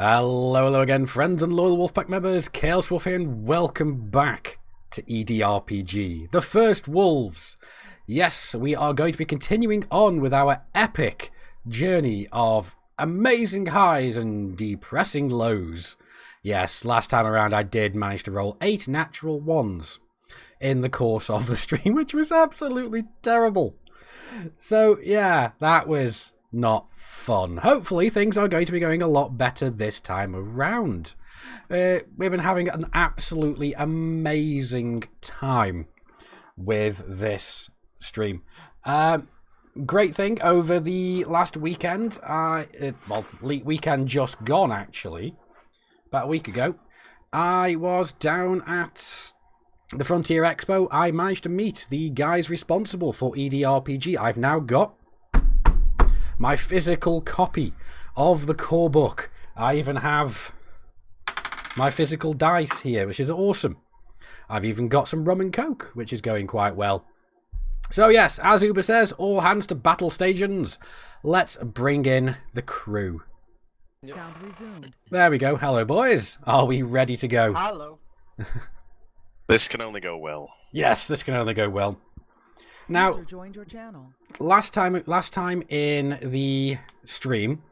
Hello again, friends and loyal WulffPack members. Chaos Wolf here, and welcome back to EDRPG, the first Wolves. Yes, we are going to be continuing on with our epic journey of amazing highs and depressing lows. Yes, last time around I did manage to roll 8 natural ones in the course of the stream, which was absolutely terrible. So yeah, that was not fun. Hopefully things are going to be going a lot better this time around. We've been having an absolutely amazing time with this stream. Great thing over the last weekend, weekend just gone actually, about a week ago, I was down at the Frontier Expo. I managed to meet the guys responsible for EDRPG. I've now got my physical copy of the core book. I even have my physical dice here, which is awesome. I've even got some rum and coke, which is going quite well. So yes, as Uber says, all hands to battle stations. Let's bring in the crew. Sound resumed. There we go. Hello, boys. Are we ready to go? Hello. This can only go well. Yes, this can only go well. Now, User joined your channel. last time in the stream,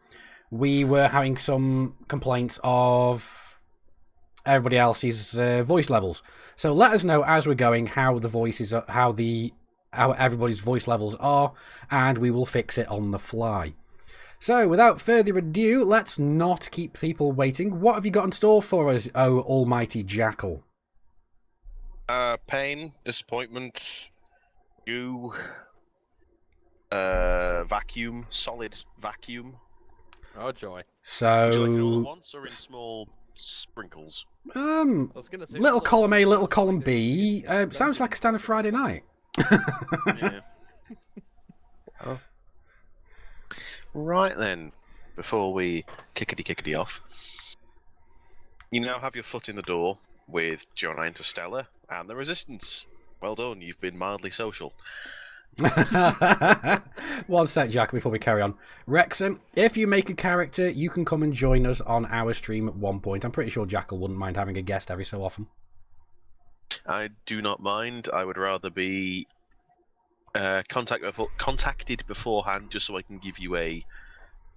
we were having some complaints of everybody else's voice levels. So let us know as we're going how the voices are, how everybody's voice levels are, and we will fix it on the fly. So without further ado, let's not keep people waiting. What have you got in store for us, oh almighty jackal? Pain, disappointment, goo, vacuum, solid vacuum. Oh joy. So, Would you like it all at once or in small sprinkles? I was gonna say little column A, little column B. Sounds like a standard Friday night. Yeah. Oh. Right then, before we kickity off, you now have your foot in the door with Jonai Interstallar and the Resistance. Well done, you've been mildly social. One sec, Jack, before we carry on. Wrexham, if you make a character, you can come and join us on our stream at one point. I'm pretty sure Jackal wouldn't mind having a guest every so often. I do not mind. I would rather be contacted beforehand, just so I can give you a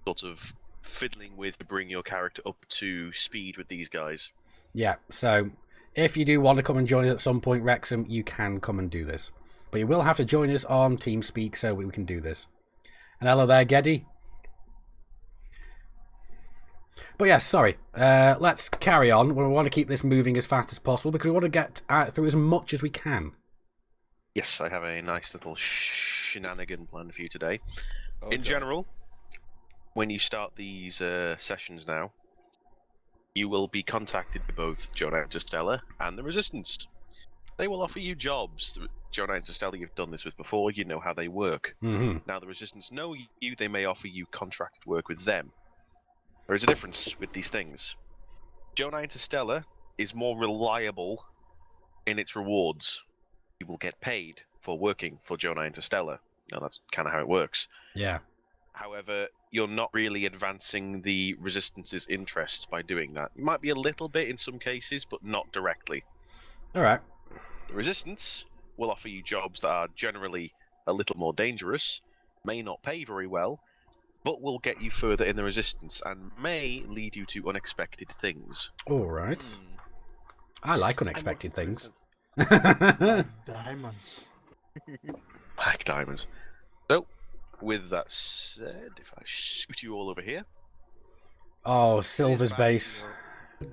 sort of fiddling with to bring your character up to speed with these guys. Yeah, so if you do want to come and join us at some point, Wrexham, you can come and do this. But you will have to join us on TeamSpeak so we can do this. And hello there, Geddy. But yeah, sorry. Let's carry on. We want to keep this moving as fast as possible because we want to get through as much as we can. Yes, I have a nice little shenanigan planned for you today. In general, when you start these sessions now, you will be contacted by both Jonai Interstallar and the Resistance. They will offer you jobs. Jonai Interstallar, you've done this with before, you know how they work. Mm-hmm. Now the Resistance know you, they may offer you contracted work with them. There is a difference with these things. Jonai Interstallar is more reliable in its rewards. You will get paid for working for Jonai Interstallar. Now that's kind of how it works. Yeah. However, you're not really advancing the Resistance's interests by doing that. You might be a little bit in some cases, but not directly. Alright. The Resistance will offer you jobs that are generally a little more dangerous, may not pay very well, but will get you further in the Resistance and may lead you to unexpected things. Alright. I like unexpected things. Diamonds. Black diamonds. So, with that said, if I scoot you all over here... Oh, Silver's base.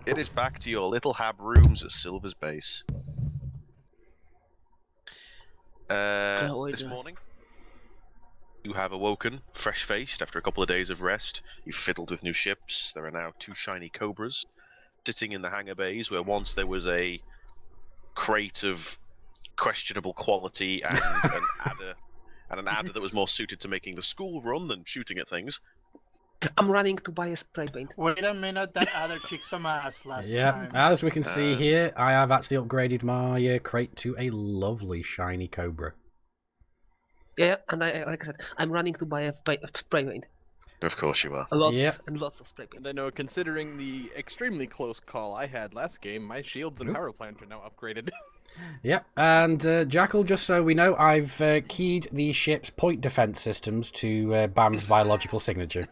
It is back to your little hab rooms at Silver's base. This morning, you have awoken, fresh-faced, after a couple of days of rest. You've fiddled with new ships. There are now 2 shiny Cobras sitting in the hangar bays, where once there was a crate of questionable quality and an adder that was more suited to making the school run than shooting at things. I'm running to buy a spray paint. Wait a minute, that other kicked some ass last Yeah, time. as we can see here, I have actually upgraded my crate to a lovely shiny Cobra. Yeah, and I, like I said, I'm running to buy a spray paint. Of course you are. Lots and lots of spray paint. And I know, considering the extremely close call I had last game, my shields and power plant are now upgraded. Yep, and Jackal, just so we know, I've keyed the ship's point defense systems to Bam's biological signature.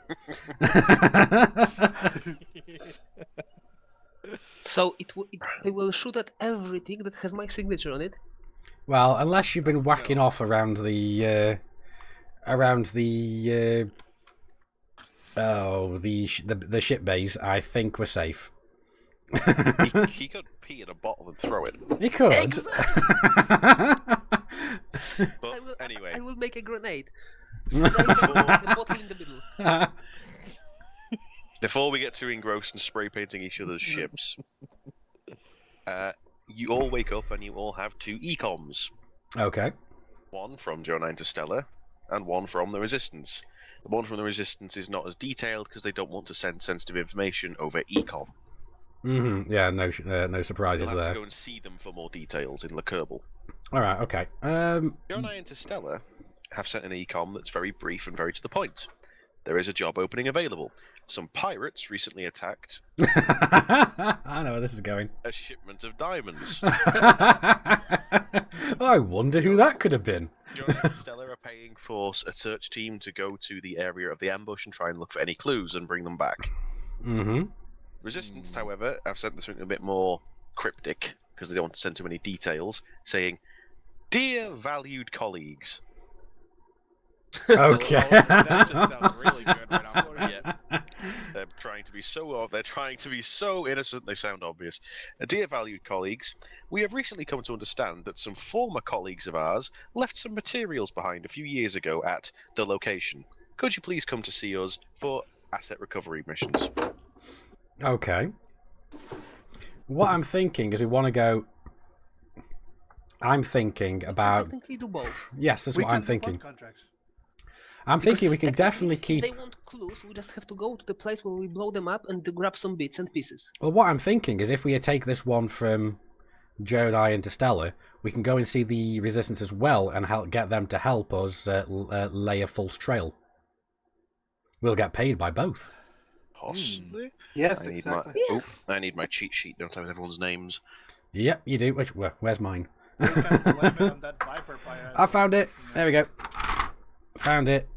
So they will shoot at everything that has my signature on it. Well, unless you've been whacking off around the the ship bays, I think we're safe. He could pee in a bottle and throw it. He could. But anyway, I will make a grenade. Straight the bottle in the middle. before we get too engrossed in spray painting each other's ships, you all wake up and you all have 2 ecoms. Okay. One from Jonai Interstallar and one from the Resistance. The one from the Resistance is not as detailed because they don't want to send sensitive information over ecom. Yeah, no surprises You'll have there. to go and see them for more details in the Kerbal. All right, okay. Jonai Interstallar have sent an ecom that's very brief and very to the point. There is a job opening available. Some pirates recently attacked I know where this is going. a shipment of diamonds. I wonder who that could have been. Jonai Interstallar are paying for a search team to go to the area of the ambush and try and look for any clues and bring them back. Resistance, however, have sent something a bit more cryptic because they don't want to send too many details, saying, "Dear valued colleagues." Okay. That just sounds really good right off. Yeah. They're trying to be so innocent they sound obvious. Dear valued colleagues, we have recently come to understand that some former colleagues of ours left some materials behind a few years ago at the location. Could you please come to see us for asset recovery missions? Okay. What I'm thinking is we want to go... I'm thinking about... Technically do both. Yes, that's what I'm thinking. Contracts. I'm thinking we can Technically, definitely if keep... they want clues, we just have to go to the place where we blow them up and grab some bits and pieces. Well, what I'm thinking is if we take this one from Jonai Interstellar, we can go and see the Resistance as well and get them to help us lay a false trail. We'll get paid by both. Possibly. Yes, I need exactly. I need my cheat sheet, don't I, with everyone's names. Yep, you do. Where's mine? We can blame it on that Viper pirate. I found it. There we go. Found it.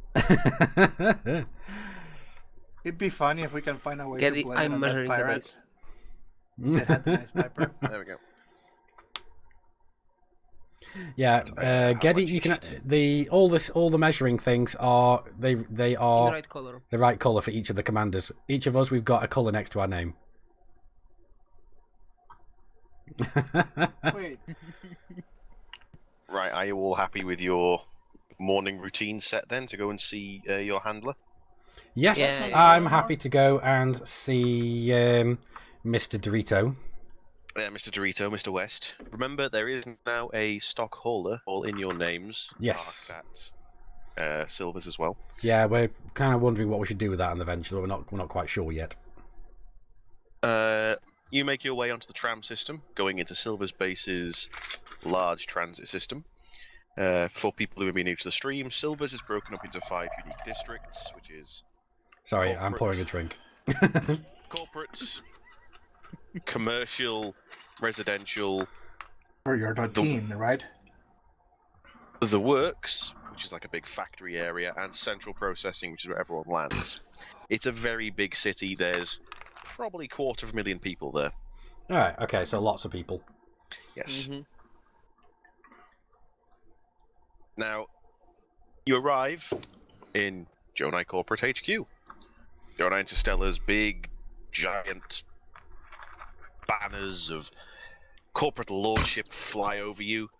It'd be funny if we can find a way Get to it? blame it I'm on that measuring the pirate. base. That had the nice Viper. There we go. Yeah, Geddy, you can all the measuring things are they In the are right color. the right color for each of the commanders. Each of us, we've got a color next to our name. Wait. Right, are you all happy with your morning routine set then to go and see your handler? Yes, Yeah. I'm happy to go and see Mr. Dorito. Mr. Dorito, Mr. West. Remember, there is now a stock hauler all in your names. Yes. Marked at Silvers as well. Yeah, we're kind of wondering what we should do with that in the venture. We're not quite sure yet. You make your way onto the tram system, going into Silver's base's large transit system. For people who have been new to the stream, Silver's is broken up into 5 unique districts, which is Sorry, I'm Corporate. pouring a drink. corporate, commercial, residential, Or you're the team, right? the works, which is like a big factory area, and central processing, which is where everyone lands. It's a very big city. There's probably 250,000 people there. Alright, okay, so lots of people. Yes. Mhm. Now, you arrive in Jonai Corporate HQ. Jonai Interstallar's big, giant banners of corporate lordship fly over you.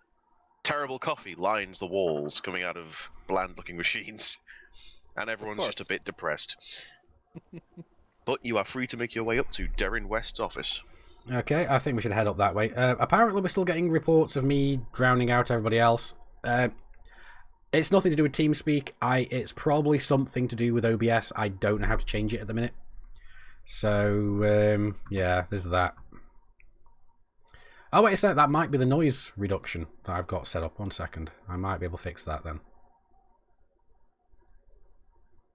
Terrible coffee lines the walls coming out of bland-looking machines. And everyone's just a bit depressed. But you are free to make your way up to Darren West's office. Okay, I think we should head up that way. Apparently we're still getting reports of me drowning out everybody else. It's nothing to do with TeamSpeak. It's probably something to do with OBS. I don't know how to change it at the minute. So, yeah, there's that. Oh, wait a sec. That might be the noise reduction that I've got set up. 1 second. I might be able to fix that then.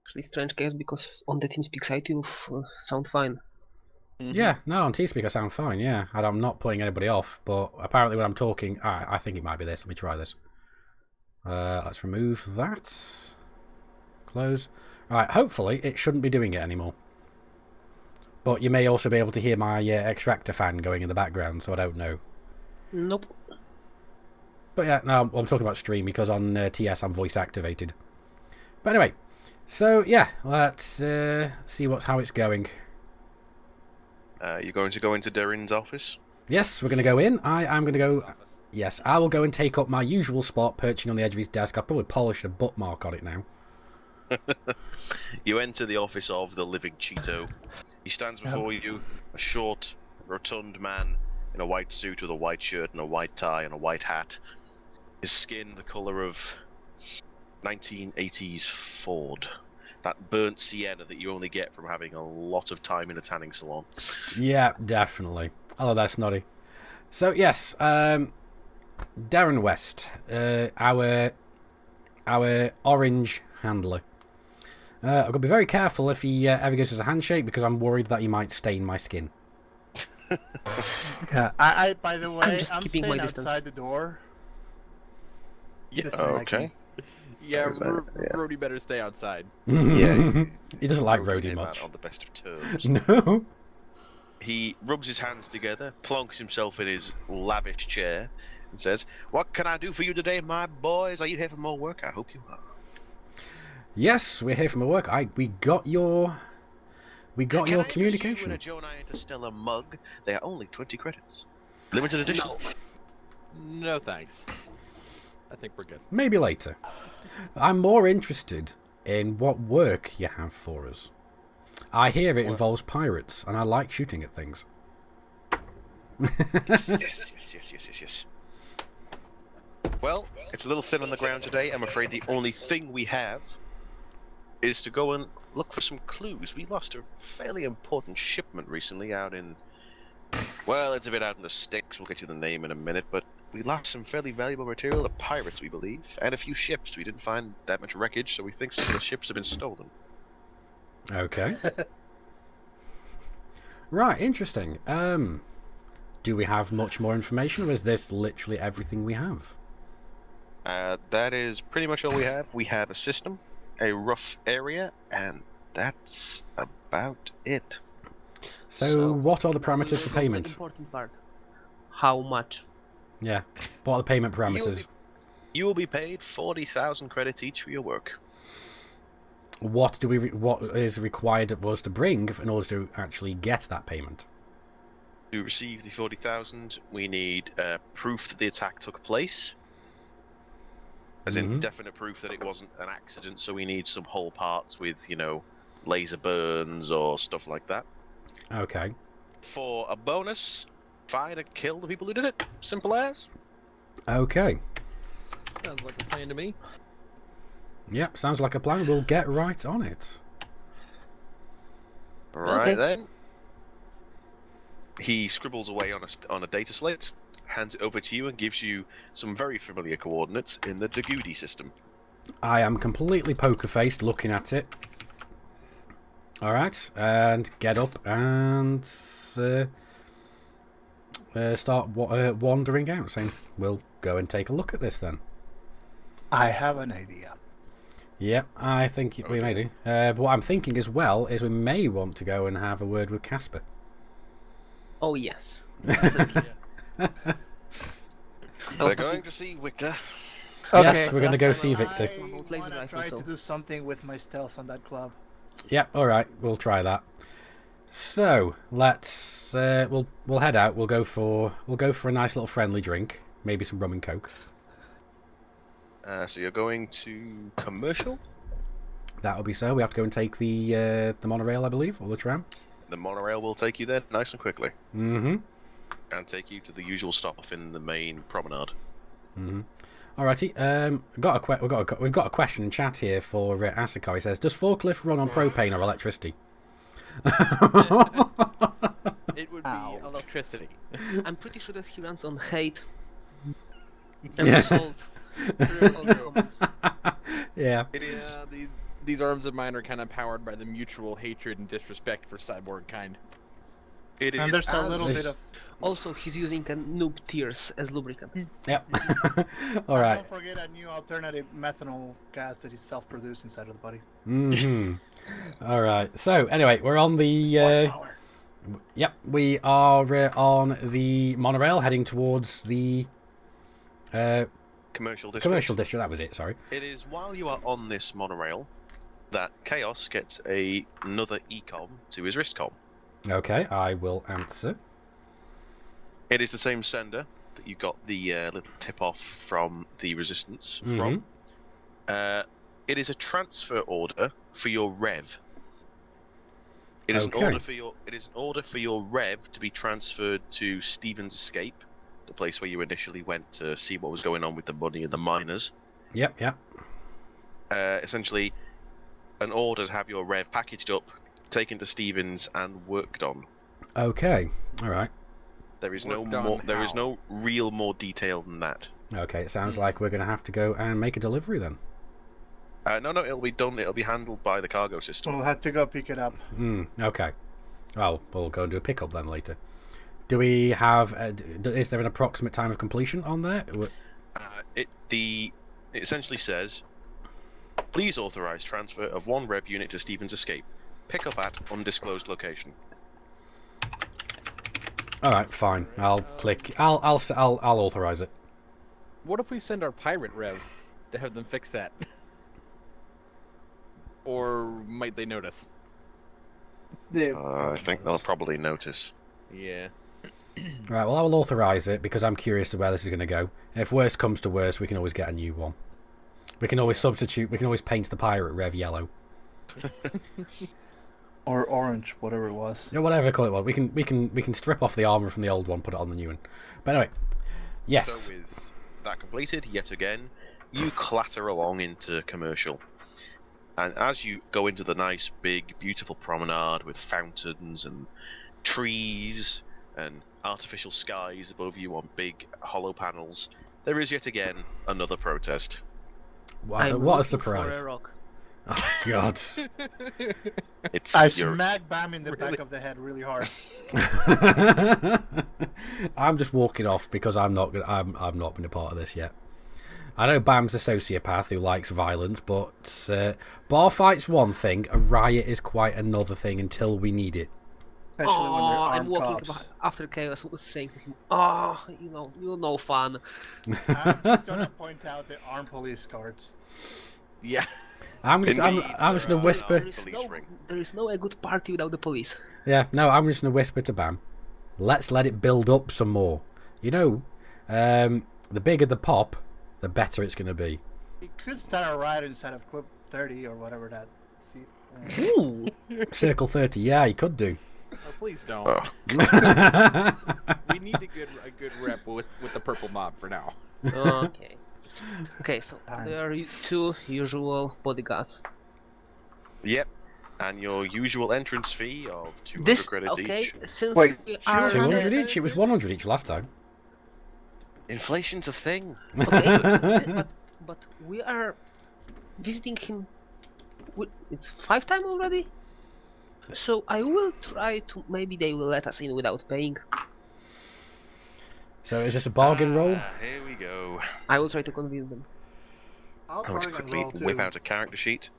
Actually, strange case because on the TeamSpeak site you sound fine. Yeah, no, on TeamSpeak I sound fine, yeah. And I'm not putting anybody off, but apparently when I'm talking... I think it might be this. Let me try this. Let's remove that. Close. Alright, hopefully it shouldn't be doing it anymore. But you may also be able to hear my extractor fan going in the background, so I don't know. Nope. But yeah, no, I'm talking about stream because on TS I'm voice activated. But anyway, so yeah, let's see how it's going. You're going to go into Darren's office? Yes, we're going to go in. I'm going to go... Yes, I will go and take up my usual spot, perching on the edge of his desk. I've probably polished a bookmark on it now. You enter the office of the living Cheeto. He stands before you, a short, rotund man in a white suit with a white shirt and a white tie and a white hat. His skin the colour of 1980s Ford. That burnt sienna that you only get from having a lot of time in a tanning salon. Yeah, definitely. Oh, that's naughty. So, yes, Darren West, our orange handler. I've got to be very careful if he ever gives us a handshake because I'm worried that he might stain my skin. Yeah, I by the way, just I'm keeping staying my distance. outside the door. Yeah, Doesn't like Okay. me. yeah, Is that- yeah. Rody better stay outside. Yeah, He doesn't like Rody Rhodey came out much. on the best of terms. No. He rubs his hands together, plonks himself in his lavish chair, and says, "What can I do for you today, my boys? Are you here for more work? I hope you are." Yes, we're here from my work. We got your communication. Can I interest you in a Jonai Interstallar mug? They are only 20 credits. Limited edition. No thanks. I think we're good. Maybe later. I'm more interested in what work you have for us. I hear it involves pirates, and I like shooting at things. Yes. Well, it's a little thin on the ground today. I'm afraid the only thing we have is to go and look for some clues. We lost a fairly important shipment recently out in... Well, it's a bit out in the sticks. We'll get you the name in a minute, but we lost some fairly valuable material to pirates, we believe, and a few ships. We didn't find that much wreckage, so we think some of the ships have been stolen. Okay. Right, interesting. Do we have much more information, or is this literally everything we have? That is pretty much all we have. We have a system, a rough area, and that's about it. So what are the now parameters we for will go to the payment? important part. How much? Yeah. What are the payment parameters? You will be paid 40,000 credits each for your work. What is required of us to bring in order to actually get that payment? To receive the 40,000, we need proof that the attack took place. As in definite proof that it wasn't an accident, so we need some whole parts with, laser burns or stuff like that. Okay. For a bonus, find and kill the people who did it. Simple as. Okay. Sounds like a plan to me. Yep, sounds like a plan. We'll get right on it. Right Okay. then. He scribbles away on a data slate, hands it over to you, and gives you some very familiar coordinates in the Dagudi system. I am completely poker-faced looking at it. Alright, and get up and start wandering out, saying, we'll go and take a look at this then. I have an idea. Yep, I think we may do. But what I'm thinking as well is we may want to go and have a word with Casper. Oh yes. They're going to see Victor. Yes, we're going to last go time see I- Victor. I About laser want to rifle, try so- to do something with my stealth on that club. Yep, alright, we'll try that. So, let's we'll head out. We'll go for a nice little friendly drink, maybe some rum and coke. So you're going to commercial? That'll be so. We have to go and take the monorail, I believe, or the tram. The monorail will take you there nice and quickly. Mm-hmm. And take you to the usual stop off in the main promenade. Mm-hmm. Alrighty. We've got a question in chat here for Asakar. He says, "Does forklift run on propane or electricity?" It would be electricity. I'm pretty sure that he runs on hate Yeah. and salt. True. Yeah. It is. Yeah, these arms of mine are kind of powered by the mutual hatred and disrespect for cyborg kind. It is And there's a as- little bit of. Also, he's using a noob tears as lubricant. Yep. All right. Don't forget a new alternative methanol gas that is self-produced inside of the body. All right. So anyway, we're on the. Power. Yep, we are on the monorail heading towards the commercial district. commercial district. That was it. Sorry. It is while you are on this monorail that Chaos gets another ecom to his wristcom. Okay, I will answer. It is the same sender that you got the little tip-off from the Resistance from. It is a transfer order for your rev. It is Okay. an order for your rev to be transferred to Stephen's Escape, the place where you initially went to see what was going on with the money and the miners. Yep. Essentially, an order to have your rev packaged up, taken to Stephen's, and worked on. Okay. All right. There is Worked no on more. There is how? no real more detail than that. Okay. It sounds like we're going to have to go and make a delivery then. No, it'll be done. It'll be handled by the cargo system. We'll have to go pick it up. Okay. Well, we'll go and do a pickup then later. Do we have? Is there an approximate time of completion on there? It essentially says, please authorize transfer of one rev unit to Stephen's Escape. Pick up at undisclosed location. All right. Fine. I'll click. I'll authorize it. What if we send our pirate rev to have them fix that? Or might they notice? I think they'll probably notice. Yeah. Right. Well, I will authorize it because I'm curious to where this is going to go. And if worst comes to worst, we can always get a new one. We can always substitute. We can always paint the pirate rev yellow. Or orange, whatever it was. Yeah, whatever call it. Well, we can strip off the armor from the old one, put it on the new one. But anyway, yes. So with that completed, yet again, you clatter along into commercial. And as you go into the nice, big, beautiful promenade with fountains and trees and artificial skies above you on big hollow panels, there is yet again another protest. What I'm a looking surprise! For a rock. Oh God! It's I you're- smacked Bam in the back of the head really hard. I'm just walking off because I'm not been a part of this yet. I know Bam's a sociopath who likes violence, but bar fight's one thing, a riot is quite another thing until we need it. Especially when they're Oh, armed I'm walking cops. after Chaos. I was saying to him, "Oh, you're no fun." I'm just gonna point out the armed police cards. Yeah. I'm just Indeed, gonna there are whisper. no police ring. There is no a good party without the police. Yeah, no, I'm just gonna whisper to Bam. Let's let it build up some more. You know, the bigger the pop, the better it's gonna be. You could start a riot inside of Club 30 or whatever that. See, Ooh. Circle 30, yeah, you could do. Oh, please don't. Oh. We need a good rep with the purple mob for now. Okay. Okay, so there are two usual bodyguards. Yep. And your usual entrance fee of 200 This credits okay? each. Since Wait, we are 200 each? It was 100 each last time. Inflation's a thing. Okay, but we are visiting him. It's 5 times already. So I will try to. Maybe they will let us in without paying. So is this a bargain roll? Here we go. I will try to convince them. I'll I'm going to probably quickly roll whip too. out a character sheet.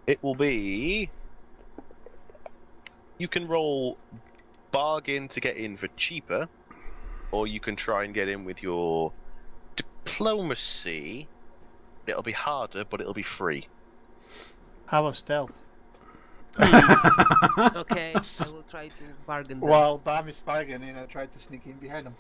It will be... You can roll bargain to get in for cheaper, or you can try and get in with your diplomacy. It'll be harder, but it'll be free. How about stealth? Okay, I will try to bargain. Them. Well, Bam is bargaining. I tried to sneak in behind him.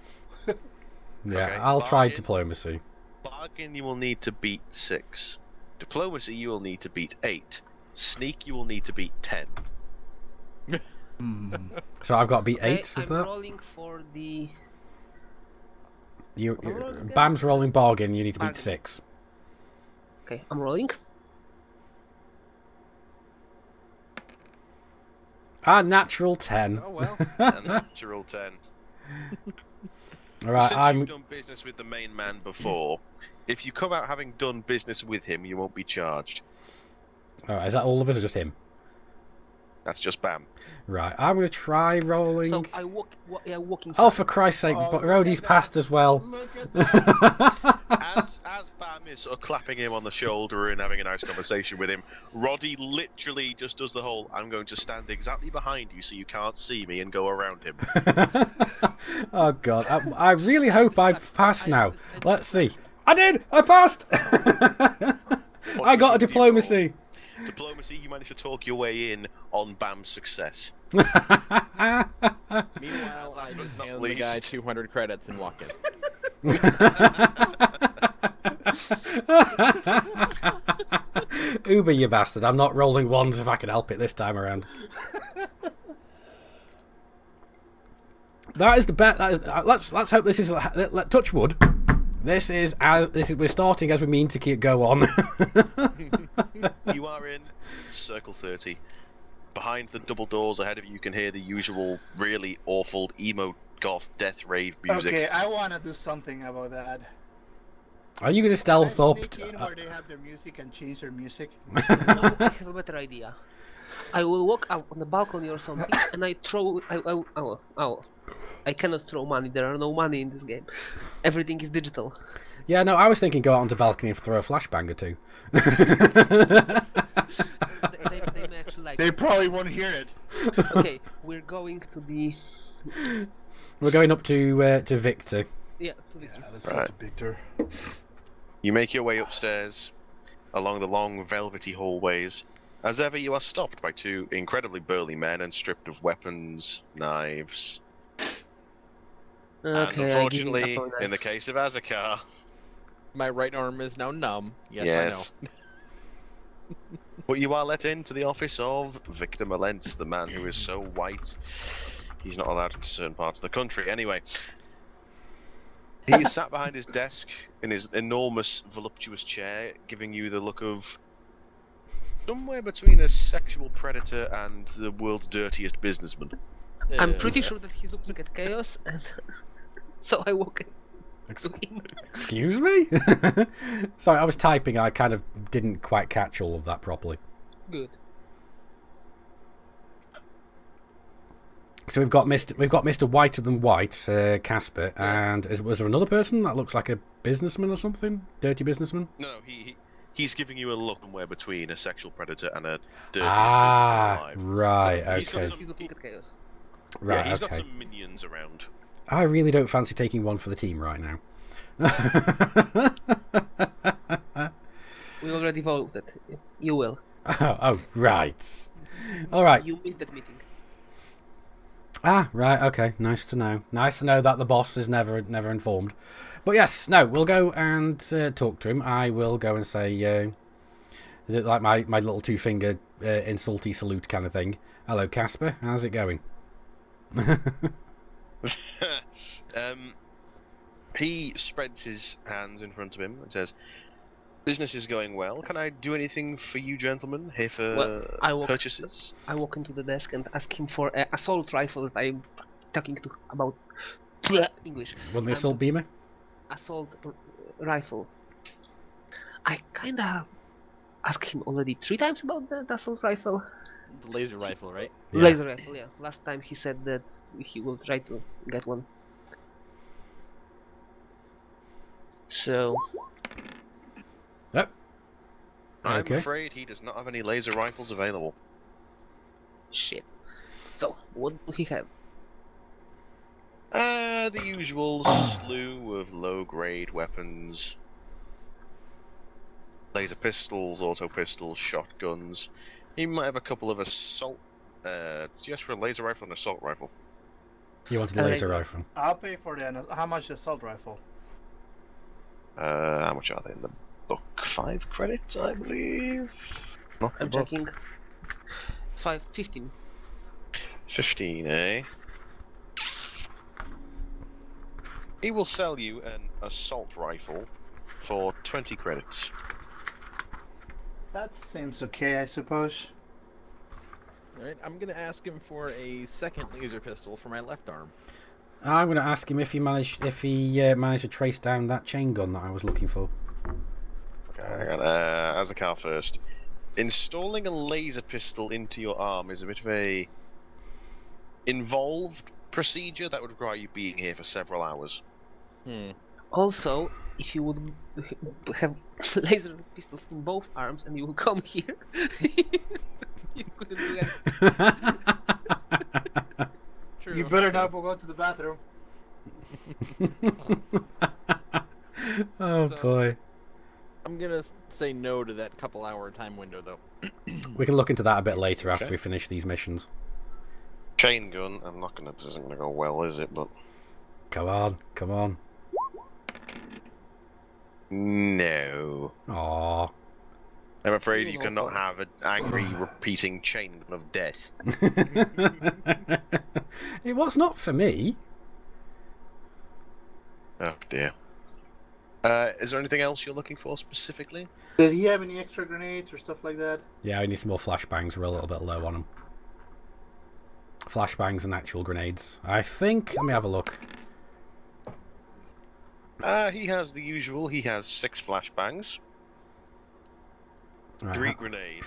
Yeah, Okay, I'll try bargain. diplomacy. Bargain you will need to beat 6. Diplomacy you will need to beat 8. Sneak you will need to beat 10. So I've got to beat Okay, 8, is I'm that? rolling for the. You, What am I rolling again? Bam's rolling bargain, you need to beat Bargain. 6. Okay, I'm rolling. Natural 10. Oh well. A natural 10. Alright, Since I'm... you've done business with the main man before, if you come out having done business with him, you won't be charged. Alright, is that all of us or just him? That's just Bam. Right, I'm going to try rolling. So I walk inside. Oh, for Christ's sake, but Rhodey's passed as well. As Bam is sort of clapping him on the shoulder and having a nice conversation with him, Roddy literally just does the whole, I'm going to stand exactly behind you so you can't see me, and go around him. Oh, God. I really hope I've passed now. Let's see. I did! I passed! I got a diplomacy. Diplomacy, you managed to talk your way in on Bam's success. Meanwhile, I just hand the guy 200 credits and walk in. Uber, you bastard. I'm not rolling ones if I can help it this time around. That is the bet. That is, let's hope this is touch wood. This is we're starting as we mean to go on. You are in Circle 30. Behind the double doors ahead of you, you can hear the usual really awful emo goth death rave music. Okay, I want to do something about that. Are you going to stealth up? Sneak in where they have their music and change their music. No, I have a better idea. I will walk out on the balcony or something, and I throw. I cannot throw money. There are no money in this game. Everything is digital. Yeah, no, I was thinking go out onto the balcony and throw a flashbang or two. They may actually like. They probably won't hear it. Okay, we're going to the. We're going up to Victor. Yeah, to Victor. Let's Right. go to Victor. You make your way upstairs along the long velvety hallways. As ever, you are stopped by two incredibly burly men and stripped of weapons, knives. Okay, And I give him unfortunately, a phone in the knife. case of Azakar, My right arm is now numb. Yes, Yes. I know. but you are let into the office of Victor Malentz, the man who is so white he's not allowed into certain parts of the country. Anyway, he is sat behind his desk in his enormous, voluptuous chair, giving you the look of somewhere between a sexual predator and the world's dirtiest businessman. I'm pretty sure that he's looking at chaos, and so I walk Ex- to him. Excuse me? Sorry, I was typing. I kind of didn't quite catch all of that properly. Good. So we've got Mr. Whiter than White, Casper, and was there another person that looks like a businessman or something? Dirty businessman? No, he's giving you a look somewhere between a sexual predator and a dirtiest Ah, businessman alive. right, So he's got okay. some- He's looking at chaos. Right, yeah, he's got okay. some minions around. I really don't fancy taking one for the team right now. We already voted. You will. Oh, right. All right. You missed that meeting. Ah, right, okay. Nice to know. Nice to know that the boss is never informed. But yes, no, we'll go and talk to him. I will go and say, is it like my little two-finger insulty salute kind of thing. Hello, Casper. How's it going? He spreads his hands in front of him and says, "Business is going well. Can I do anything for you gentlemen here for Well, purchases?" I walk into the desk and ask him for an assault rifle that I'm talking to about English. Wasn't the assault beamer? Assault rifle. I kinda asked him already 3 times about the assault rifle. The laser rifle, right? Yeah. Laser rifle, yeah. Last time he said that he will try to get one. So Yep. I'm Okay. afraid he does not have any laser rifles available. shit. So what do he have? The usual slew of low-grade weapons. Laser pistols, auto pistols, shotguns. He might have a couple of assault... just for a laser rifle and assault rifle. You wanted a laser rifle. I'll pay for the. How much the assault rifle? How much are they in the book? 5 credits, I believe? Not the I'm book. checking. 15. 15, eh? He will sell you an assault rifle for 20 credits. That seems okay, I suppose. Alright, I'm gonna ask him for a second laser pistol for my left arm. I'm going to ask him if he managed to trace down that chain gun that I was looking for. Okay, hang on. Azakar first. installing a laser pistol into your arm is a bit of a involved procedure that would require you being here for several hours. Also, if you would have laser pistols in both arms and you will come here, you couldn't do anything. True. You better not go to the bathroom. Oh So- boy. I'm gonna say no to that couple-hour time window, though. We can look into that a bit later after Okay. we finish these missions. Chain gun, this isn't gonna go well, is it? But Come on, come on. no. Aww. I'm afraid you No, cannot but- have an angry, repeating chain gun of death. It was not for me. Oh dear. Is there anything else you're looking for specifically? Did he have any extra grenades or stuff like that? Yeah, I need some more flashbangs. We're a little bit low on them. Flashbangs and actual grenades. I think. Let me have a look. He has the usual. He has 6 flashbangs, Right, 3 grenades,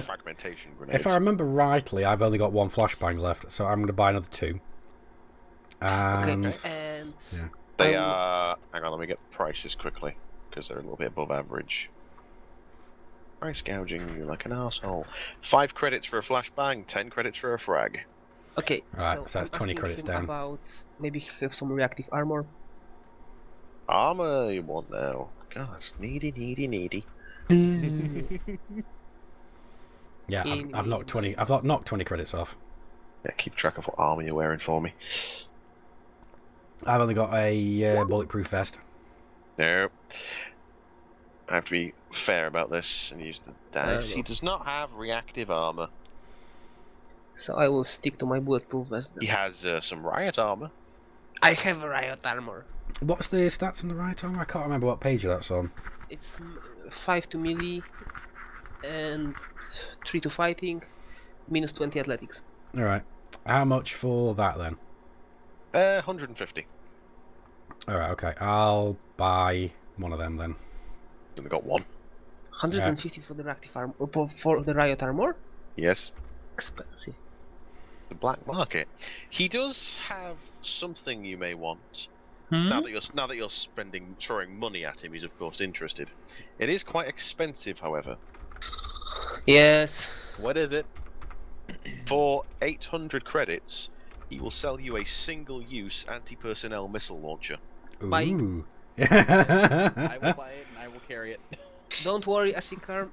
fragmentation grenades. if I remember rightly, I've only got 1 flashbang left, so I'm going to buy another 2. And And yeah. They are. Hang on, let me get prices quickly because they're a little bit above average. Price gouging you like an asshole. 5 credits for a flashbang, 10 credits for a frag. okay, Right, so so that's I'm 20 asking credits him down. about maybe have some reactive armor. Armor you want now? Gosh, needy. Yeah, I've knocked 20. I've knocked 20 credits off. Yeah, keep track of what armor you're wearing for me. I've only got a bulletproof vest. No. I have to be fair about this and use the dice. no. He does not have reactive armor. So I will stick to my bulletproof vest. He has some riot armor. I have a riot armor. What's the stats on the right arm? I can't remember what page that's on. It's 5 to melee and 3 to fighting, minus 20 athletics. Alright. How much for that then? 150. Alright, okay. I'll buy one of them then. Only got 1. 150 for the reactive armor, for the riot armor. Yes. Expensive. The black market. He does have something you may want. Hmm? Now that you're throwing money at him, he's of course interested. It is quite expensive, however. Yes. What is it? For 800 credits, he will sell you a single-use anti-personnel missile launcher. Buying. Ooh. I will buy it and I will carry it. Don't worry, Asikar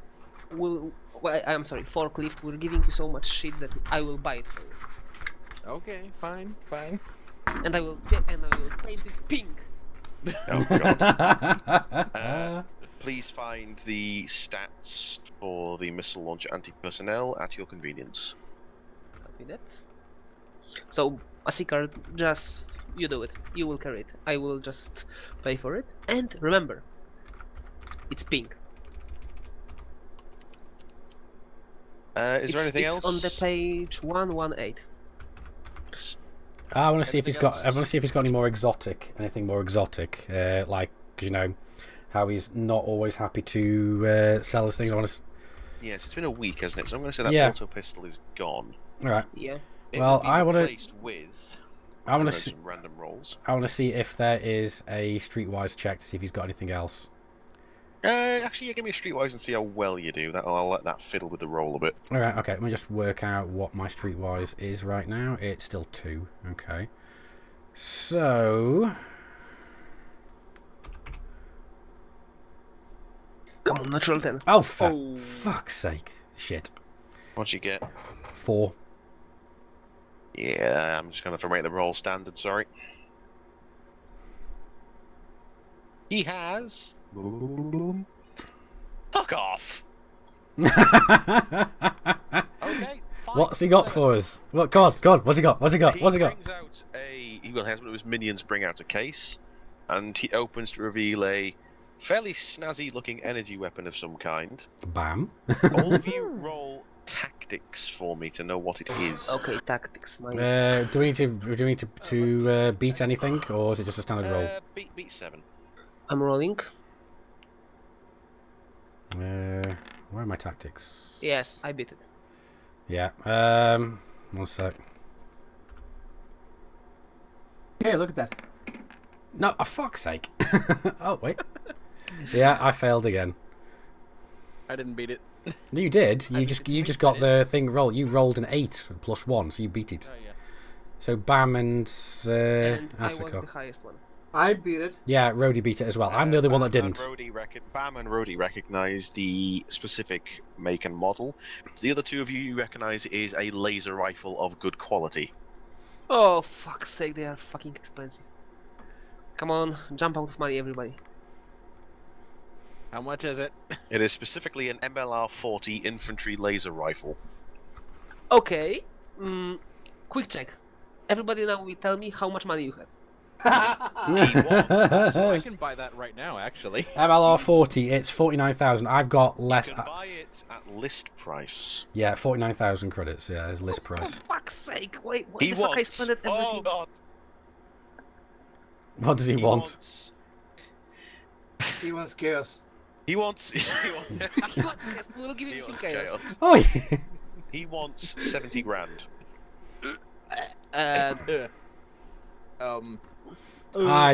will. Well, I'm sorry, Forklift. We're giving you so much shit that I will buy it for you, Okay, fine. and I will paint it pink. Oh god. Please find the stats for the missile launcher anti-personnel at your convenience. Copy that. So, Asikar, just you do it. You will carry it. I will just pay for it. And remember, it's pink. Is there anything it's else? on the page 118. I want to see if he's Anything got. else? I want to see if he's got any more exotic. Anything more exotic, like 'cause you know how he's not always happy to sell his things. I want to. Yes, it's been a week, hasn't it? So I'm going to say that Yeah. auto pistol is gone. All right. Yeah. It Well, will be I wanna- replaced with. I want know, to see. some random rolls. I want to see if there is a streetwise check to see if he's got anything else. Actually, yeah, give me a streetwise and see how well you do. I'll let that fiddle with the roll a bit. All right. Okay. Let me just work out what my streetwise is right now. It's still 2. Okay. So. Come on, natural 10. Oh, for Oh. fuck's sake! Shit. What'd you get? 4. Yeah, I'm just going to make the roll standard, sorry. He has... Fuck off! Okay, fine. What's he got for us? What? Go on. What's he got? What's he got? He What's he got? brings out he has one of his minions bring out a case, and he opens to reveal a fairly snazzy looking energy weapon of some kind. Bam. All of you roll tactics for me to know what it is. Okay, tactics. Nice. Do we need to beat anything, or is it just a standard roll? Beat 7. I'm rolling. Where are my tactics? Yes, I beat it. Yeah. 1 sec. Hey, look at that. No, for fuck's sake. Oh, wait. Yeah, I failed again. I didn't beat it. You did. You just got I the thing roll. You rolled an 8 plus 1, so you beat it. Oh yeah. So Bam and And I was Asako. the highest one. I beat it. Yeah, Rhodey beat it as well. I'm the only one that didn't. Bam and Rhodey recognise the specific make and model. The other two of you recognise it is a laser rifle of good quality. Oh, fuck's sake, they are fucking expensive. Come on, jump out of money, everybody. How much is it? It is specifically an MLR-40 infantry laser rifle. Okay, quick check. Everybody now will tell me how much money you have. I can buy that right now, actually. MLR 40, it's 49,000. I've got less. You can buy it at list price. Yeah, 49,000 credits. Yeah, it's list price. For fuck's sake, wait, what He the fuck I wants. spent everything? Oh god. What does he want? Wants, He wants chaos. he wants. We'll give he you wants chaos. chaos. Oh, yeah. He wants 70 grand. I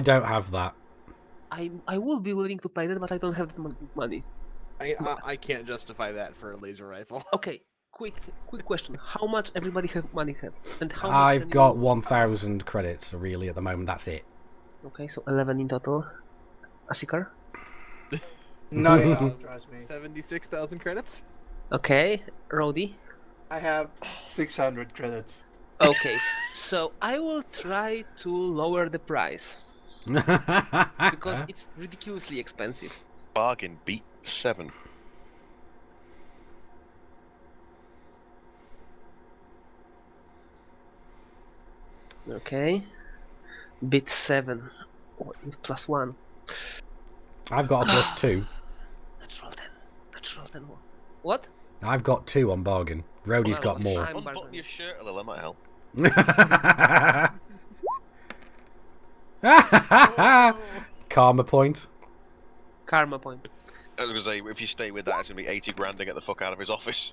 don't have that. I will be willing to pay that, but I don't have the money. I can't justify that for a laser rifle. Okay, quick question. How much everybody have money have? And how much I've can got you... 1,000 credits, really, at the moment. That's it. Okay, so 11 in total. Asikar? Not at all, trust me. 76,000 credits? Okay, Rody? I have 600 credits. Okay, so I will try to lower the price. Because it's ridiculously expensive. Bargain beat 7. Okay. Bit 7. What is plus 1? I've got a plus 2. Natural 10. Natural 10. What? I've got 2 on bargain. Rhodey's got more. I'm Unbutton bargaining. your shirt a little, that might help. Karma point. Karma point. I was gonna say, if you stay with that, it's gonna be 80 grand to get the fuck out of his office.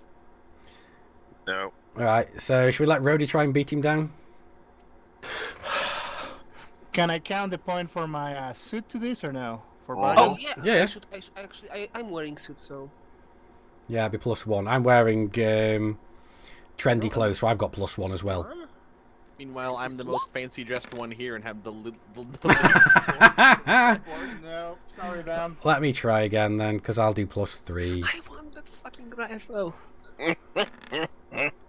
No. Alright, so should we let Rhodey try and beat him down? Can I count the point for my suit to this or no? For Oh. bargain? Oh yeah, Yeah. I'm wearing suit, so Yeah, it'd be plus 1. I'm wearing trendy clothes, so I've got plus 1 as well. Meanwhile, I'm the most fancy dressed one here and have the No, sorry, man. Let me try again then, because I'll do plus 3. I want that fucking rifle.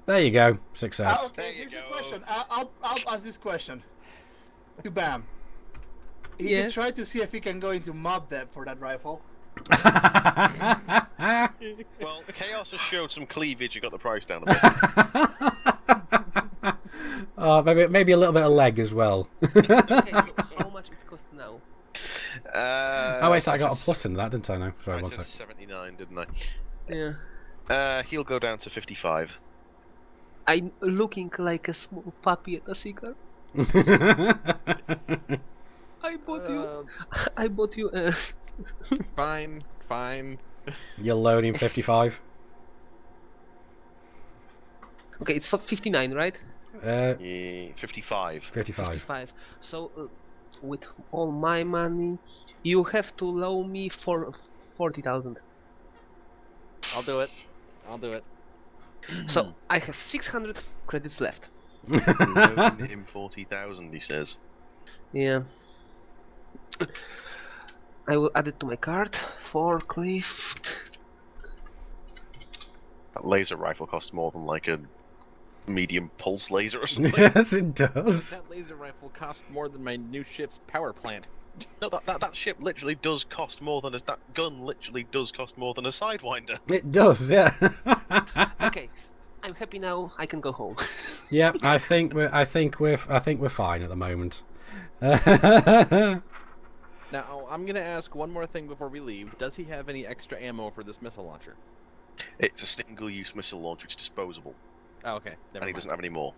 There you go. Success. Okay, There you here's your go. question. I'll ask this question to Bam. He Yes? can try to see if he can go into mob depth for that rifle. Well, Chaos has showed some cleavage and got the price down a bit. Maybe a little bit of leg as well. Okay, so how much it costs now? Oh wait, so I got a plus in that, didn't I? No, sorry, I one said sec. 79, didn't I? Yeah. He'll go down to 55. I'm looking like a small puppy at a cigar. I bought you. I bought you. Fine. You're loading 55. Okay, it's for 59, right? Yeah, 55. 55. 55. So, with all my money, you have to loan me for 40,000. I'll do it. So I have 600 credits left. Loan him 40,000, he says. Yeah. I will add it to my card. Forklift. That laser rifle costs more than like a medium pulse laser or something. Yes, it does. That laser rifle cost more than my new ship's power plant. No, that ship literally does cost more than that gun literally does cost more than a Sidewinder. It does, yeah. Okay, I'm happy now. I can go home. Yeah, I think we're fine at the moment. Now, I'm gonna ask one more thing before we leave. Does he have any extra ammo for this missile launcher? It's a single-use missile launcher. It's disposable, Oh, okay. Never and he mind. doesn't have any more.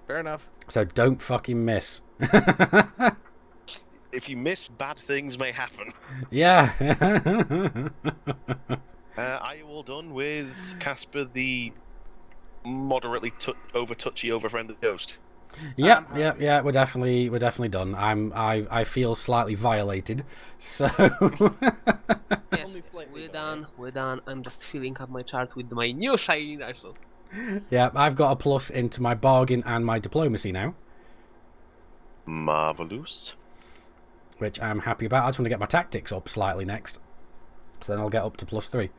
Fair enough. So don't fucking miss. If you miss, bad things may happen. Yeah. Are you all done with Casper, the moderately over touchy, over friendly ghost? Yep. We're definitely done. I feel slightly violated, so. Yes, slightly, we're though, done. We're done. I'm just filling up my chart with my new shiny rifle. Yeah, I've got a plus into my bargain and my diplomacy now, Marvelous. which I'm happy about. I just want to get my tactics up slightly next, so then I'll get up to +3.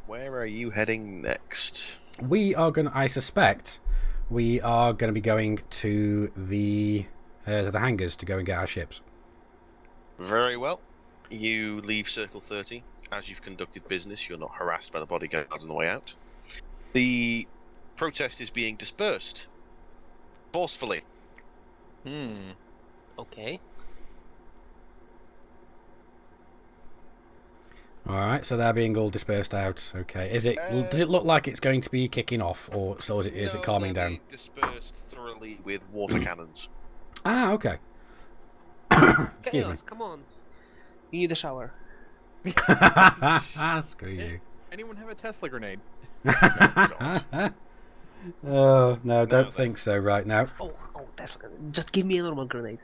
Where are you heading next? We are going to, I suspect, we are going to be going to the hangars to go and get our ships. Very well. You leave Circle 30. As you've conducted business, you're not harassed by the bodyguards on the way out. The protest is being dispersed. Forcefully. Okay. Alright, so they're being all dispersed out. Okay. Does it look like it's going to be kicking off, or so is it calming they're down? being dispersed thoroughly with water cannons. Ah, okay. Excuse me. Chaos, come on. You need a shower. Screw you. Anyone have a Tesla grenade? Oh, no, don't think so right now. Oh, Tesla. Just give me a normal grenade.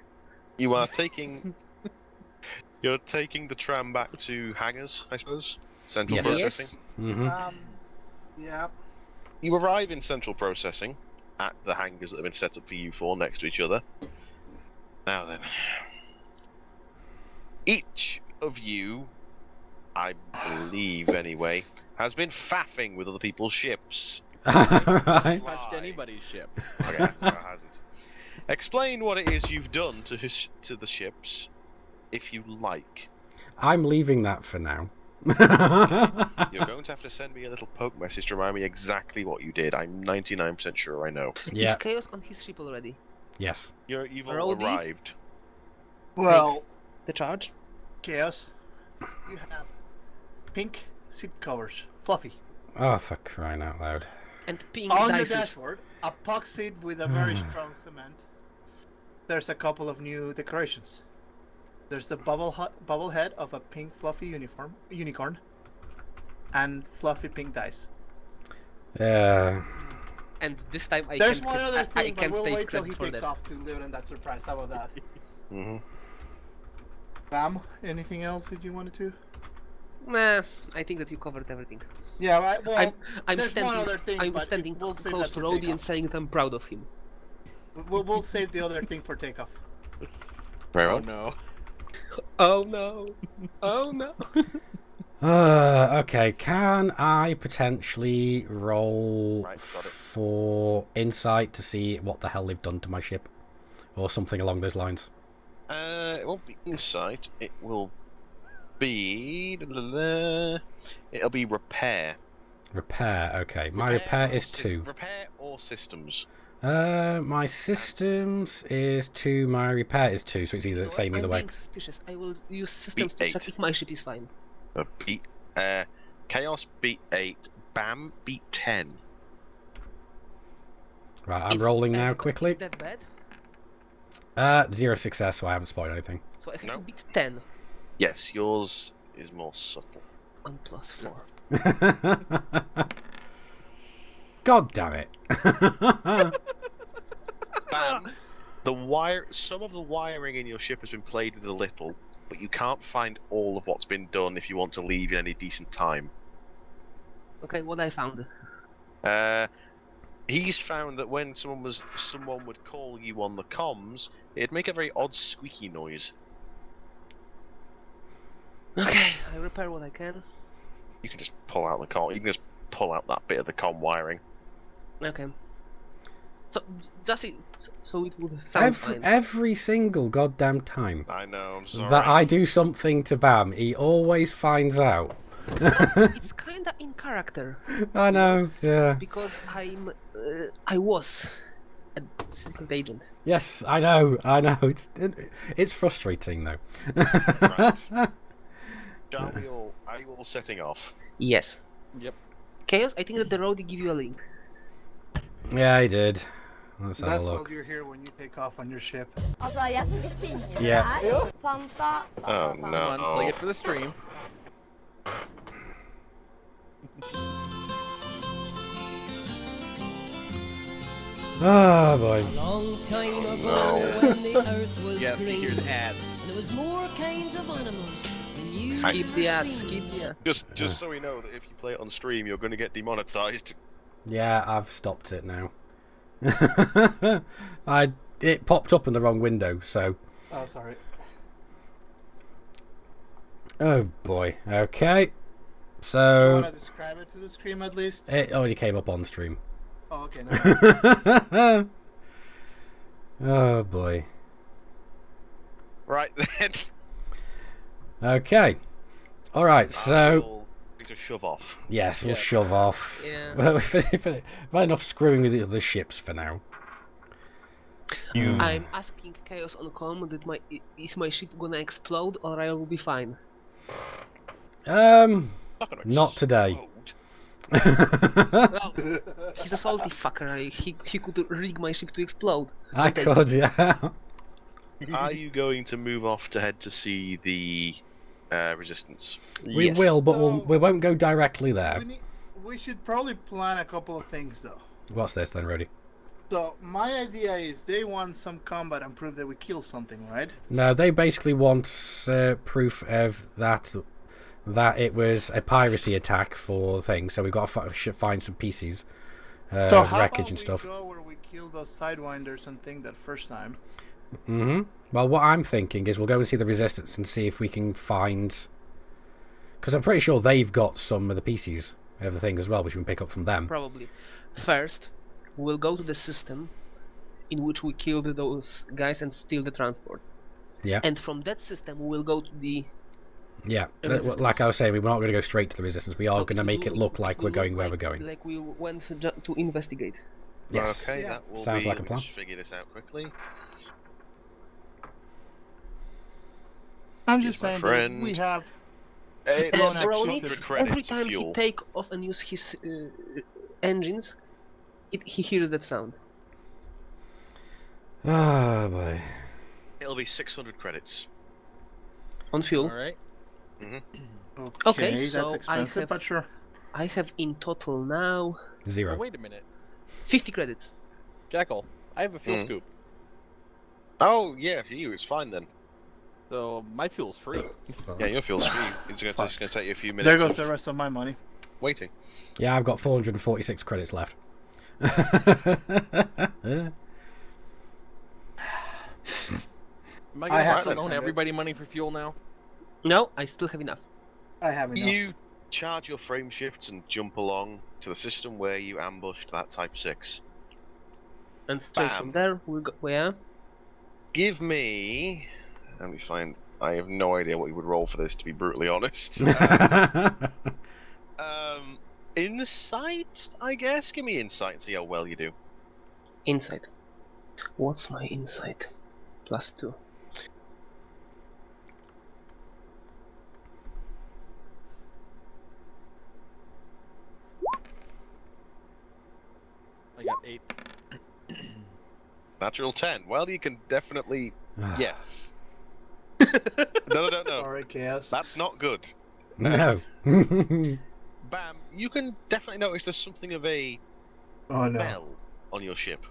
You are taking... You're taking the tram back to hangars, I suppose? Central Yes. processing? Mm-hmm. Yeah. You arrive in central processing at the hangars that have been set up for you four next to each other. Now then, each of you, I believe anyway, has been faffing with other people's ships. Right. Touched anybody's ship. Okay, so it hasn't. Explain what it is you've done to the ships, if you like. I'm leaving that for now. You're going to have to send me a little poke message to remind me exactly what you did. I'm 99% sure I know. Yeah. Is Chaos on his ship already? Yes. You've all Rowdy? arrived. Well, The charge? Chaos, you have pink seat covers, fluffy. Oh, for crying out loud. And pink On the dices. dashboard, a epoxied with a very strong cement. There's a couple of new decorations. There's the bubble head of a pink fluffy unicorn, and fluffy pink dice. Yeah. And this time I There's can one other I thing, but can we'll take wait till credit he for takes that. off to live in that surprise. How about that? Mm-hmm. Bam, anything else that you wanted to? Nah, I think that you covered everything. Yeah, well, I'm there's standing. one other thing, I'm but standing we'll save close that to for Rody takeoff. and saying that I'm proud of him. We'll save the other thing for takeoff. Very well. Oh no. Oh no! Oh no! Okay, can I potentially roll Right, got it. for insight to see what the hell they've done to my ship? Or something along those lines. It won't be insight. It will be... It'll be repair. Repair, okay. My repair is or 2. Repair or systems. My systems is 2, my repair is 2, so it's either the same I'm either way. being suspicious. I will use systems to Beat check 8. if my ship is fine. Chaos beat 8. Bam beat 10. Right, I'm Is rolling now that- quickly. Is that bad? 0 success, so I haven't spotted anything. So I have to No. beat 10 Yes, yours is more subtle. on +4. God damn it. Bam. Some of the wiring in your ship has been played with a little, but you can't find all of what's been done if you want to leave in any decent time. Okay, what I found. He's found that when someone would call you on the comms, it'd make a very odd squeaky noise. Okay, I repair what I can. You can just pull out the comm. You can just pull out that bit of the comm wiring. Okay. So just so it would sound fine. Every single goddamn time I know. I'm sorry. that I do something to Bam, he always finds out. It's kinda in character I know, yeah. because I was a secret agent. Yes, I know. It's frustrating though. Right. Are you all setting off? Yes. Yep. Chaos, I think that the roadie give you a link. Yeah, he did. Let's have That's a what look. you hear when you take off on your ship. Altså, jeg skal finne det Yeah. her. Fanta. Oh, Come no. on, play it for the stream. Ah, boy. Long time ago No. when the earth was Yes, green here's ads. and there was more kinds of animals than you Skip the ever ad, seen. skip the ad. Just so we know that if you play it on stream, you're going to get demonetized. Yeah, I've stopped it now. It popped up in the wrong window, so. Oh, sorry. Oh boy. Okay. Do you So want to describe it to the screen at least? it already came up on stream. Oh, okay. No. Oh boy. Right then. Okay. All right. So We'll need to shove off. yes, we'll Yes. shove off. Yeah. Well, we've had enough screwing with the other ships for now. I'm asking Chaos on comm that is my ship gonna explode or I will be fine. Not Not today. Well, he's a salty fucker. He could rig my ship to explode. I Okay. could, yeah. Are you going to move off to head to see the resistance? We Yes. will, but No. we won't go directly there. We should probably plan a couple of things though. What's this then, Rody? So my idea is they want some combat and prove that we kill something, right? No, they basically want proof of that it was a piracy attack for things. So we've got to find some pieces, So how wreckage about and stuff. we go where we kill those sidewinders and thing that first time? Well, what I'm thinking is we'll go and see the resistance and see if we can find, because I'm pretty sure they've got some of the pieces of the things as well, which we can pick up from them. Probably. First, we'll go to the system in which we killed those guys and steal the transport. Yeah. And from that system, we'll go to the. Yeah, Resistance. like I was saying, we're not going to go straight to the resistance. We are so going to make it look like we're going where we're going. Like we went to investigate. Yes. Okay, Yeah. that will Sounds be. like a let me plan. just figure this out quickly. I'm Here's just my saying friend. that we have. It's Blown up Brownie, 600 ships. credits every of time fuel. he take off and use his engines, he hears that sound. Ah, boy. It'll be 600 credits. On fuel. All right. Okay, that's so I expensive, have- but sure. I have in total now Oh, 0. wait a minute. 50 credits. Jackal, I have a fuel Mm. scoop. Oh yeah, for you it's fine then. So my fuel's free. Yeah, your fuel's free. It's going to take you a few minutes. There goes of the rest of my money. waiting. Yeah, I've got 446 credits left. Am I I gonna have have to loan 600. everybody money for fuel now? No, I still have enough. I have enough. You charge your frame shifts and jump along to the system where you ambushed that Type 6. And straight Bam. from there, we'll go. Where? Give me... Let me find... I have no idea what you would roll for this, to be brutally honest. Insight, I guess? Give me insight and see how well you do. Insight. What's my insight? +2. I got 8. Natural 10. Well, you can definitely... Yeah. No. Sorry, Chaos. That's not good. No. Bam, you can definitely notice there's something of a Oh no. smell on your ship.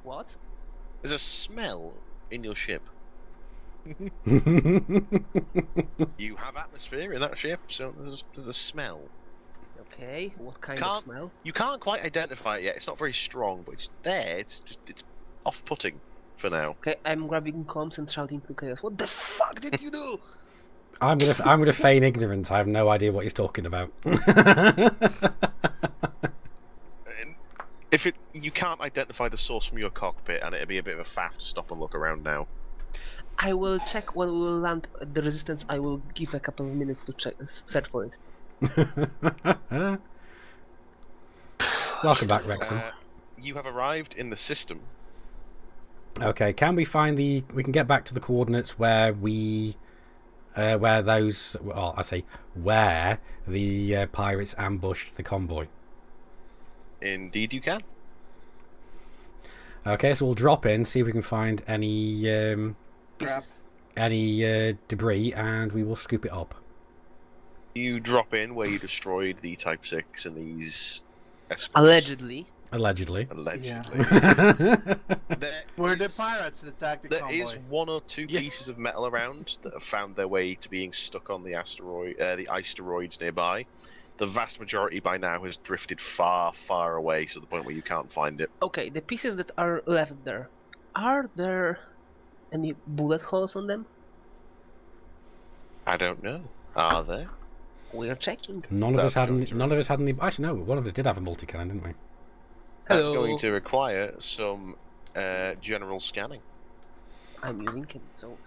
What? There's a smell in your ship. You have atmosphere in that ship, so there's a smell. Okay, what kind of Can't- smell? You can't quite identify it yet. It's not very strong, but it's there. It's off-putting for now. Okay, I'm grabbing comms and shouting to Chaos. What the fuck did you do? I'm gonna feign ignorance. I have no idea what he's talking about. If you can't identify the source from your cockpit, and it'd be a bit of a faff to stop and look around now. I will check when we will land at the resistance. I will give a couple of minutes to check, search for it. Welcome back, Wrexham. You have arrived in the system. Okay, can we find the? We can get back to the coordinates where we, where those. Well, I say where the pirates ambushed the convoy. Indeed, you can. Okay, so we'll drop in, see if we can find any Pieces. debris, and we will scoop it up. You drop in where you destroyed the Type 6 and these escorts. Allegedly. Allegedly. Allegedly. There We're the is- pirates that attacked the There convoy. is one or two pieces of metal around that have found their way to being stuck on the asteroids nearby. The vast majority by now has drifted far, far away to the point where you can't find it. Okay, the pieces that are left there, are there any bullet holes on them? I don't know. Are there? We are checking. None of us That's had. going to None of us had any. Actually, no. One of us did have a multi-cannon, didn't we? That's Hello. going to require some general scanning. I'm using it, so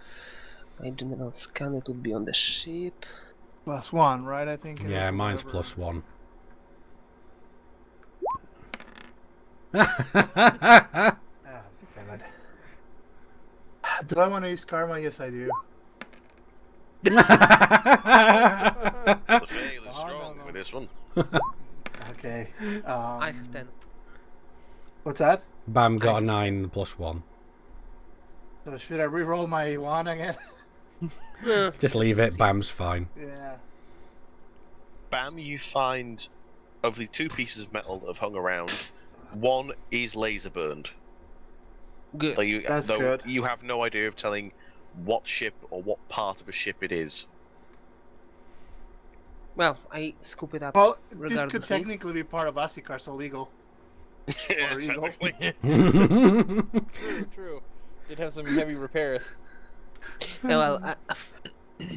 my general scan it would be on the ship. +1, right? I think. it Yeah, is, or mine's whatever. +1. Ah, damn it. Do I want to use karma? Yes, I do. The veil is Oh, strong no. with this one. Okay. I have 10. What's that? Bam got a 9 +1. So should I re-roll my 1 again? Just leave it. Bam's fine. Yeah. Bam, you find of the two pieces of metal that have hung around, one is laser burned. Good. That's good. You have no idea of telling what ship or what part of a ship it is. Well, I scoop it up. Well, this could Regardlessly. technically be part of Asicar, so legal. Or eagle. True, true. Did have some heavy repairs. Yeah, well,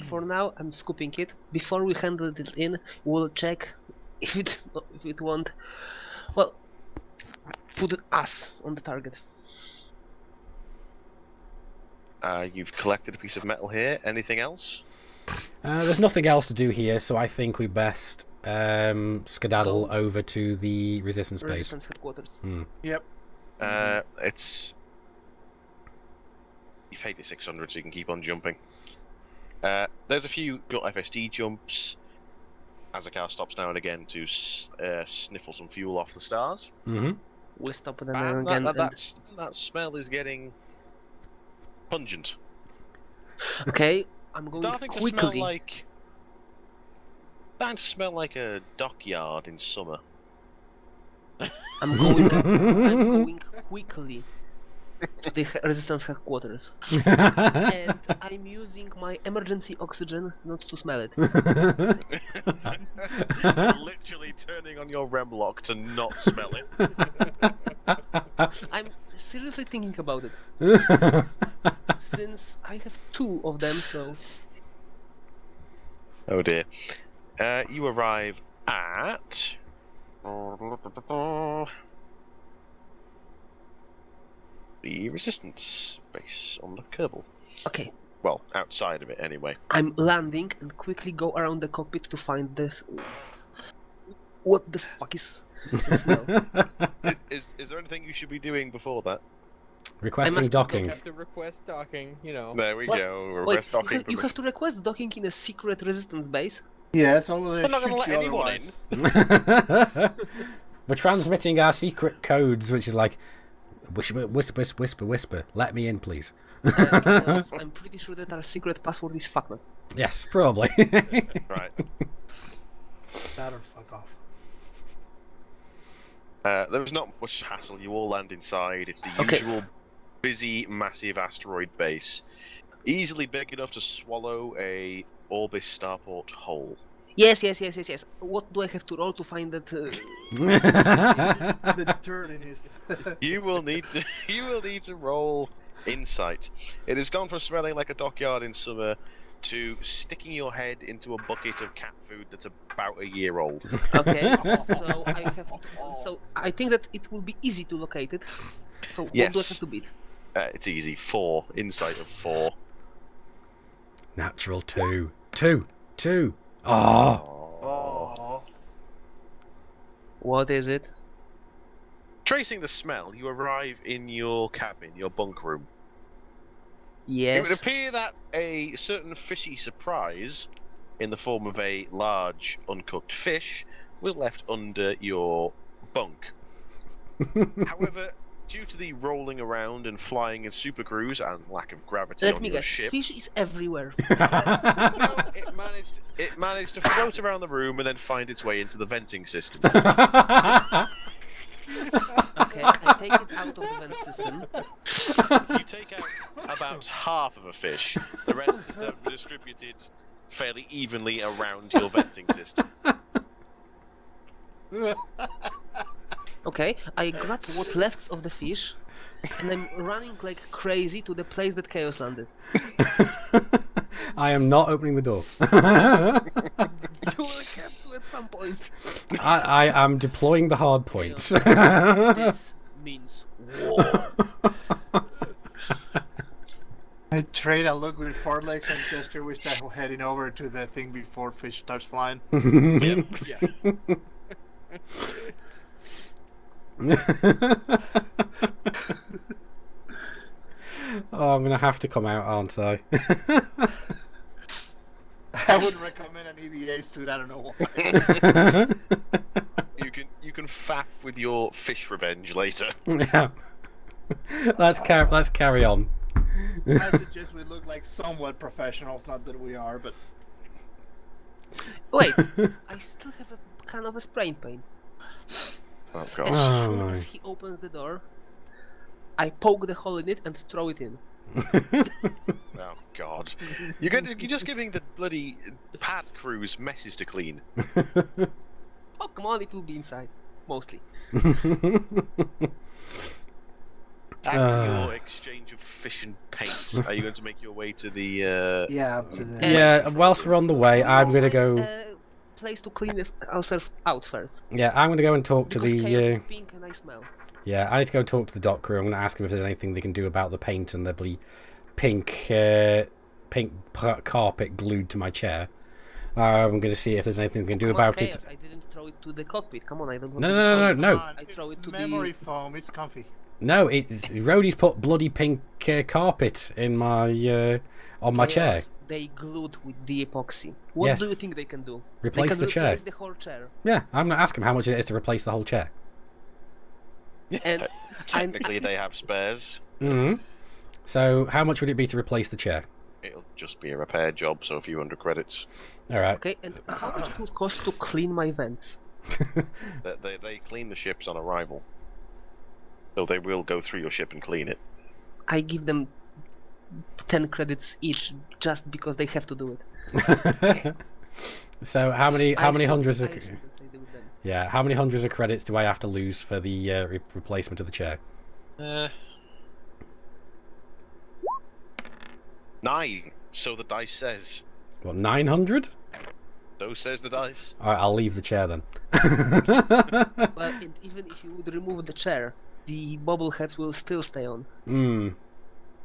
for now, I'm scooping it. Before we handle it in, we'll check if it won't. Well, put us on the target. You've collected a piece of metal here. Anything else? There's nothing else to do here, so I think we best skedaddle over to the resistance base. Resistance headquarters. Yep. It's. You've hated 600, so you can keep on jumping. There's a few FSD jumps. As the car stops now and again to sniffle some fuel off the stars. Mm-hmm. We'll stop them And again. that smell is getting pungent. Okay, I'm going Starting to quickly. smell like. Starting to smell like a dockyard in summer. I'm going quickly to the resistance headquarters. And I'm using my emergency oxygen not to smell it. Literally turning on your REM lock to not smell it. I'm seriously thinking about it. Since I have 2 of them, so... Oh dear. You arrive at. The resistance base on the Kerbal. Okay, Well, outside of it anyway. I'm landing and quickly go around the cockpit to find this... What the fuck is the smell? Is there anything you should be doing before that? Requesting must- docking. You have to request docking, you know. There we What? go. Wait, Request docking you have to request docking in a secret resistance base? Yeah, so they're They're not going to let anyone in. We're transmitting our secret codes, which is like whisper, whisper, whisper, whisper. Let me in, please. I'm pretty sure that our secret password is fucknut. Yes, probably. Right. That or fuck off. There's not much hassle. You all land inside. It's the Okay. usual busy, massive asteroid base. Easily big enough to swallow a Orbis starport whole. Yes. What do I have to roll to find that? The dirt in his. You will need to roll insight. It has gone from smelling like a dockyard in summer to sticking your head into a bucket of cat food that's about a year old. Okay, so I have. So I think that it will be easy to locate it. So what do I Yes. have to beat? It's easy. 4 insight of 4. Natural 2. 2. Oh. Oh. What is it? Tracing the smell, you arrive in your cabin, your bunk room. It would Yes. appear that a certain fishy surprise, in the form of a large uncooked fish, was left under your bunk. However, Due to the rolling around and flying in supercruise and lack of gravity Let on me your guess. ship, Fish is everywhere. no, it managed to float around the room and then find its way into the venting system. Okay, I take it out of the vent system. You take out about half of a fish. The rest is distributed fairly evenly around your venting system. Okay, I grab what's left of the fish, and I'm running like crazy to the place that Chaos landed. I am not opening the door. You will have to at some point. I am deploying the hard points. This means war. I trade a look with four legs and gesture we start heading over to the thing before fish starts flying. Yep. Yeah. Oh, I'm gonna have to come out, aren't I? I would recommend an EVA suit. I don't know why. You can faff with your fish revenge later. Yeah. Let's carry on. I suggest we look like somewhat professionals. Not that we are, but Wait, I still have a kind of a sprain pain. Oh As god. soon my. as he opens the door, I poke the hole in it and throw it in. Oh god. You're just giving the bloody pad crews messes to clean. Oh, come on, it will be inside. Mostly. After your exchange of fish and paint, are you going to make your way to the yeah, up to the Yeah, whilst we're on the way, I'm gonna go. Place to clean it ourselves out first. Yeah, I'm gonna go and talk to Because the. Chaos is pink and I smell. Yeah, I need to go and talk to the dock crew. I'm gonna ask them if there's anything they can do about the paint and the bloody pink carpet glued to my chair. I'm gonna see if there's anything they can do Come on, about Chaos, it. I didn't throw it to the cockpit. Come on, I don't want No, to no, destroy no, it. no. I throw it to the- memory foam. It's comfy. No, it's Rhodey's put bloody pink carpet in my on my chair. Chaos, they glued with the epoxy. What Yes. do you think they can do? Replace they can the chair. replace the whole chair. Yeah, I'm gonna ask him how much it is to replace the whole chair. And technically they have spares. Hmm. So, how much would it be to replace the chair? It'll just be a repair job, so a few hundred credits. All right. okay, and how much it would cost to clean my vents? They clean the ships on arrival. So they will go through your ship and clean it. I give them 10 credits each just because they have to do it. So, how many hundreds of I sympathize with them. yeah, how many hundreds of credits do I have to lose for the replacement of the chair? 9. So the dice says. What, 900? So says the dice. All right, I'll leave the chair then. Well, and even if you would remove the chair, the bubble heads will still stay on. Hmm.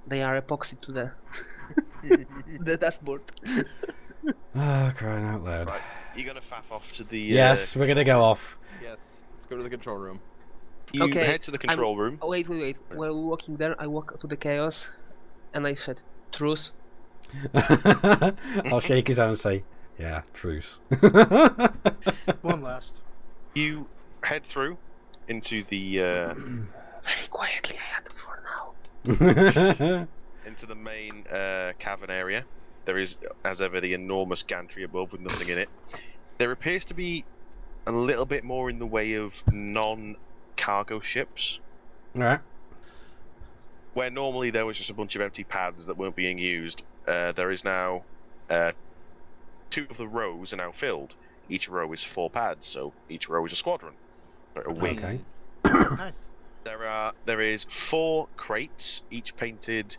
They are epoxy to the the dashboard. Ah, crying out loud. Right. You're gonna faff off to the. Yes, we're gonna go off. Yes. Let's go to the control room. You Okay, head to the control room. Oh, wait. While we're walking there, I walk to the chaos, and I said, "Truce." I'll shake his hand and say, "Yeah, truce." One last. You head through into the Very quietly, I had for now. into the main cavern area. There is, as ever, the enormous gantry above with nothing in it. There appears to be a little bit more in the way of non-cargo ships, All right. where normally there was just a bunch of empty pads that weren't being used. There is now 2 of the rows are now filled. Each row is 4 pads, so each row is a squadron, or a wing. Okay. Nice. There is 4 crates, each painted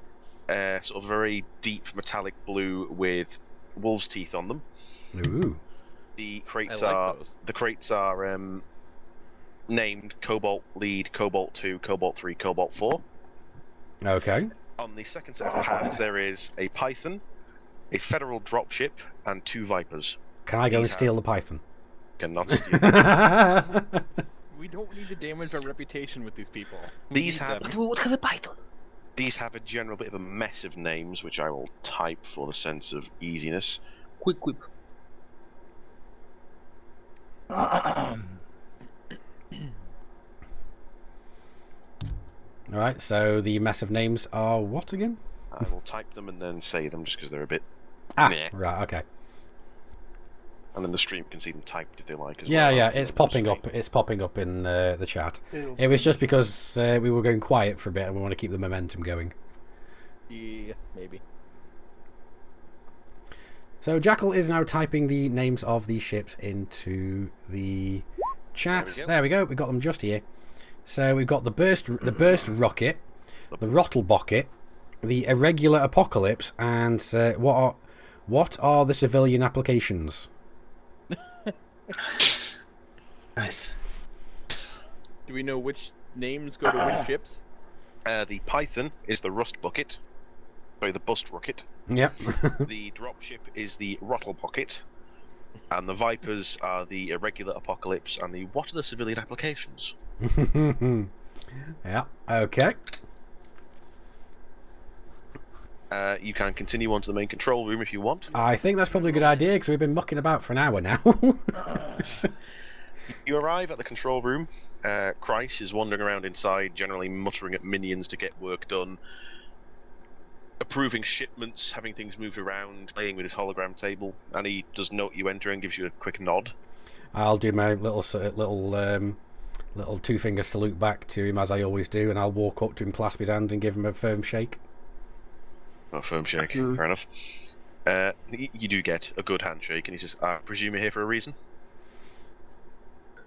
sort of very deep metallic blue with wolves' teeth on them. Ooh. The crates I like are those. named Cobalt Lead, Cobalt 2, Cobalt 3, Cobalt 4. Okay. On the second set of pads, there is a Python, a Federal dropship, and 2 Vipers. Can I go and These steal the python? Cannot steal. We don't need to damage our reputation with these people. We These need have- them. But we would have a python. These have a general bit of a mess of names, which I will type for the sense of easiness. Quick whip. Alright, so the mess of names are what again? I will type them and then say them just because they're a bit. Ah, meh. right, okay. And then the stream can see them typed if they like as Yeah, well. yeah, it's popping up. It's popping up in the chat. It was just because we were going quiet for a bit and we want to keep the momentum going. Yeah, maybe. So Jackal is now typing the names of the ships into the chat. There we go. We got them just here. So we've got the burst rocket, the Rottle Bucket, the irregular apocalypse, and what are the civilian applications? Nice. Do we know which names go to which ships? The Python is the Rust Bucket. Sorry, the Bust Rocket. Yep. The Dropship is the Rottle Pocket. And the Vipers are the Irregular Apocalypse. And the what are the civilian applications? Yeah. Okay. You can continue on to the main control room if you want. I think that's probably a good idea because we've been mucking about for an hour now. You arrive at the control room. Kreis is wandering around inside, generally muttering at minions to get work done, approving shipments, having things moved around, playing with his hologram table, and he does note you enter and gives you a quick nod. I'll do my little two-finger salute back to him as I always do, and I'll walk up to him, clasp his hand, and give him a firm shake. A firm shake, fair enough. You do get a good handshake, and he says, "I presume you're here for a reason?"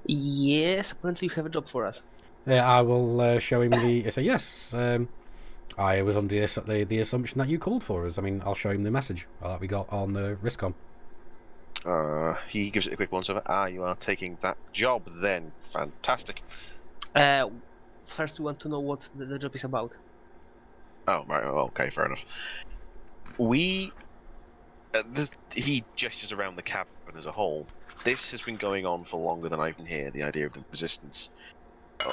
Yes, apparently you have a job for us. Yeah, I will show him the. I say yes. I was under the assumption that you called for us. I mean, I'll show him the message that we got on the Riscom. He gives it a quick once-over. You are taking that job then. Fantastic. First we want to know what the job is about. Oh, right. Okay, fair enough. He gestures around the cabin as a whole. This has been going on for longer than I've been here, the idea of the resistance.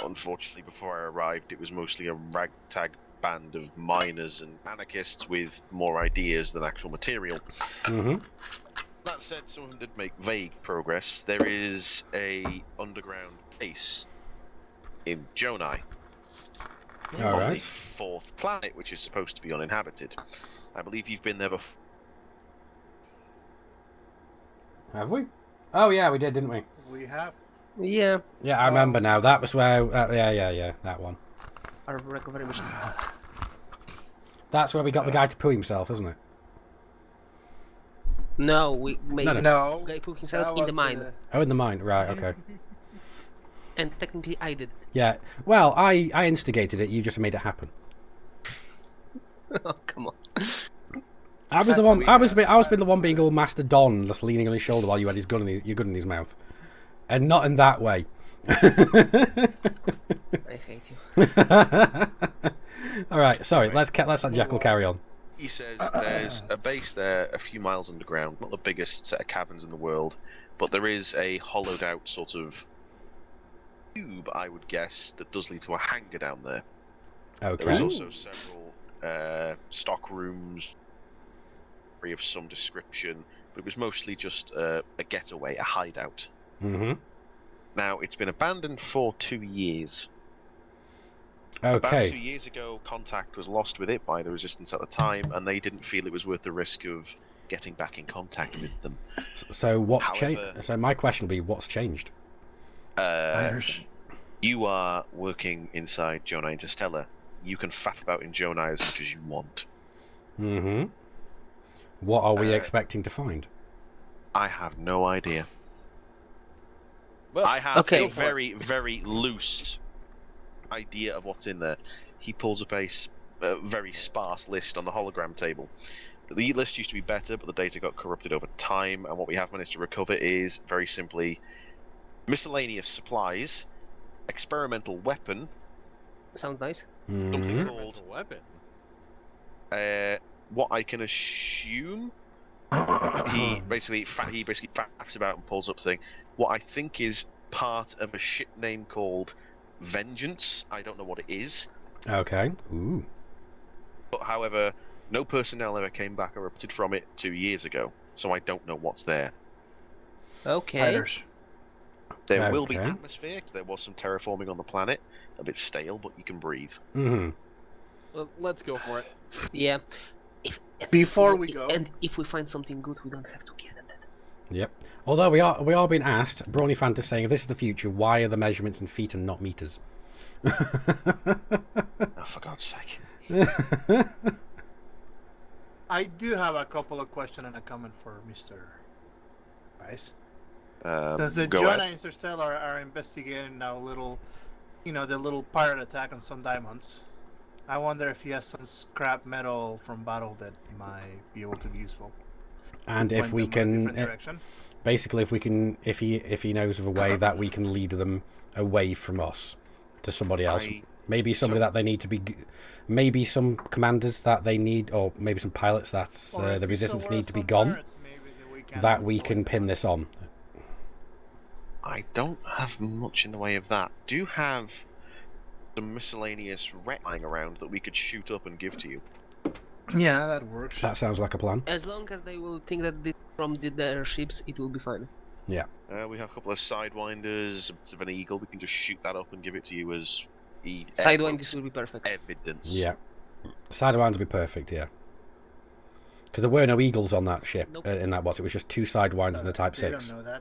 Unfortunately, before I arrived, it was mostly a ragtag band of miners and anarchists with more ideas than actual material. Mm-hmm. That said, some of them did make vague progress. There is a underground base in Jonai. On Alright. the fourth planet, which is supposed to be uninhabited. I believe you've been there before. Have we? Oh yeah, we did, didn't we? We have. Yeah, Yeah, I remember now. That was where. Yeah, that one. our recovery mission. That's where we got the guy to poo himself, isn't it? No, we made No. guy put himself that in the was, mine. Oh, in the mine. Right. Okay. And technically I did. Yeah. Well, I instigated it. You just made it happen. Oh, come on. I was the one. I was the one being all Master Don, just leaning on his shoulder while you had your gun in his mouth, and not in that way. I hate you. All right. Sorry. Let's let Jackal carry on. He says there's a base there a few miles underground, not the biggest set of cabins in the world, but there is a hollowed out sort of tube, I would guess, that does lead to a hangar down there. There is Okay. also several stock rooms of some description, but it was mostly just a getaway, a hideout. Mm-hmm. Now, it's been abandoned for 2 years. About 2 Okay. years ago, contact was lost with it by the Resistance at the time, and they didn't feel it was worth the risk of getting back in contact with them. So what's changed? However- So my question will be, what's changed? You are working inside Jonai Interstellar. You can faff about in Jonai as much as you want. Mm-hmm. What are we expecting to find? I have no idea. Well, I have okay. a very, very loose idea of what's in there. He pulls up a very sparse list on the hologram table. The list used to be better, but the data got corrupted over time, and what we have managed to recover is, very simply, miscellaneous supplies, experimental weapon, Sounds nice. something Mhm. called, weapon. what I can assume, he basically faffs about and pulls up thing, what I think is part of a ship name called Vengeance. I don't know what it is. Okay. Ooh. But however, no personnel ever came back or reported from it 2 years ago, so I don't know what's there. Okay. Fighters. There will be Okay. atmosphere. 'Cause there was some terraforming on the planet. A bit stale, but you can breathe. Mm-hmm. Let's go for it. Yeah. If, Before we go- and if we find something good, we don't have to give them that. Yep. Although we are being asked, Brawny Fant is saying, if this is the future, why are the measurements in feet and not meters? Oh, for God's sake. I do have a couple of questions and a comment for Mr. Rice. Does the Go Jonah ahead. Interstellar are investigating now the little pirate attack on some diamonds? I wonder if he has some scrap metal from battle that might be able to be useful. And if Point we them in a can, different direction. basically, if he knows of a way that we can lead them away from us to somebody else, maybe somebody that they need to be, maybe some commanders that they need, or maybe some pilots that Or if the he's resistance aware need of to be some gone, pirates, maybe that we avoid can them. pin this on. I don't have much in the way of that. Do you have some miscellaneous wreck lying around that we could shoot up and give to you? Yeah, that works. That sounds like a plan. As long as they will think that this from their ships, it will be fine. Yeah. We have a couple of sidewinders, a bit of an eagle. We can just shoot that up and give it to you as Sidewinders will be perfect. evidence. Yeah. Sidewinds would be perfect, yeah. Because there were no eagles on that ship, Nope. in that box. It was just 2 sidewinds and a Type They 6. don't know that.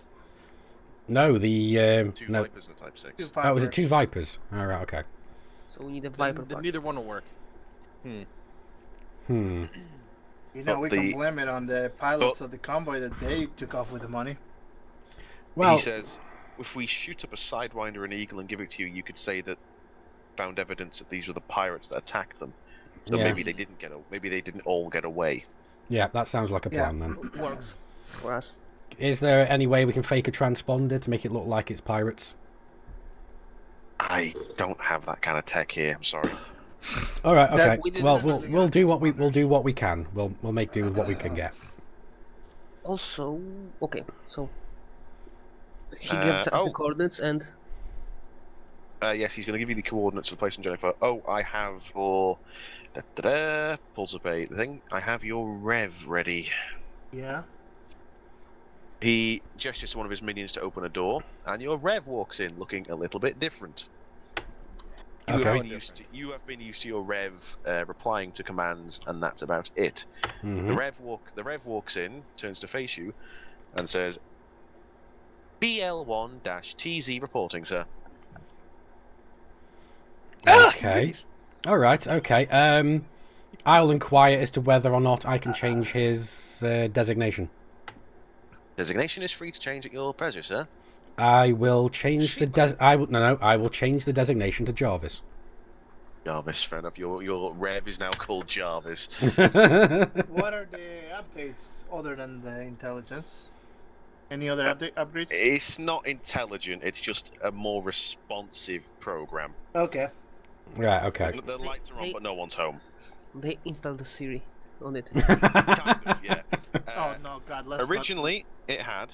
No, the... 2 no. Vipers and a Type 6. Oh, was it 2 Vipers? Alright, okay. So we need a Then, Viper then parts. neither one will work. Hmm. You know, But we the- can blame it on the pilots of the convoy that they took off with the money. Well, He says, if we shoot up a sidewinder and eagle and give it to you, you could say that found evidence that these were the pirates that attacked them. So Yeah. maybe they didn't all get away. yeah, that sounds like a Yeah. plan then. Works for us. Is there any way we can fake a transponder to make it look like it's pirates? I don't have that kind of tech here. I'm sorry. All right, That okay. we did Well, definitely we'll get do what we can. We'll make do with what we can get. Also, okay, so he gives us the coordinates and Yes, he's going to give you the coordinates for the place in Jennifer. Oh, I have your... Pulls up a thing. I have your rev ready. Yeah. He gestures to one of his minions to open a door, and your rev walks in, looking a little bit different. You Okay. have been used to your rev replying to commands, and that's about it. Mhm. The rev walks in, turns to face you, and says, "BL1-TZ reporting, sir." Okay. All right. Okay. I'll inquire as to whether or not I can change his designation. Designation is free to change at your pleasure, sir. I will change the I will change the designation to Jarvis. Jarvis, fair enough. Your rev is now called Jarvis. What are the updates other than the intelligence? Any other upgrades? It's not intelligent. It's just a more responsive program. Okay. Right. Okay. The lights are on, but no one's home. they install the Siri on it. Kind of, yeah. Oh no, God! Let's Originally, it had,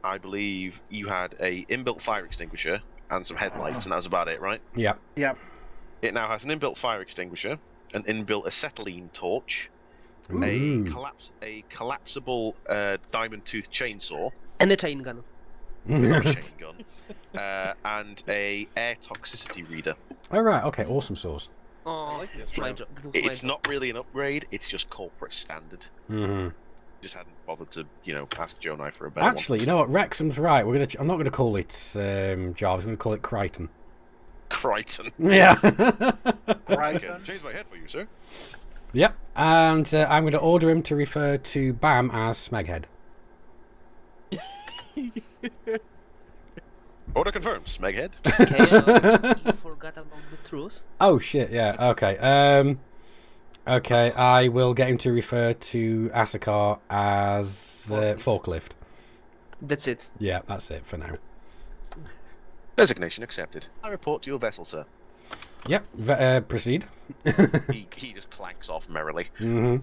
I believe, you had a inbuilt fire extinguisher and some headlights, and that was about it, right? Yeah. Not... Yep. It now has an inbuilt fire extinguisher, an inbuilt acetylene torch, Ooh. a collapsible diamond tooth chainsaw, And a chain gun. not a chain gun, and a air toxicity reader. All right. Okay. Awesome sauce. Oh, like this that's my round. job. That was my It's job. not really an upgrade. It's just corporate standard. Hmm. Just hadn't bothered to, ask Jonai for a better Actually, you know what? Wrexham's right. We're gonna. I'm not gonna call it Jarvis. I'm gonna call it Crichton. one. Crichton. Yeah. Right. Okay, change my head for you, sir. Yep. And I'm gonna order him to refer to Bam as Smeghead. Order confirmed, Smeghead. Chaos, you forgot about the truth. Oh shit! Yeah. Okay. Okay. I will get him to refer to Asakar as forklift. That's it. Yeah, that's it for now. Designation accepted. I report to your vessel, sir. Yep. Proceed. He just clanks off merrily. Hmm.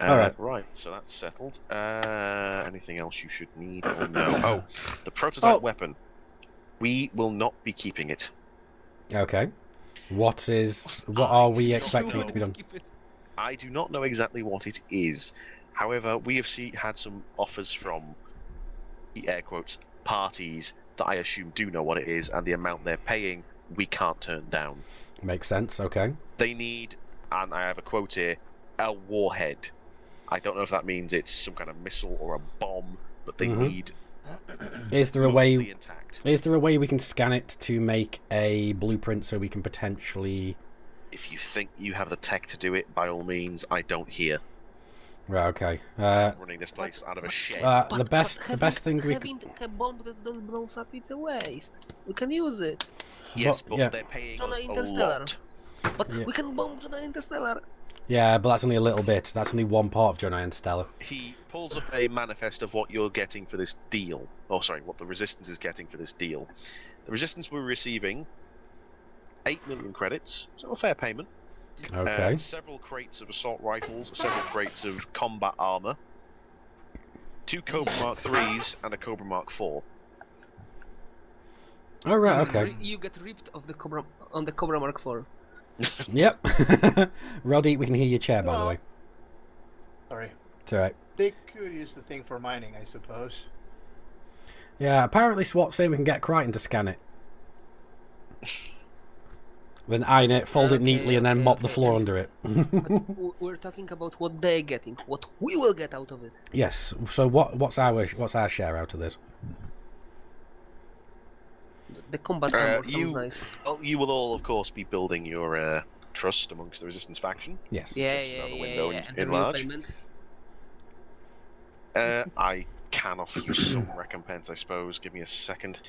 Alright. Right, so that's settled. Anything else you should need or know? Oh, the prototype weapon. We will not be keeping it. Okay. What are we expecting it to be done? I do not know exactly what it is. However, we have had some offers from air quotes, parties that I assume do know what it is, and the amount they're paying we can't turn down. Makes sense. Okay. They need, and I have a quote here, a warhead. I don't know if that means it's some kind of missile or a bomb, but they need. Is there a way? Intact. Is there a way we can scan it to make a blueprint so we can potentially? If you think you have the tech to do it, by all means. I don't hear. Right. Okay. Running this place out of a shed. The best thing we having a bomb that don't blows up, it's a waste. We can use it. Yes, But- but yeah. they're paying Jonah us a Interstellar. lot. But Yeah. we can bomb Jonah Interstellar. Yeah, but that's only a little bit. That's only one part of Jonai Interstallar. He pulls up a manifest of what you're getting for this deal. Oh, sorry, what the Resistance is getting for this deal. The Resistance were receiving 8 million credits, so a fair payment. Okay. Several crates of assault rifles, several crates of combat armor, 2 Cobra Mark 3s, and a Cobra Mark 4. All right. Okay. You get ripped of the Cobra on the Cobra Mark 4. Yep. Roddy, we can hear your chair, by the way. Sorry. It's all right. They could use the thing for mining, I suppose. Yeah, apparently SWAT's saying we can get Crichton to scan it. Then iron it, fold it neatly, and then mop the floor under it. But we're talking about what they're getting, what we will get out of it. Yes. So what's our share out of this? The combat armor sounds you, nice. well, you will all, of course, be building your trust amongst the Resistance faction. Yes. Yeah, Just yeah, out the yeah, window yeah. And in the large. repayment. I can offer you some recompense, I suppose. Give me a second.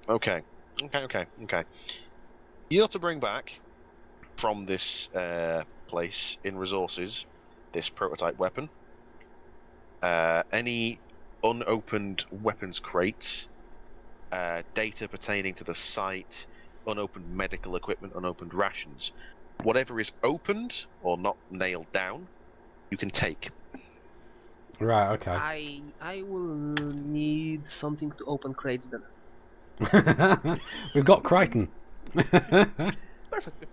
Okay. You have to bring back from this place in resources this prototype weapon. Any unopened weapons crates, data pertaining to the site, unopened medical equipment, unopened rations. Whatever is opened or not nailed down, you can take. Right. Okay. I will need something to open crates then. We've got Crichton. Perfect.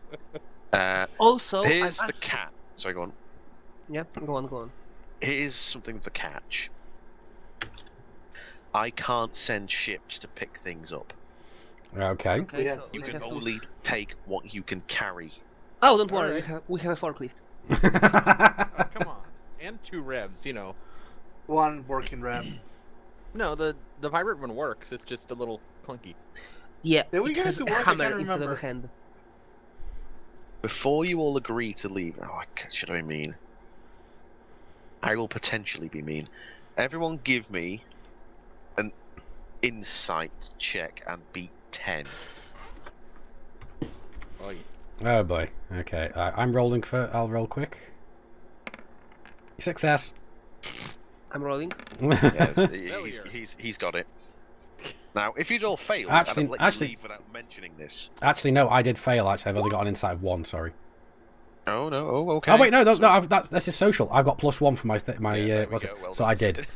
Also, here's I've the asked... cat. Sorry, go on. Yeah, go on. Here's something with the catch. I can't send ships to pick things up. Okay. Okay, Yeah, so You we can have to... only take what you can carry. Oh, don't worry, Alright. we have a forklift. Oh, come on. And 2 revs, you know. One working ramp. No, the pirate one works. It's just a little clunky. Yeah, Did we it get has it to a work? I hammer can't instead of a remember. hand. Before you all agree to leave, should I be mean? I will potentially be mean. Everyone give me an insight check and beat 10. Oh, Oh boy. Okay. I'm rolling for. I'll roll quick. Success. I'm rolling. Yes, Failure. he's got it. Now, if you'd all failed, Actually- I'd have let actually- you leave without mentioning this. Actually, no. I did fail. Actually, I've only got an insight of 1. Sorry. Oh no! Oh, okay. Oh wait, no. This is social. I've got +1 for my there we what's go, it? well So done. I did.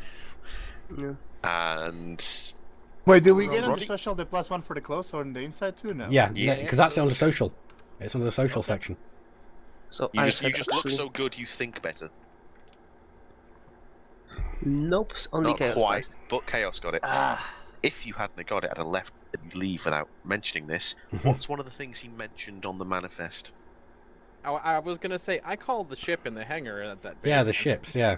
Yeah. And Wait, did we get on Roddy? the social the +1 for the close or on the inside too? No. Yeah, Yeah. because that's under social. It's under the social section. So you I just had look actually... so good, you think better. Nope, only Not chaos quite, passed. but Chaos got it. Ah. If you hadn't got it, I'd have left you leave without mentioning this. What's one of the things he mentioned on the manifest? I was gonna say, I called the ship in the hangar at that base. Yeah, the and- ships. Yeah,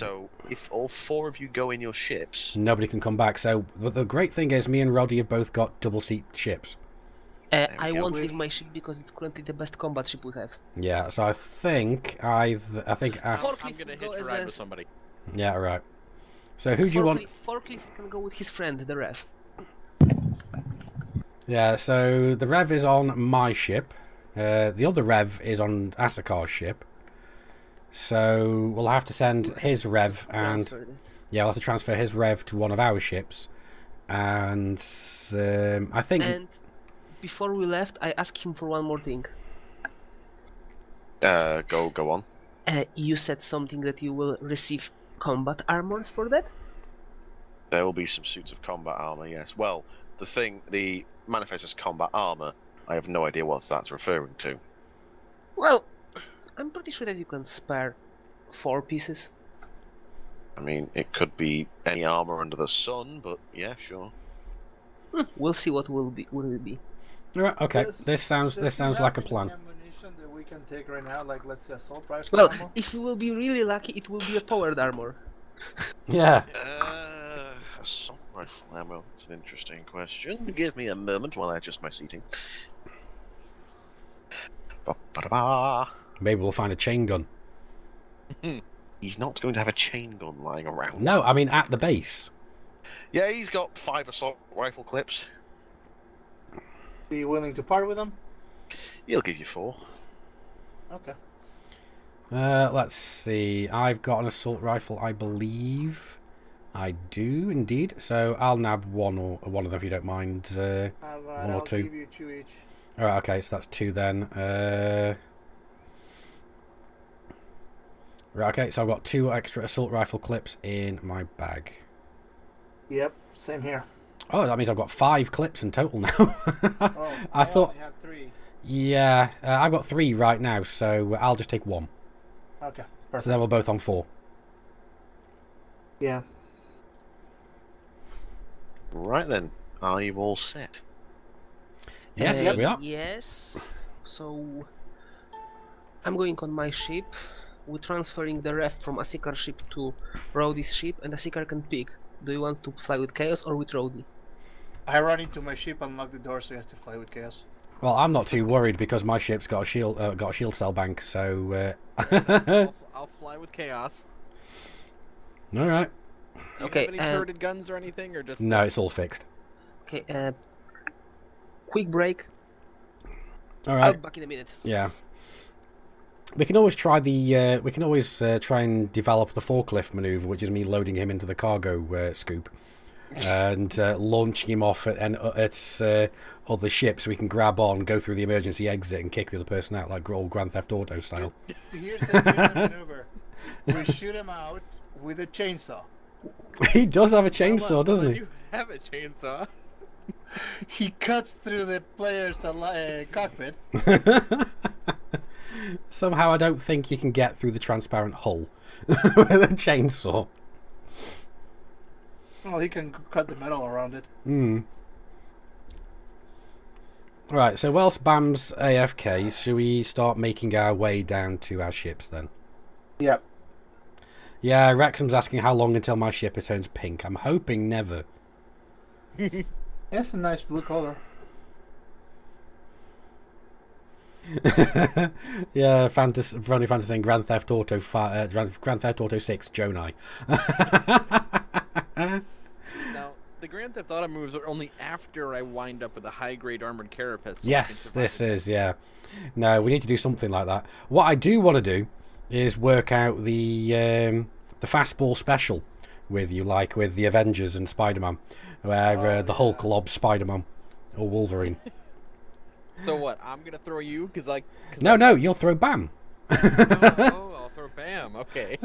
So, if all 4 of you go in your ships, nobody can come back. So the great thing is, me and Roddy have both got double seat ships. I go. won't leave my ship because it's currently the best combat ship we have. Yeah. So I think I think I'm Forklift gonna will go hitch a as ride a- with somebody. Yeah. Right. So who do you want? Forklift can go with his friend, the ref. Yeah. So the Rev is on my ship. The other Rev is on Asakar's ship. So we'll have to send his Rev and Transferred it. yeah, we'll have to transfer his Rev to one of our ships. And I think And before we left, I asked him for one more thing. go on. You said something that you will receive combat armors for that? There will be some suits of combat armor, yes. Well, the manifest is combat armor. I have no idea what that's referring to. Well, I'm pretty sure that you can spare 4 pieces. I mean, it could be any armor under the sun, but yeah, sure. We'll see what will it be. All right, okay. This sounds Does he like have a any plan. ammunition that we can take right now, like let's say assault rifle Well, ammo? if we will be really lucky, it will be a powered armor. Yeah. Assault rifle ammo. That's an interesting question. Give me a moment while I adjust my seating. Ba-ba-da-ba. Maybe we'll find a chain gun. He's not going to have a chain gun lying around. No, I mean at the base. Yeah, he's got 5 assault rifle clips. Be you willing to part with them? He'll give you 4. Okay. Let's see. I've got an assault rifle, I believe. I do indeed. So I'll nab one of them if you don't mind. One or I'll two. give you 2 each. All right. Okay. So that's 2 then. Right. Okay. So I've got 2 extra assault rifle clips in my bag. Yep, same here. Oh, that means I've got 5 clips in total now. Oh, I thought. only have 3. Yeah, I've got 3 right now, so I'll just take 1. Okay, perfect. So then we're both on 4. Yeah. Right then, are you all set? Yes, we are. Yes. So I'm going on my ship. We're transferring the ref from Asikar ship to Rowdy's ship, and Asikar can pick. Do you want to fly with Chaos or with Rowdy? I run into my ship, unlock the door, so he has to fly with Chaos. Well, I'm not too worried because my ship's got a shield cell bank. So. I'll fly with Chaos. All right. Do you Okay, have any turreted guns or anything, or just No, it's all fixed. Okay. Quick break. All I'll right. be back in a minute. Yeah. We can always try the. We can always try and develop the forklift maneuver, which is me loading him into the cargo scoop, and launching him off at other ships, so we can grab on, go through the emergency exit, and kick the other person out, like old Grand Theft Auto style. Here's the maneuver. We shoot him out with a chainsaw. He does have a Hold on, chainsaw, doesn't he? You have a chainsaw. He cuts through the player's cockpit. Somehow I don't think you can get through the transparent hull with a chainsaw. Well, he can cut the metal around it. Right, so whilst Bam's AFK, should we start making our way down to our ships then? Yep. Yeah, Wrexham's asking how long until my ship turns pink. I'm hoping never. That's a nice blue color. Yeah, Ronnie Fantasy saying Grand Theft Auto 6 Jonai. Now, the Grand Theft Auto moves are only after I wind up with a high-grade armored carapace. So Yes, this is, yeah. No, we need to do something like that. What I do want to do is work out the fastball special with you, like with the Avengers and Spider-Man, where the Hulk lobs Spider-Man or Wolverine. So what? I'm gonna throw you because I. No, you'll throw Bam. I'll throw Bam. Okay.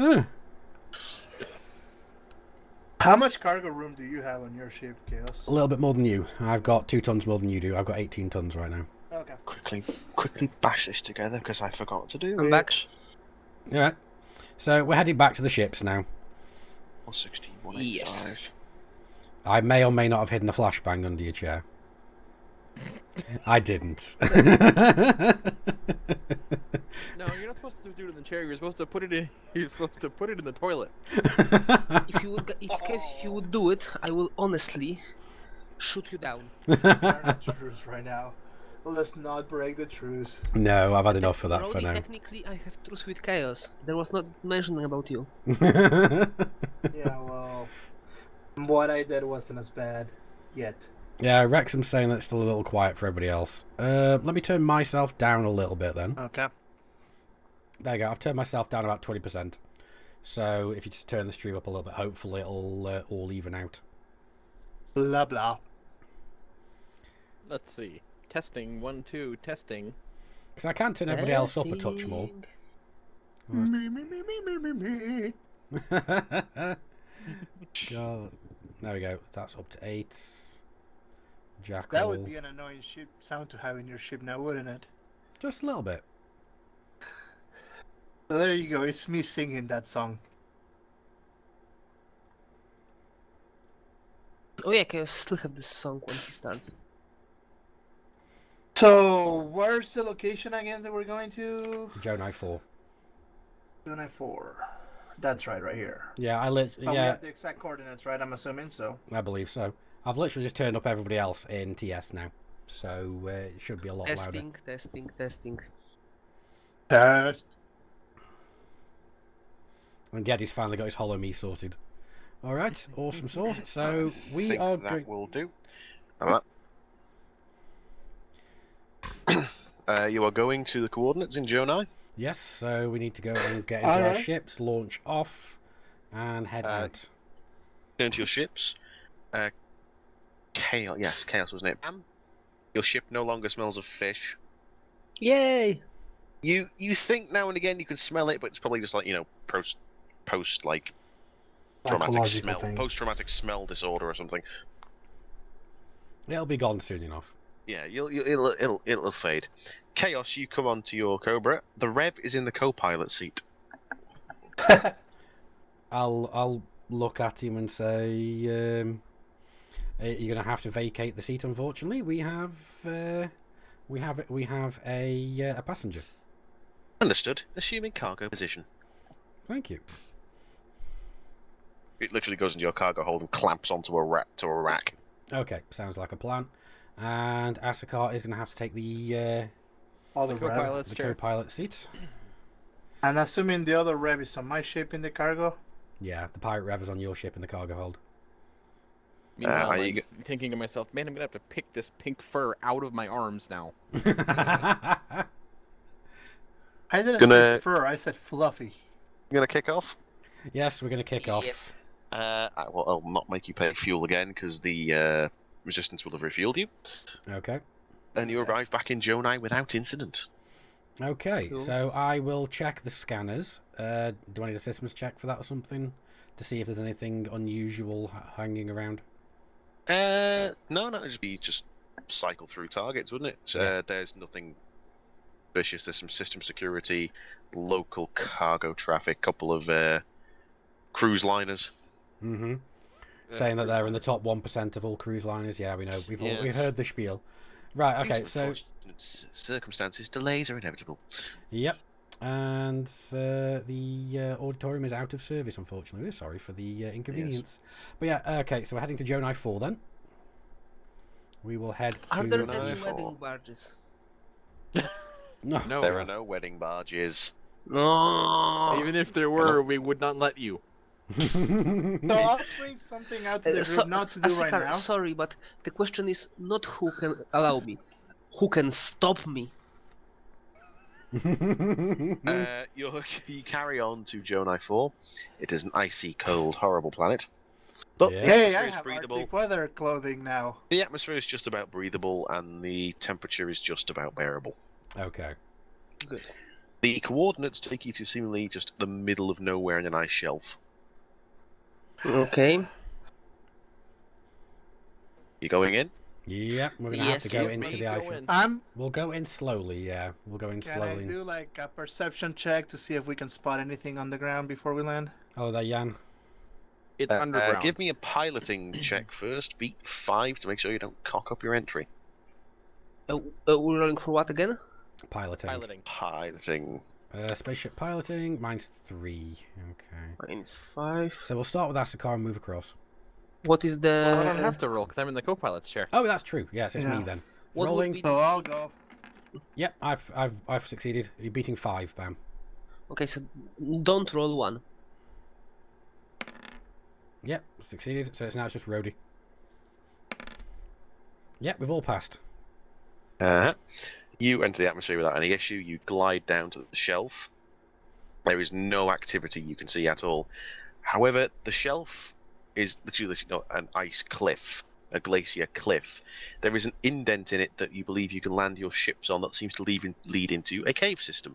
How much cargo room do you have on your ship, Chaos? A little bit more than you. I've got 2 tons more than you do. I've got 18 tons right now. Okay. Quickly bash this together because I forgot to do I'm it. back. Alright. So we're heading back to the ships now. 160, Yes. 185. I may or may not have hidden a flashbang under your chair. I didn't. No, you're not supposed to do it in the chair. You're supposed to put it in. You're supposed to put it in the toilet. If you would do it, I will honestly shoot you down. Truce right now. Let's not break the truce. No, I've had enough of that for Rowdy, now. technically, I have truce with Chaos. There was not mentioning about you. Yeah, well, what I did wasn't as bad yet. Yeah, Wrexham's saying that's still a little quiet for everybody else. Let me turn myself down a little bit then. Okay. There you go. I've turned myself down about 20%. So if you just turn the stream up a little bit, hopefully it'll all even out. Blah blah. Let's see. Testing 1 2 testing. Because I can turn everybody else up a touch more. Me. God. There we go. That's up to 8. Jackal. That would be an annoying ship sound to have in your ship now, wouldn't it? Just a little bit. So there you go. It's me singing that song. Oh yeah, I still have this song when he starts. So, where's the location again that we're going to? Jonai 4. Jonai 4. That's right here. Yeah, We yeah, have the exact coordinates, right? I'm assuming so. I believe so. I've literally just turned up everybody else in TS now, so it should be a lot louder. Testing. Test. And Geddy's finally got his Hollow Me sorted. All right, awesome sauce. So we think are that going. will do. Alright. You are going to the coordinates in Jonai. Yes, so we need to go and get into our ships, launch off, and head out. Going to your ships. Chaos. Yes, Chaos wasn't it? Your ship no longer smells of fish. Yay! You think now and again you can smell it, but it's probably just like post like traumatic smell, post-traumatic smell disorder or something. It'll be gone soon enough. Yeah, it'll fade. Chaos, you come onto your Cobra. The Rev is in the co-pilot seat. I'll look at him and say, you're gonna have to vacate the seat. Unfortunately, we have a passenger. Understood. Assuming cargo position. Thank you. It literally goes into your cargo hold and clamps onto a rack. Okay, sounds like a plan. And Asakar is going to have to take the co-pilot seat. And assuming the other Rev is on my ship in the cargo? Yeah, the pirate Rev is on your ship in the cargo hold. Meanwhile, I'm thinking to myself, man, I'm going to have to pick this pink fur out of my arms now. I didn't say fur, I said fluffy. You gonna kick off? Yes, we're going to kick off. Yes. I'll not make you pay fuel again because the resistance will have refueled you. Okay. And you arrive back in Jonai without incident. Okay, Cool. so I will check the scanners. Do I need a systems check for that or something? To see if there's anything unusual hanging around? No, it'd just be cycle through targets, wouldn't it? Yeah. There's nothing vicious. There's some system security, local cargo traffic, couple of cruise liners. Mm-hmm. Saying that they're in the top 1% of all cruise liners. Yeah, we know. We've heard the spiel. Right, okay, so... Circumstances, delays are inevitable. Yep. And the auditorium is out of service, unfortunately. We're sorry for the inconvenience. Yes. But yeah, okay, so we're heading to Jonai 4 then. We will head to... Are there Jonai any 4. wedding barges? No. There are no wedding barges. No. Even if there were, we would not let you. So I'll bring something out to the group not to do right now. Sorry, but the question is not who can allow me, who can stop me. You carry on to Jonai 4. It is an icy, cold, horrible planet. But Yeah. the Hey, I atmosphere is have breathable. Arctic weather clothing now. The atmosphere is just about breathable, and the temperature is just about bearable. Okay. Good. The coordinates take you to seemingly just the middle of nowhere in an ice shelf. Okay. You going in? Yeah, we're going to have to go into the ice. We'll go in slowly, yeah. We'll go in slowly. Can I do like a perception check to see if we can spot anything on the ground before we land? Oh, there, Jan. It's underground. Give me a piloting check first. Beat 5 to make sure you don't cock up your entry. We're rolling for what again? Piloting. Piloting. Spaceship piloting, -3. Okay. -5. So we'll start with Asakar and move across. What is the... Well, I don't have to roll because I'm in the co-pilot's chair. Oh, that's true. Yes, it's me then. What would Rolling. be- So I'll go. Yep, I've succeeded. You're beating 5, Bam. Okay, so don't roll 1. Yep, succeeded. So now it's just Rhodey. Yep, we've all passed. You enter the atmosphere without any issue. You glide down to the shelf. There is no activity you can see at all. However, the shelf is literally an ice cliff, a glacier cliff. There is an indent in it that you believe you can land your ships on that seems to lead into a cave system.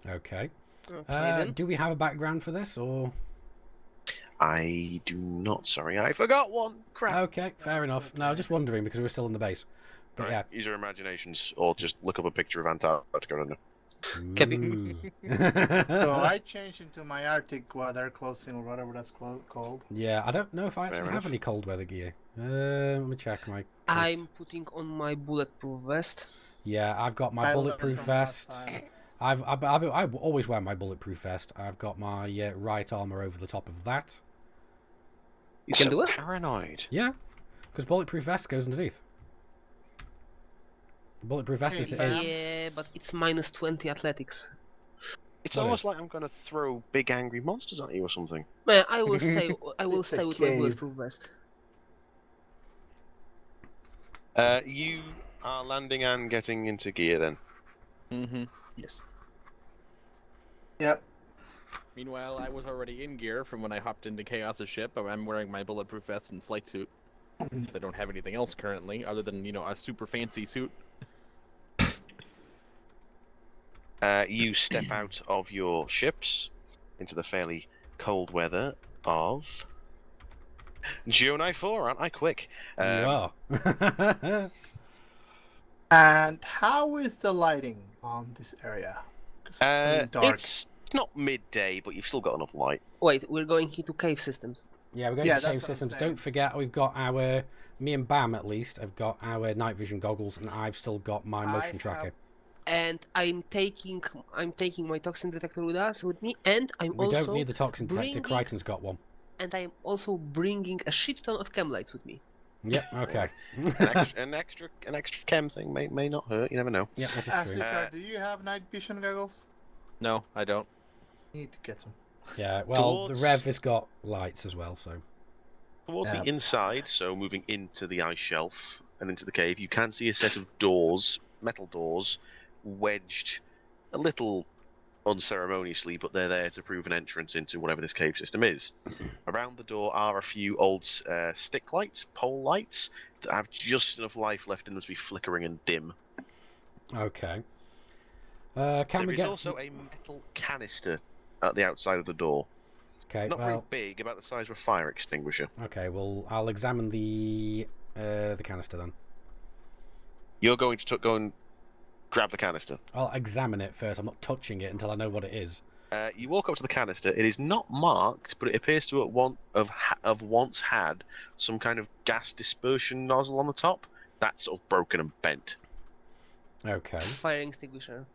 Okay. Okay, then. Do we have a background for this, or...? I do not, sorry, I forgot one. Crap. Okay, fair enough. No, just wondering because we were still in the base. But yeah. Use your imaginations, or just look up a picture of Antarctica. I don't know. Kevin. So I changed into my Arctic weather clothing or whatever that's called. Yeah, I don't know if I actually Fair have enough. any cold weather gear. Let me check my. I'm putting on my bulletproof vest. Yeah, I've got my I learned bulletproof from last vest. time. I always wear my bulletproof vest. I've got my right armor over the top of that. You can So do it? paranoid. Yeah, because bulletproof vest goes underneath. Bulletproof vest Hey, is. Bam. Yeah, but it's minus 20 athletics. It's What almost is? like I'm going to throw big angry monsters at you or something. I will stay. I will It's a stay with my cave. bulletproof vest. You are landing and getting into gear then. Mm-hmm. Yes. Yep. Meanwhile, I was already in gear from when I hopped into Chaos's ship. I'm wearing my bulletproof vest and flight suit. I don't have anything else currently, other than, you know, a super fancy suit. You step out of your ships into the fairly cold weather of Jonai 4, aren't I quick? You are. And how is the lighting on this area? 'Cause it's pretty dark. It's not midday, but you've still got enough light. Wait, we're going into cave systems. Yeah, we're going Yeah, to that's save what I'm systems. saying. Don't forget, we've got our. Me and Bam, at least, have got our night vision goggles, and I've still got my motion tracker. And I'm taking my toxin detector with me, and I'm We also don't need the toxin detector. bringing- Crichton's got one. and I'm also bringing a shit ton of chem lights with me. Yep. Okay. An extra chem thing may not hurt. You never know. Yep, this is As true. if, do you have night vision goggles? No, I don't. Need to get some. Yeah. Well, the Towards- Rev has got lights as well, so. Towards Yeah. the inside, so moving into the ice shelf and into the cave, you can see a set of doors, metal doors, wedged a little unceremoniously, but they're there to prove an entrance into whatever this cave system is. Around the door are a few old stick lights, pole lights, that have just enough life left in them to be flickering and dim. Okay. Can There we is get? also a metal canister at the outside of the door. Okay. Not very Well. big, about the size of a fire extinguisher. Okay. Well, I'll examine the canister then. You're going to go and grab the canister. I'll examine it first. I'm not touching it until I know what it is. You walk up to the canister. It is not marked, but it appears to have once had some kind of gas dispersion nozzle on the top. That's sort of broken and bent. Okay. Fire extinguisher.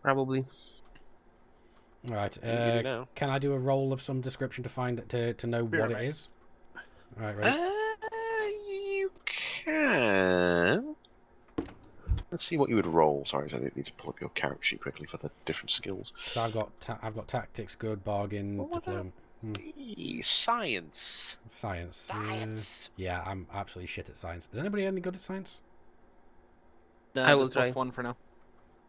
Probably. Right. You can do now. Can I do a roll of some description to find to know what it Pyramid. is? Right. Right. You can. Let's see what you would roll. Sorry, I need to pull up your character sheet quickly for the different skills. So I've got tactics, good, bargain, What would that diplomacy, be? Science. science. Science. Yeah, I'm absolutely shit at science. Is anybody any good at science? I will just plus try. one for now.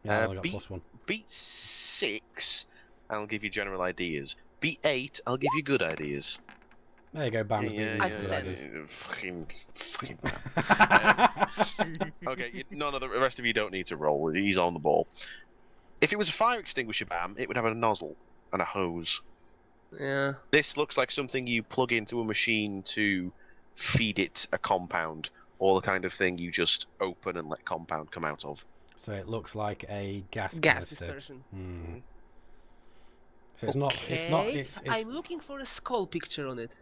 Yeah, I've only got beat- +1. Beat 6, I'll give you general ideas. Beat 8, I'll give you good ideas. There you go, Bam's Yeah, beating me. yeah, Good yeah. Fucking. ideas. Okay, none of the rest of you don't need to roll. He's on the ball. If it was a fire extinguisher, Bam, it would have a nozzle and a hose. Yeah. This looks like something you plug into a machine to feed it a compound, or the kind of thing you just open and let compound come out of. So it looks like a gas Gas canister. dispersion. Hmm. So it's not. It's not. Okay, It's. I'm looking for a skull picture on it.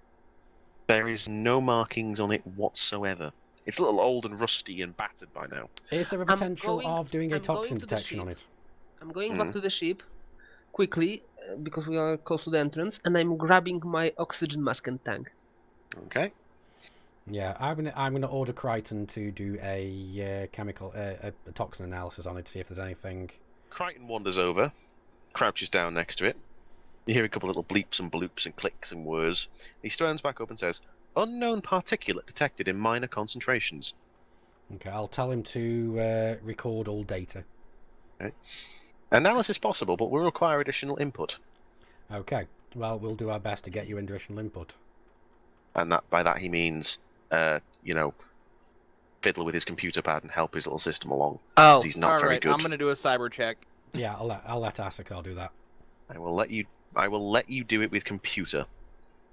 There is no markings on it whatsoever. It's a little old and rusty and battered by now. Is there a potential going- of doing a I'm going toxin to the detection on ship. it? I'm going back to the ship quickly because we are close to the entrance, and I'm grabbing my oxygen mask and tank. Okay. Yeah, I'm gonna order Crichton to do a chemical a toxin analysis on it to see if there's anything. Crichton wanders over, crouches down next to it. You hear a couple of little bleeps and bloops and clicks and whirs. He stands back up and says, "Unknown particulate detected in minor concentrations." Okay, I'll tell him to record all data. Okay. Analysis possible, but will require additional input. Okay, well we'll do our best to get you additional input. And by that he means, fiddle with his computer pad and help his little system along. Oh, He's not All very right, good. I'm gonna do a cyber check. Yeah, I'll let Asakar do that. I will let you do it with computer.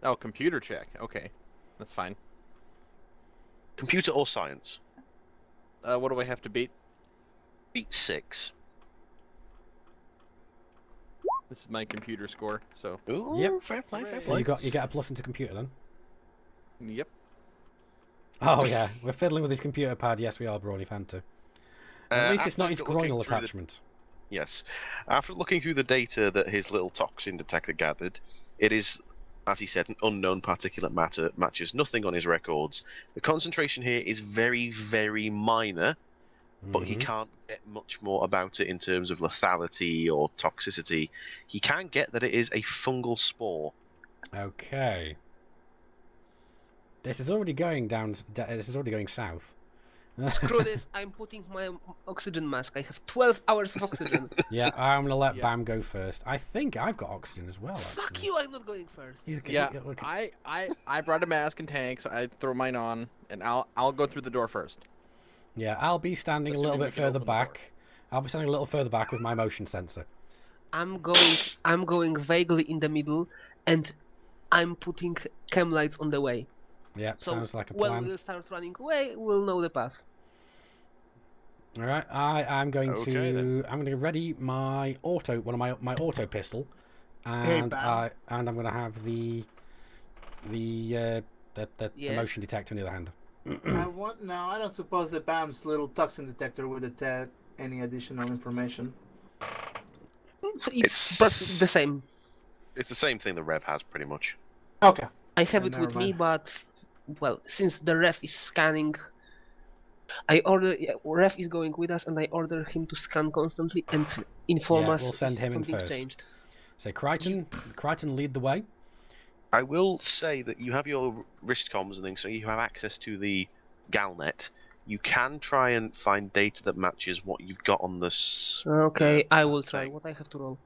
Oh, computer check. Okay, that's fine. Computer or science? What do I have to beat? Beat 6. This is my computer score, so. Ooh, Yep. fair play, fair So play. you get a plus into computer then. Yep. Oh yeah, we're fiddling with his computer pad. Yes, we are, Brawny fan too. At least it's not his groinal attachment. Yes. After looking through the data that his little toxin detector gathered, it is, as he said, an unknown particulate matter, matches nothing on his records. The concentration here is very, very minor, but he can't get much more about it in terms of lethality or toxicity. He can get that it is a fungal spore. Okay. This is already going down. This is already going south. Screw this, I'm putting my oxygen mask. I have 12 hours of oxygen. Yeah, I'm gonna let Yeah. Bam go first. I think I've got oxygen as well. Fuck Actually. you, I'm not going first. Yeah, look, I brought a mask and tank, so I throw mine on, and I'll go through the door first. yeah, I'll be standing a little Assuming we bit can further open the door. back. I'll be standing a little further back with my motion sensor. I'm going vaguely in the middle, and I'm putting chem lights on the way. Yeah, So sounds like a when plan. we'll start running away, we'll know the path. All right, I'm going Okay, to then. I'm going to ready my one of my auto pistol, Hey, and Bam. I'm going to have the Yes. motion detector on the other hand. I don't suppose that Bam's little toxin detector would detect any additional information. It's but the same. It's the same thing the Rev has, pretty much. Okay. I have Yeah, it with never me, mind. but well, since the ref is scanning, ref is going with us, and I order him to scan constantly and inform Yeah, us we'll send if him in something first. changed. So Crichton lead the way. I will say that you have your wrist comms and things, so you have access to the Galnet. You can try and find data that matches what you've got on this. Okay, I will try. thing. What I have to roll?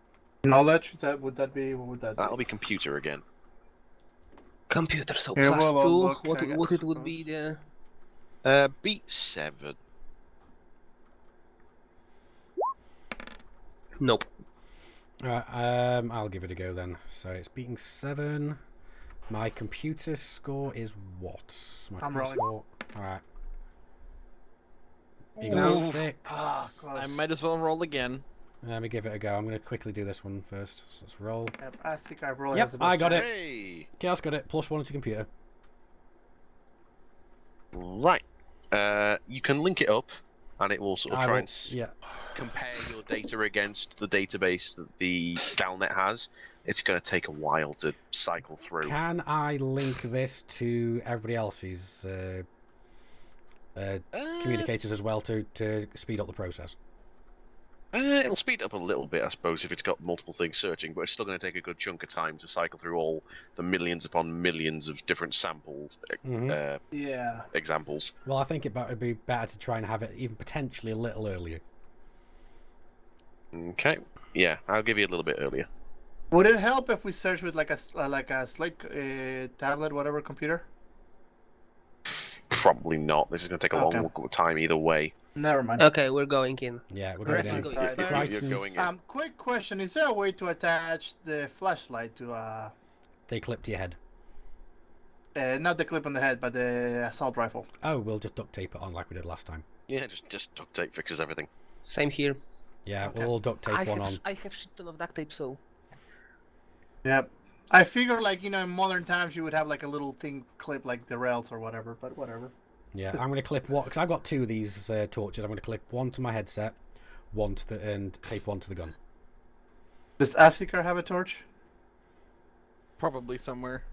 Knowledge? What would that be? That'll be computer again. Computer, so Here, plus we'll 2. look, I What guess, it would be the Beat 7. nope. Alright, I'll give it a go then. So it's beating 7. My computer score is what? My I'm computer rolling. score. Alright. You got No. 6. Close. I might as well roll again. Let me give it a go. I'm going to quickly do this one first. So let's roll. Yep, I think I really Yep, has the best I got it. chance. Hey! Chaos got it. +1 to computer. Right. You can link it up, and it will sort of I try will- and yeah. compare your data against the database that the Galnet has. It's going to take a while to cycle through. Can I link this to everybody else's communicators as well to speed up the process? It'll speed up a little bit, I suppose, if it's got multiple things searching, but it's still going to take a good chunk of time to cycle through all the millions upon millions of different samples, Yeah. examples. Well, I think it'd be better to try and have it even potentially a little earlier. Okay. Yeah, I'll give you a little bit earlier. Would it help if we search with like a Slate tablet, whatever computer? Probably not. This is going to take a Okay. long time either way. Never mind. Okay, we're going in. Yeah, we're Right, going I'm in. going You're Crichton's- going in. Quick question: is there a way to attach the flashlight to They clip to your head. not the clip on the head, but the assault rifle? Oh, we'll just duct tape it on like we did last time. Yeah, just duct tape fixes everything. Same here. Yeah, Okay. we'll all duct tape one on. I have shit ton of duct tape, so Yep. I figure, like, in modern times, you would have like a little thing clip like the rails or whatever, but whatever. Yeah, I'm going to clip one because I've got 2 of these torches. I'm going to clip one to my headset, one to the and tape one to the gun. Does Asikar have a torch? Probably somewhere.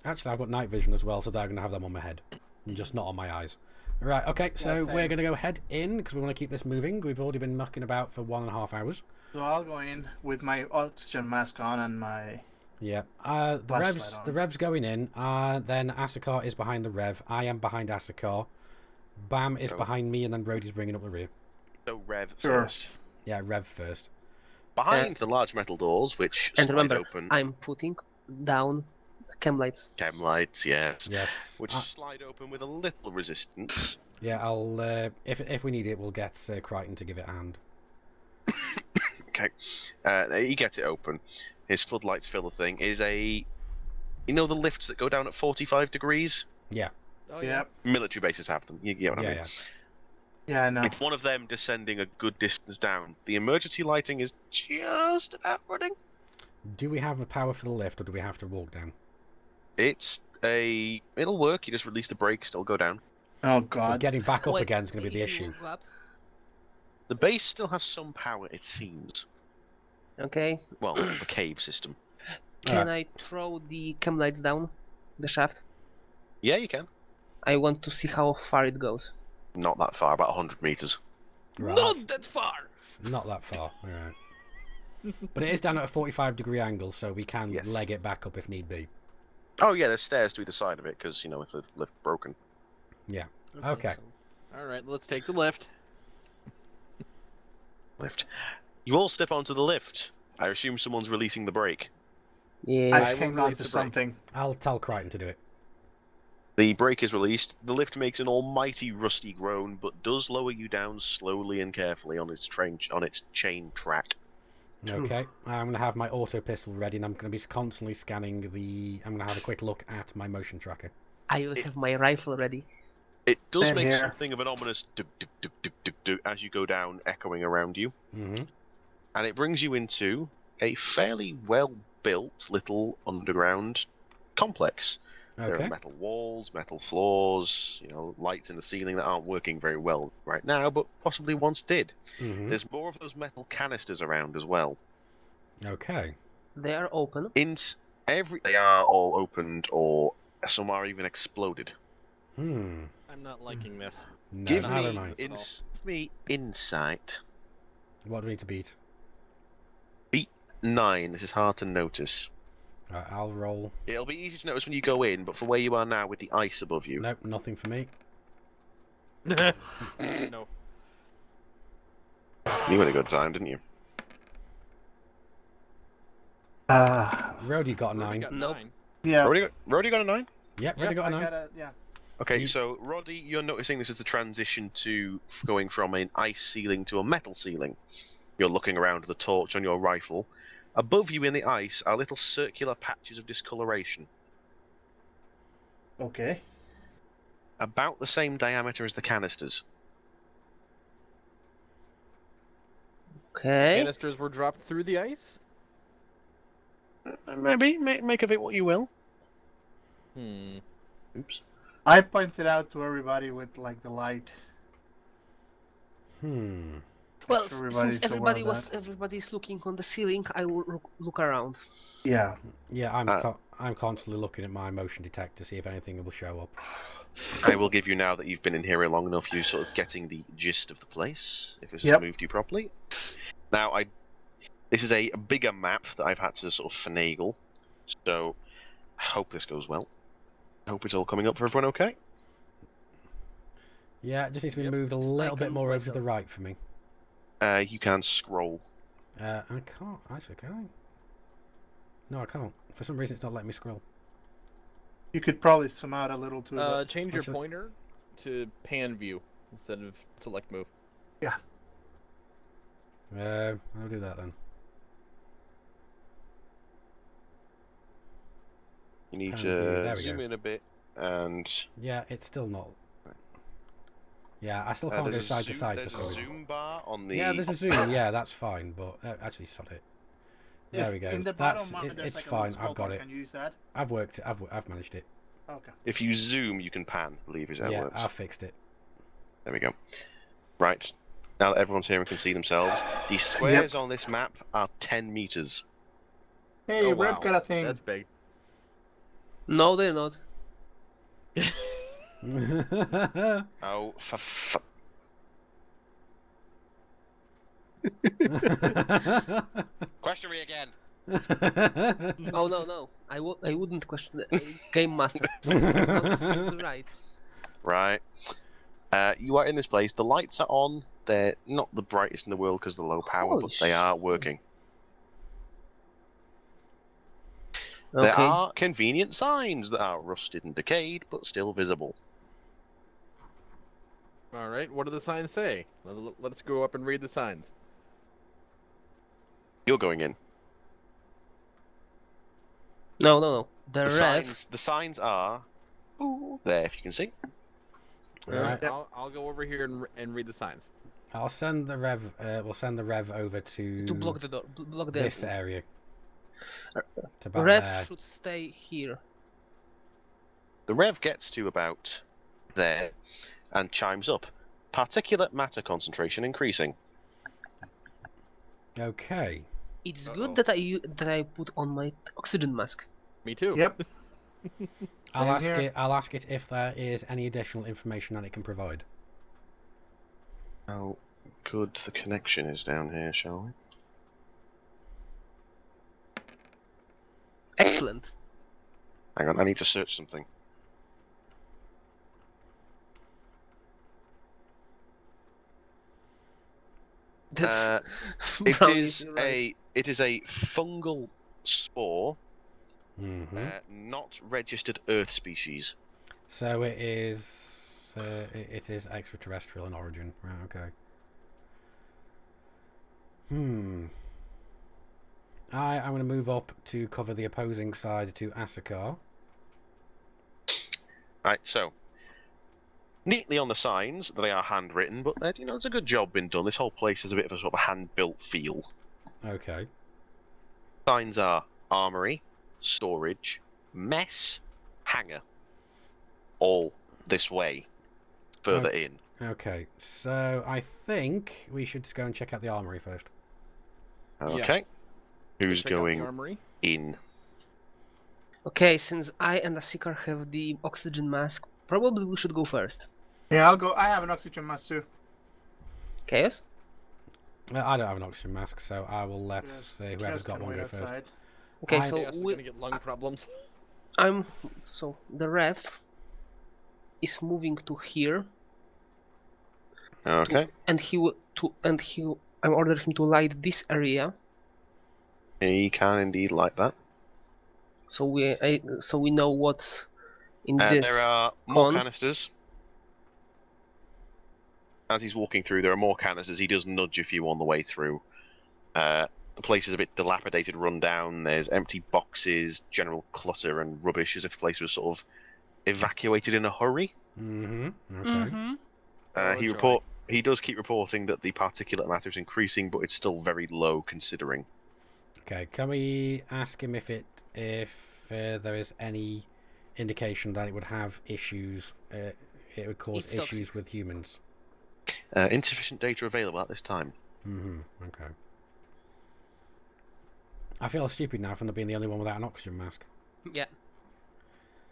Actually, I've got night vision as well, so they're going to have them on my head, and just not on my eyes. Right, okay, so Yeah, we're same. going to go head in because we want to keep this moving. We've already been mucking about for 1.5 hours. So I'll go in with my oxygen mask on and my. Yeah, the Flashlight on. rev's going in. Then Asakar is behind the rev. I am behind Asakar. Bam is Oh. behind me, and then Brody's bringing up the rear. So Rev Sure. first. Yeah, rev first. Behind the large metal doors, which and slide remember, open, I'm putting down chem lights. chem lights, yes, Yes. which slide open with a little resistance. Yeah, I'll. If we need it, we'll get Crichton to give it a hand. Okay, he gets it open. His floodlights fill the thing. Is a, the lifts that go down at 45 degrees. Yeah. Oh yeah. Yep. Military bases have them. You get what I Yeah, mean. yeah. Yeah, I know. It's one of them descending a good distance down. The emergency lighting is just about running. Do we have the power for the lift, or do we have to walk down? It'll work. You just release the brakes, it'll go down. Oh But god. getting back up Wait, again is going to be the if you issue. move up, The base still has some power, it seems. okay. Well, the cave system. Can I throw the cam lights down the shaft? Yeah, you can. I want to see how far it goes. Not that far, about 100 meters. Right, Not that's that far. not that far. All right. But it is down at a 45-degree angle, so we can Yes. leg it back up if need be. Oh yeah, there's stairs to either side of it, because, you know, if the lift broken. Yeah. Okay. So All right, let's take the lift. Lift. You all step onto the lift. I assume someone's releasing the brake. yeah. I I will hang on release to the brake. something. I'll tell Crichton to do it. The brake is released. The lift makes an almighty rusty groan, but does lower you down slowly and carefully on its chain track. Okay. I'm going to have my auto pistol ready, and I'm going to be constantly scanning the... I'm going to have a quick look at my motion tracker. I will have my rifle ready. It does Same make here. something of an ominous duk duk duk duk duk duk as you go down, echoing around you, Mm-hmm. and it brings you into a fairly well-built little underground complex. There Okay. are metal walls, metal floors, you know, lights in the ceiling that aren't working very well right now, but possibly once did. Mm-hmm. There's more of those metal canisters around as well. Okay. They are open. They are all opened, or some are even exploded. Hmm. I'm not liking this. No, Give neither me, am I. At all. give me insight. What do we need to beat? 9. This is hard to notice. I'll roll. It'll be easy to notice when you go in, but for where you are now with the ice above you, Nope, nothing for me. No. you had a good time, didn't you? Rody got a Already 9. got Nope. 9. Yeah. Roddy got a 9? Yep, Rody Yep, got a I 9. yeah. Okay, So so Roddy, you're noticing this is the transition to going from an ice ceiling to a metal ceiling. You're looking around with a torch on your rifle. Above you in the ice are little circular patches of discoloration, Okay. about the same diameter as the canisters. Okay. Canisters were dropped through the ice? Maybe, make of it what you will. Hmm. Oops. I pointed out to everybody with like the light. Hmm. Well, Everybody's since aware of everybody's looking on the ceiling, I will look around. Yeah. Yeah, I'm constantly looking at my motion detector to see if anything will show up. I will give you, now that you've been in here long enough, you sort of getting the gist of the place, if this Yep. has moved you properly. Now, this is a bigger map that I've had to sort of finagle, so I hope this goes well. I hope it's all coming up for everyone okay. Yeah, it just needs to be Yep. moved a It's little like bit on more over to myself. the right for me. You can scroll. I can't, actually, can I? No, I can't. For some reason, it's not letting me scroll. You could probably zoom out a little too. Change your Actually- pointer to pan view instead of select move. I'll do that then. You need Pan view, there to we zoom go. in a bit, and Yeah, it's still not. Yeah, I still can't go there's side to side for there's some a reason. zoom bar on the. Yeah, there's a zoom. Yeah, that's fine, but actually, sod it. There If we go. In the That's bottom, there's it's like a fine. little scroll I've got bar. it. Can you use that? I've worked it. I've managed it. Okay. If you zoom, you can pan. I believe is how it Yeah, works. I've fixed it. There we go. Right. Now that everyone's here and can see themselves, the squares on this map are 10 meters. Hey, Oh, Rep wow. got a thing. That's big. No, they're not. Oh, question me again. Oh no. I wouldn't question the game master. As long as it's right. Right. You are in this place. The lights are on. They're not the brightest in the world because of the low power, Holy but they are working. Okay. There are convenient signs that are rusted and decayed, but still visible. All right, what do the signs say? Let's go up and read the signs. You're going in. No. The The ref. signs are there, if you can see. Alright. I'll go over here and read the signs. I'll send the rev. We'll send the rev over to block the door, block the this entrance. area. To about Rev there. should stay here. The rev gets to about there and chimes up. Particulate matter concentration increasing. Okay. It's good that I put on my oxygen mask. Me too. Yep. I'll ask here. it. I'll ask it if there is any additional information that it can provide. How good the connection is down here, shall we? Excellent. Hang on, I need to search something. That's It Brownie, is you're right. it is a fungal spore, Mm-hmm. not registered Earth species. So it is. It is extraterrestrial in origin. Right. Okay. I'm going to move up to cover the opposing side to Asakar. Right, so neatly on the signs, they are handwritten, but it's a good job been done. This whole place has a bit of a sort of hand-built feel. Okay. Signs are armory, storage, mess, hangar. All this way, further in. Okay. So I think we should go and check out the armory first. Okay. Who's Check out the going armory. in? Okay, since I and Asikar have the oxygen mask, probably we should go first. Yeah, I'll go. I have an oxygen mask too. Chaos? I don't have an oxygen mask, so I will let whoever's Just got can one wait go first. outside. Okay, I- so Chaos is gonna get lung problems. the ref is moving to here, Okay. and I'm ordering him to light this area, He can indeed like that. so we know what's in this. There are more con. canisters. As he's walking through, there are more canisters. He does nudge a few on the way through. The place is a bit dilapidated, run down. There's empty boxes, general clutter and rubbish, as if the place was sort of evacuated in a hurry. Mm-hmm. Okay. Mm-hmm. He does keep reporting that the particulate matter is increasing, but it's still very low considering. Okay. Can we ask him if there is any indication that it would have issues? It would cause It's toxic. issues with humans. Insufficient data available at this time. Mm-hmm. Okay. I feel stupid now for not being the only one without an oxygen mask. Yeah.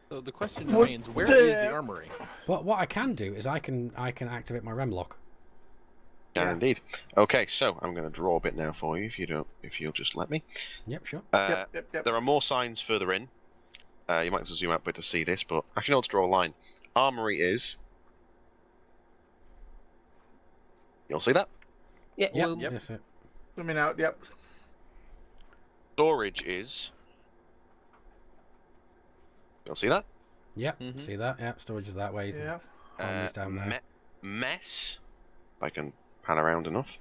So the question remains: where is the armory? But what I can do is I can activate my REM lock. Yeah, indeed. Okay, so I'm going to draw a bit now for you, if you'll just let me. Yep. Sure. Yep. There are more signs further in. You might have to zoom out a bit to see this, but actually, no, let's draw a line. Armory is. You'll see that. Yeah. Yep. Well, Yes, sir. Zooming out. Yep. Storage is. You'll see that. Yep. Mhm. See that? Yep. Storage is that way. Yeah. Armory's down there. Mess. If I can pan around enough.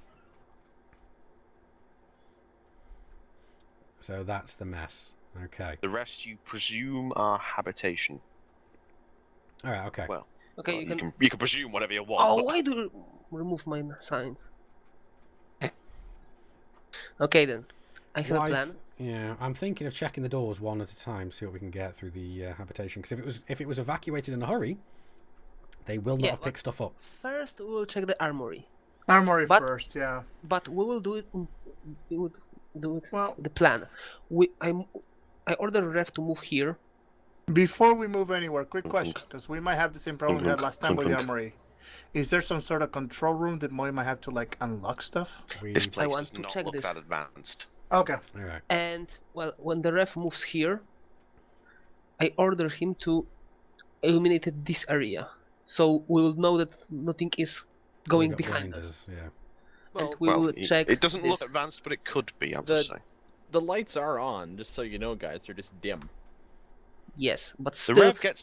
So that's the mess. Okay. The rest you presume are habitation. All right. Okay. Well, okay, well, you can. you can presume whatever you want. Oh, but- why do you remove my signs? Okay then, I have a Well, plan. Yeah, I'm thinking of checking the doors one at a time, see what we can get through the habitation. Because if it was evacuated in a hurry, they will not Yeah, have picked stuff up. First, we will check the armory, Armory But- first. Yeah. but we will do it. We would do it. Well, The plan. I order Ref to move here. before we move anywhere, quick question, because we might have the same problem we had last time with the Clunk. armory. Is there some sort of control room that we might have to like unlock stuff? This place want does to not check look this. that advanced. Okay. All right. And well, when the Ref moves here, I order him to illuminate this area, so we will know that nothing is going We got behind us. Yeah. Well, And we will check. It doesn't look this. advanced, but it could be. I'm The- just saying. the lights are on, just so you know, guys. They're just dim. Yes, but The still. rev gets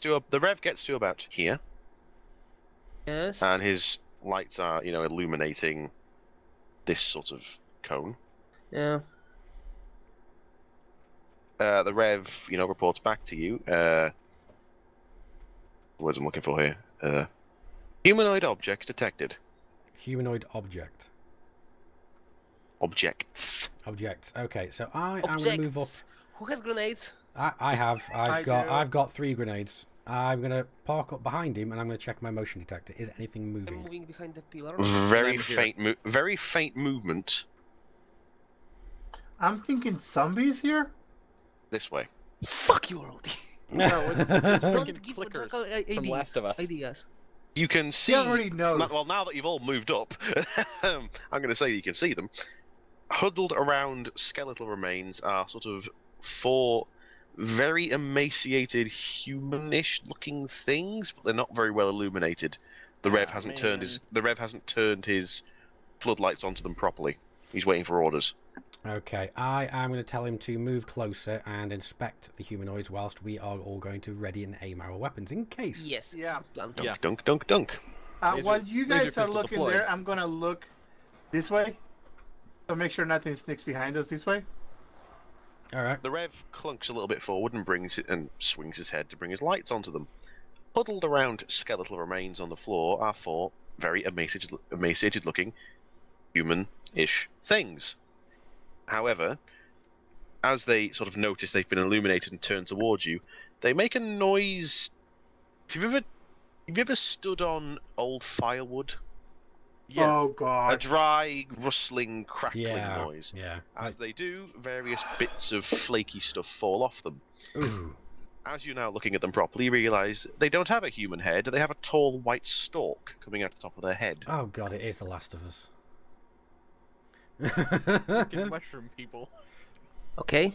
to about here, Yes. and his lights are, illuminating this sort of cone. Yeah. The rev, reports back to you. Words I'm looking for here. Humanoid object detected. Humanoid object. Objects. Objects. Okay, so I'm going to move up. Objects. Who has grenades? I have. I do. I've got 3 grenades. I'm going to park up behind him and I'm going to check my motion detector. Is anything I'm moving? moving behind the pillar. Very I'm here. very faint movement I'm thinking zombies here. this way. Fuck you, Rody. No, it's Don't freaking give clickers Jackal ideas. from Last of Us. Ideas. You can see. He already knows. Well, now that you've all moved up, I'm going to say you can see them. Huddled around skeletal remains are sort of 4 very emaciated, humanish looking things, but they're not very well illuminated. The Rev hasn't turned his floodlights onto them properly. He's waiting for orders. Okay, I am going to tell him to move closer and inspect the humanoids whilst we are all going to ready and aim our weapons in case. Yes. Yeah. Good plan. Yeah. Dunk, dunk, dunk. While you laser guys are pistol looking deployed. there, I'm gonna look this way. So make sure nothing sneaks behind us this way. All right. The Rev clunks a little bit forward and swings his head to bring his lights onto them. Huddled around skeletal remains on the floor are 4 very emaciated-looking, human-ish things. However, as they sort of notice they've been illuminated and turn towards you, they make a noise. Have you ever stood on old firewood? Yes. Oh A god. dry, rustling, crackling Yeah. noise. Yeah. As they do, various bits of flaky stuff fall off them. Ooh. As you're now looking at them properly, you realise they don't have a human head, they have a tall white stalk coming out the top of their head. Oh god, it is The Last of Us. Freaking mushroom people. Okay.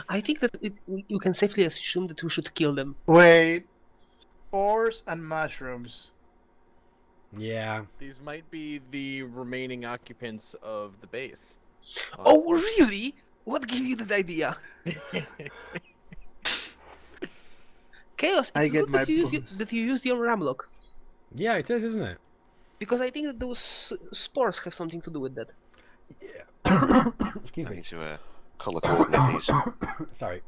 I think that you can safely assume that we should kill them. Wait. Spores and mushrooms. Yeah. These might be the remaining occupants of the base. Oh, really? What gave you that idea? Chaos, I it's get good my that you used your ramlock. Yeah, it is, isn't it? Because I think that those spores have something to do with that. Excuse I me. need to colour coordinate these. Sorry.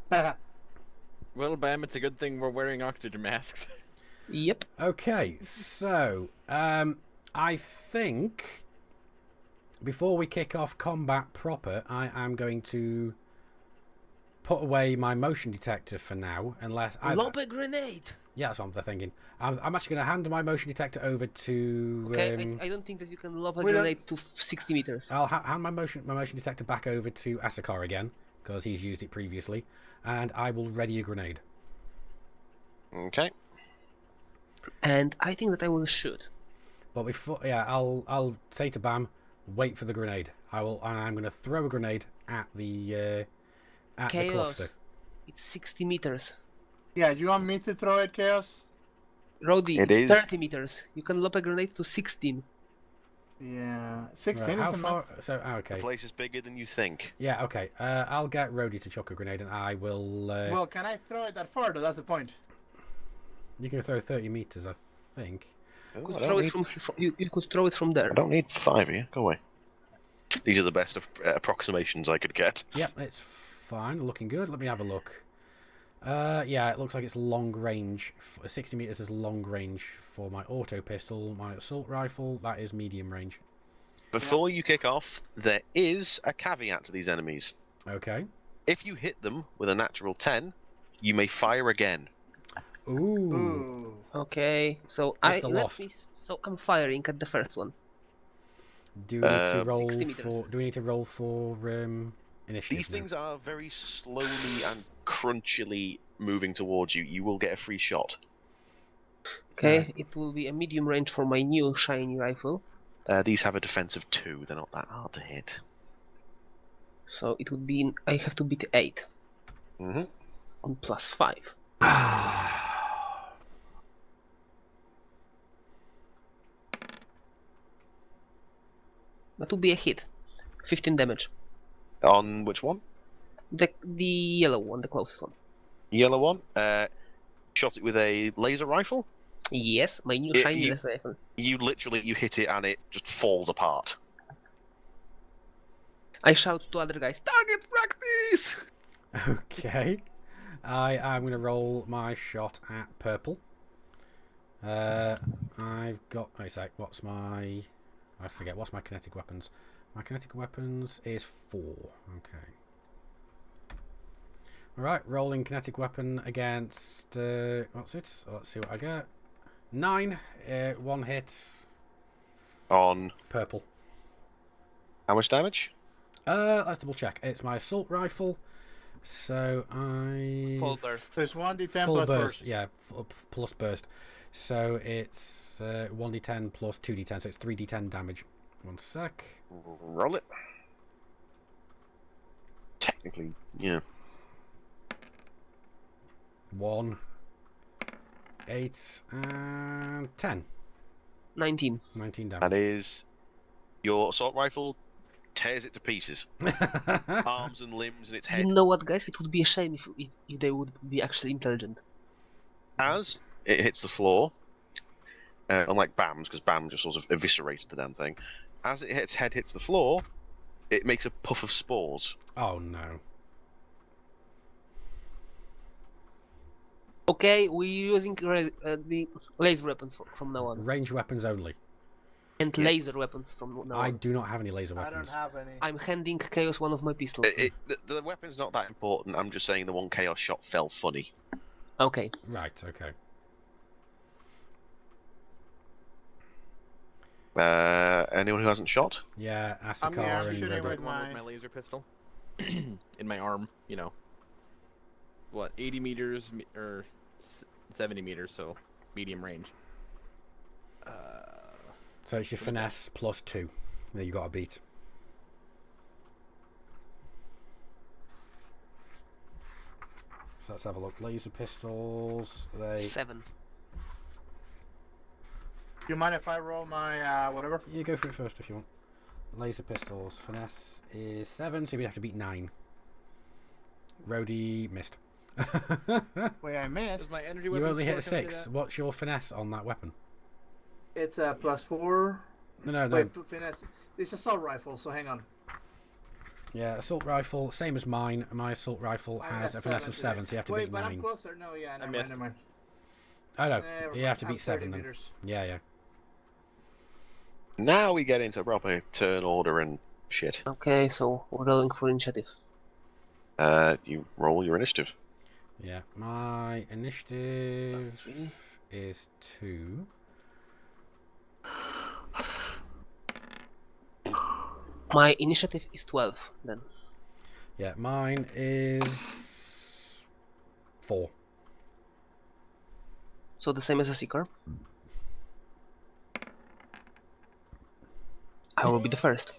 Well, Bam, it's a good thing we're wearing oxygen masks. Yep. Okay, so I think before we kick off combat proper, I am going to put away my motion detector for now, unless Lob a grenade. Yeah, that's what I'm thinking. I'm actually going to hand my motion detector over to. Okay, I don't think that you can lob a we don't- grenade to 60 meters. I'll hand my motion detector back over to Asakar again because he's used it previously, and I will ready a grenade. Okay. And I think that I will shoot. But before, yeah, I'll say to Bam, wait for the grenade. And I'm going to throw a grenade at the cluster. Chaos. It's 60 meters. Yeah, you want me to throw it, Chaos? Rody, It it's is. 30 meters. You can lob a grenade to 16. Yeah. 16 Right, is how the far? max. So The okay, place is bigger than you think. yeah, okay. I'll get Rody to chuck a grenade, and I will. Well, can I throw it that far though? That's the point. You can throw 30 meters, I think. Oh, You could I, throw don't it need, from you could throw it from there. I don't need 5 here. Go away. These are the best of approximations I could get. Yep, it's fine. Looking good. Let me have a look. Yeah, it looks like it's long range. 60 meters is long range for my auto pistol. My assault rifle, that is medium range. Before you kick off, there is a caveat to these enemies. Okay. If you hit them with a natural 10, you may fire again. Ooh. Ooh. Okay, so That's the lost. so I'm firing at the first one. Do we need to 60 roll meters. for? Do we need to roll for initiative? These now? things are very slowly and crunchily moving towards you. You will get a free shot. Okay, it will be a medium range for my new shiny rifle. These have a defense of 2. They're not that hard to hit. So it would be I have to beat 8 Mm-hmm. on +5. That would be a hit. 15 damage. On which one? The yellow one, the closest one. Yellow one. Shot it with a laser rifle. Yes, my new Yeah, shiny you- rifle. You hit it and it just falls apart. I shout to other guys, target practice! Okay. I'm going to roll my shot at purple. I've got. Wait a sec. What's my? I forget. What's my kinetic weapons? My kinetic weapons is 4. Okay. All right. Rolling kinetic weapon against. What's it? Let's see what I get. 9. 1 hit. On Purple. how much damage? Let's double check. It's my assault rifle. So I. Full burst. So it's 1d10 Full plus burst. burst. Yeah, plus burst. So it's 1d10 plus 2d10. So it's 3d10 damage. 1 sec. Roll it. Technically, yeah. 1, 8, and 10. 19. 19 That damage. is your assault rifle tears it to pieces. Arms and limbs and its head. You know what, guys? It would be a shame if they would be actually intelligent. As it hits the floor, unlike BAMs, because BAM just sort of eviscerated the damn thing. As its head hits the floor, it makes a puff of spores. Oh no. Okay, we're using the laser weapons from now on. Range weapons only. And laser weapons from now I on. do not have any laser I weapons. don't have any. I'm handing Chaos one of my pistols. The weapon's not that important. I'm just saying the one chaos shot fell funny. Okay. Right, okay. Anyone who hasn't shot? Yeah, I'm Asakar and shooting Red with One my- with my laser pistol in my arm. You know, what 80 meters or 70 meters, so medium range. So it's your finesse plus 2 that you got to beat. So let's have a look. Laser pistols. They. 7. Do you mind if I roll my whatever? You go for it first if you want. Laser pistols. Finesse is 7, so you'd have to beat 9. Rhodey missed. Wait, I Does missed. my energy You weapon only hit a score come into 6. that? What's your finesse on that weapon? It's a +4. No. Wait, finesse. It's assault rifle. So hang on. Yeah, assault rifle, same as mine. My assault rifle I has got a finesse of 7, today. so you have to Wait, beat but 9. I'm closer. No, yeah, never mind, missed. never mind. Oh no, Never you have mind. to I'm beat 7 then. 30 meters. Yeah. Now we get into proper turn order and shit. Okay, so we're rolling for initiative. You roll your initiative. Yeah, my initiative +3. is 2. My initiative is 12 then. Yeah, mine is 4. So the same as a seeker. I will be the first.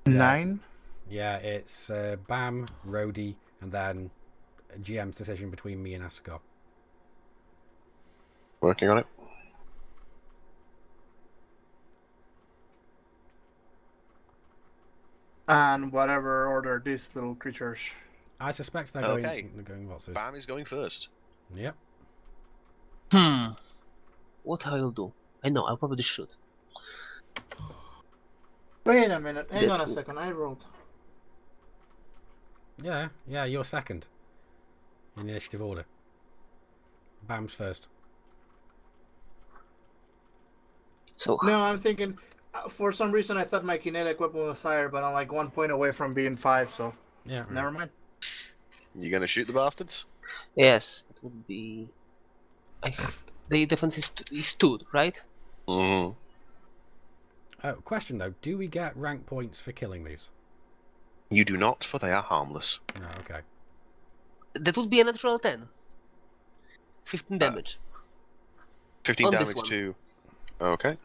9. Yeah, it's Bam, Rhodey, and then a GM's decision between me and Asakar. Working on it. And whatever order these little creatures. I suspect they're Okay. going what's this? Bam is going first. Yep. What I'll do? I know, I probably should. Wait a minute. Hang on a That- second. I rolled. Yeah, you're second in initiative order. Bam's first. So No, I'm thinking. For some reason, I thought my kinetic weapon was higher, but I'm like 1 point away from being 5. So Yeah. Right. never mind. You gonna shoot the bastards? yes, it would be. The defense is 2, right? Mm-hmm. Question though, do we get rank points for killing these? You do not, for they are harmless. No, okay. That would be a natural 10. 15 damage. 15 On this damage one. to. Okay.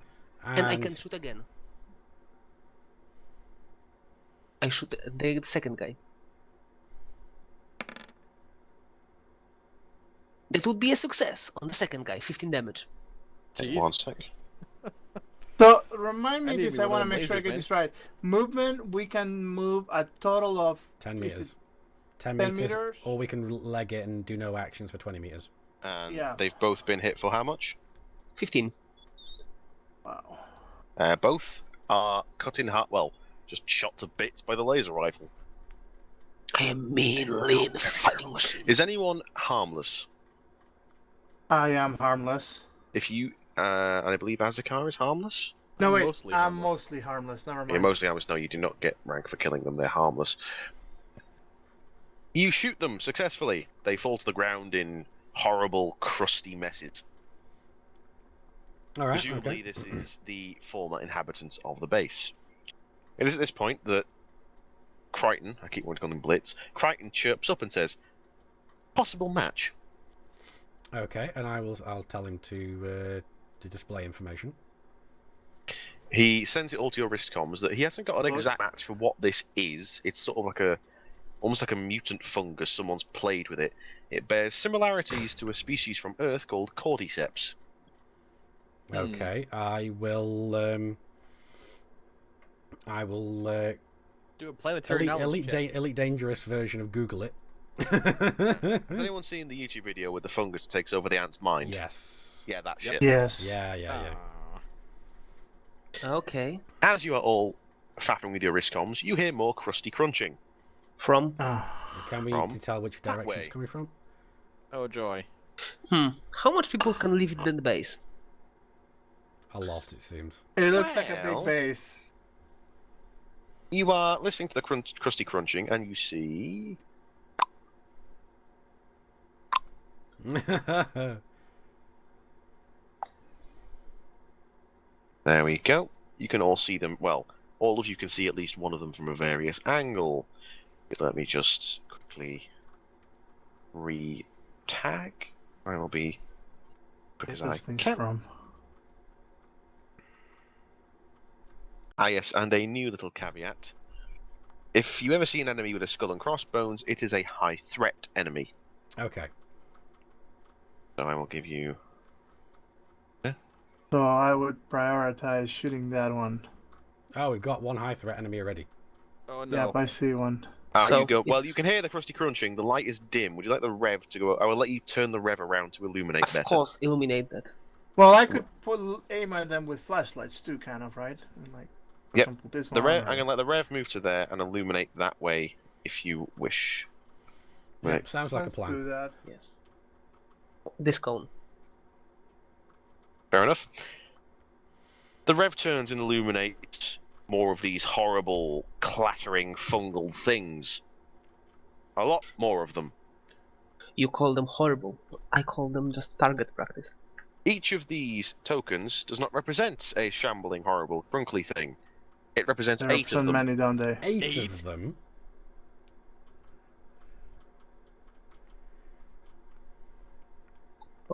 And I can shoot again. I shoot the second guy. That would be a success on the second guy, 15 damage. Jeez. One sec. So remind me I need this. me I one want to of them make sure I lasers, get man. this right. Movement. We can move a total of 10 is meters. it 10 10 meters, meters? or we can leg it and do no actions for 20 meters. And Yeah. they've both been hit for how much? 15. Wow. Both are cut in half. Well, just shot to bits by the laser rifle. I am mean, lean, fighting machine. Is anyone harmless? I am harmless. If you, and I believe Azakar is harmless. No, wait. Mostly I'm harmless. mostly harmless. Never mind. Yeah, mostly harmless. No, you do not get rank for killing them. They're harmless. You shoot them successfully. They fall to the ground in horrible, crusty messes. All right. Presumably, Okay. this is the former inhabitants of the base. It is at this point that Crichton, I keep wanting to call him Blitz, Crichton chirps up and says, "Possible match." Okay, and I'll tell him to display information. He sends it all to your wrist comms that he hasn't got an exact match for what this is. It's sort of like almost like a mutant fungus. Someone's played with it. It bears similarities to a species from Earth called Cordyceps. Okay, I will Do a planetary knowledge check. elite dangerous version of Google it. Has anyone seen the YouTube video where the fungus takes over the ant's mind? Yes. Yeah, that Yep. shit. Yes. Yeah. Okay. As you are all fapping with your wrist comms, you hear more crusty crunching. From? Can we From tell which that direction it's way. coming from? Oh joy. How much people can live in the base? A lot, it seems. It looks like a Well. big base. You are listening to the crusty crunching, and you see there we go. You can all see them. Well, all of you can see at least one of them from a various angle. Let me just quickly re-tag. I will be quick as I Those things can. from. Ah, yes, and a new little caveat. If you ever see an enemy with a skull and crossbones, it is a high threat enemy. Okay. So I will give you. So I would prioritize shooting that one. Oh, we've got one high threat enemy already. Oh no. Yep, I see one. So You go. Well, if- you can hear the crusty crunching. The light is dim. Would you like the rev to go? I will let you turn the rev around to illuminate Of better. course, illuminate that. Well, I could aim at them with flashlights too, kind of, right? And like, for Yep. example, this The one. rev. or- I'm gonna let the rev move to there and illuminate that way if you wish. Right. Yep, sounds like a Let's plan. do that. Yes. This cone. Fair enough. The rev turns and illuminates more of these horrible, clattering fungal things. A lot more of them. You call them horrible. I call them just target practice. Each of these tokens does not represent a shambling, horrible, crunkly thing. It represents There are 8 of so them. many, don't they? Eight of them.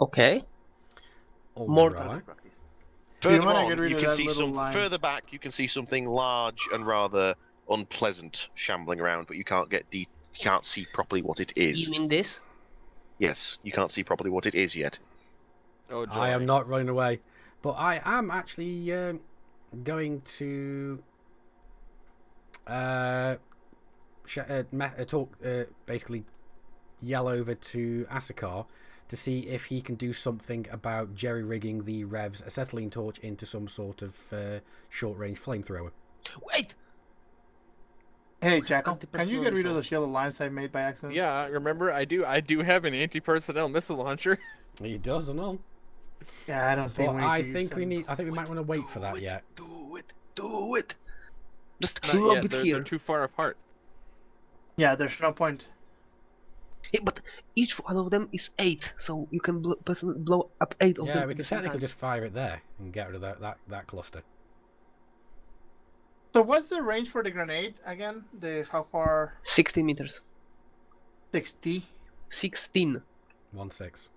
Okay. All More right. target practice. Further You wanna on, get rid you of can that see little some. line. Further back, you can see something large and rather unpleasant shambling around, but you can't you can't see properly what it is. You mean this? Yes, you can't see properly what it is yet. Oh joy. I am not running away, but I am actually going to basically yell over to Asakar to see if he can do something about jerry-rigging the Rev's acetylene torch into some sort of short-range flamethrower. Wait! Hey, Jackal, Anti-personnel can you get rid of missile. those yellow lines I made by accident? Yeah, remember I do have an anti-personnel missile launcher. He does and all. Yeah, I don't think But we need I to use think we them. need. I think we might want to wait for that yet. Do it! Just Not rub yet, it they're here. too far apart. Yeah, there's no point. Yeah, but each one of them is 8, so you can blow up 8 of them. Yeah, at we the can same technically time. just fire it there and get rid of that cluster. So what's the range for the grenade again? How far? 60 meters. 60. 16. 1-6.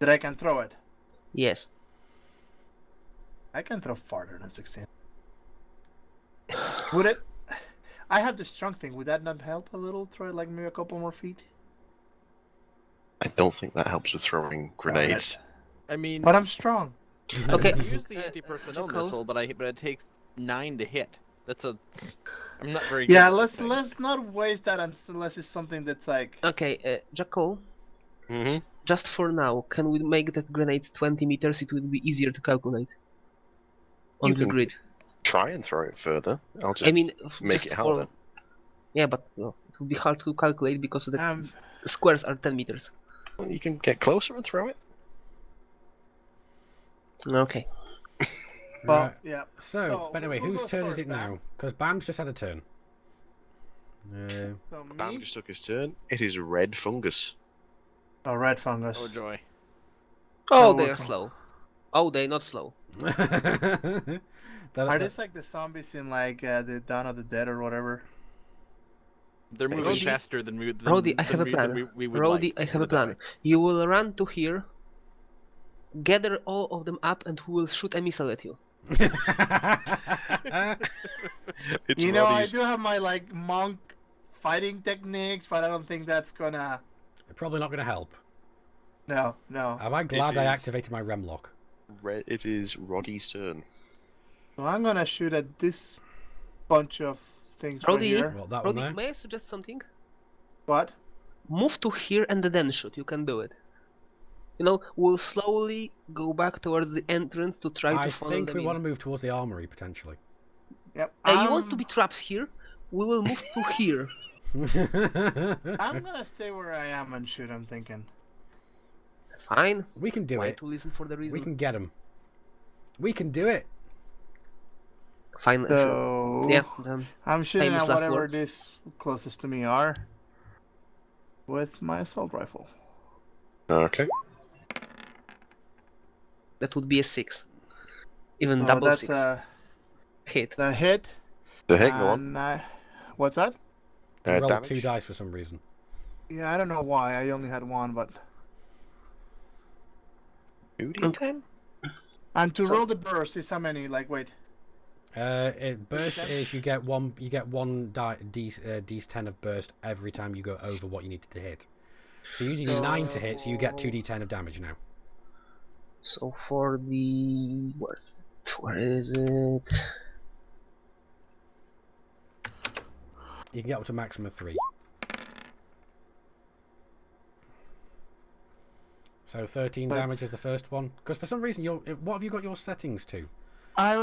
That I can throw it. Yes. I can throw farther than 16. Would it? I have the strong thing. Would that not help a little? Throw it like maybe a couple more feet. I don't think that helps with throwing grenades. I mean, But I'm strong. Okay. I use the anti-personnel Jackal? missile, but it takes 9 to hit. That's a. I'm not very. Yeah, good at this let's thing. not waste that unless it's something that's like. Okay, Jackal, Mm-hmm. just for now, can we make that grenade 20 meters? It would be easier to calculate. On You this can grid. Try and throw it further. I'll just I mean, make just it harder. for... Yeah, but it would be hard to calculate because the Um, squares are 10 meters. You can get closer and throw it. Okay. Well, Right. yeah. So, but anyway, who whose goes turn is first, it Bam? now? Because Bam's just had a turn. So Bam me. just took his turn. It is red fungus. Oh, red fungus. Oh joy. Oh, Oh, they're okay. slow. Oh, they're not slow. Are these like the zombies in like the Dawn of the Dead or whatever? They're moving Roddy- faster than we. Roddy, I have a plan. We would Roddy, like. I Let's have put a it that plan. way. You will run to here, gather all of them up, and we will shoot a missile at you. It's You know, Roddy's. I do have my like monk fighting techniques, but I don't think that's gonna. Probably not going to help. No, no. Am I glad I is. activated my REM lock? It is Roddy's turn. So I'm gonna shoot at this bunch of things right Roddy? here. What, that one Roddy, there? may I suggest something? What? Move to here and then shoot. You can do it. You know, we'll slowly go back towards the entrance to try I to follow think them we in. want to move towards the armory, potentially. Yep. You want to be traps here? We will move to here. I'm gonna stay where I am and shoot. I'm thinking. Fine. We can do Why it. to listen for the reason? We can get him. We can do it. Fine. So Yeah. I'm shooting famous at last whatever words. this closest to me are with my assault rifle. Okay. That would be a 6. Even So double that's 6. Hit. the hit. The heck, go on. And what's that? You rolled Damage? 2 dice for some reason. Yeah, I don't know why. I only had one, but. Okay. And to So- roll the burst is how many? Like, wait. Burst is you get one d10 of burst every time you go over what you needed to hit. So you need 9 to hit, so you get 2d10 of damage now. So for the where is it? You can get up to a maximum of 3. So 13 damage is the first one. Because for some reason, what have you got your settings to? I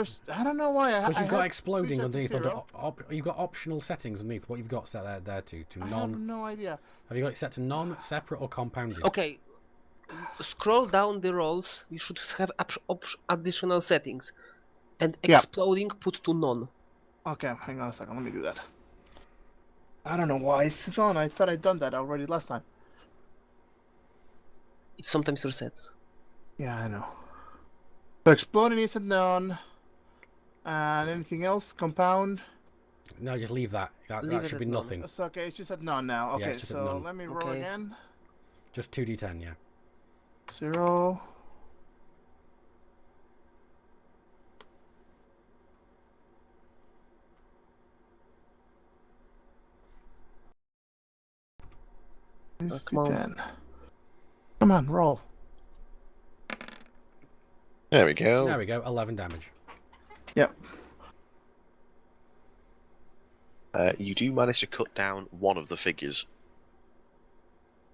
don't know why. Because you've got had exploding switched it to underneath. zero. You've got optional settings underneath. What you've got set there to I have non. no idea. Have you got it set to non, separate, or compounded? Okay. Scroll down the rolls. You should have additional settings, and Yeah. exploding put to none. Okay, hang on a second. Let me do that. I don't know why it's on. I thought I'd done that already last time. It sometimes resets. Yeah, I know. So exploding is a none. And anything else? Compound? No, just leave that. That Leave it should at be none. nothing. That's okay. It's just at none now. Yeah, Okay, it's just at so none. let me roll Okay. again. Just 2d10, yeah. 0. Come on. 10. Come on, roll. There we go. There we go. 11 damage. Yep. You do manage to cut down one of the figures.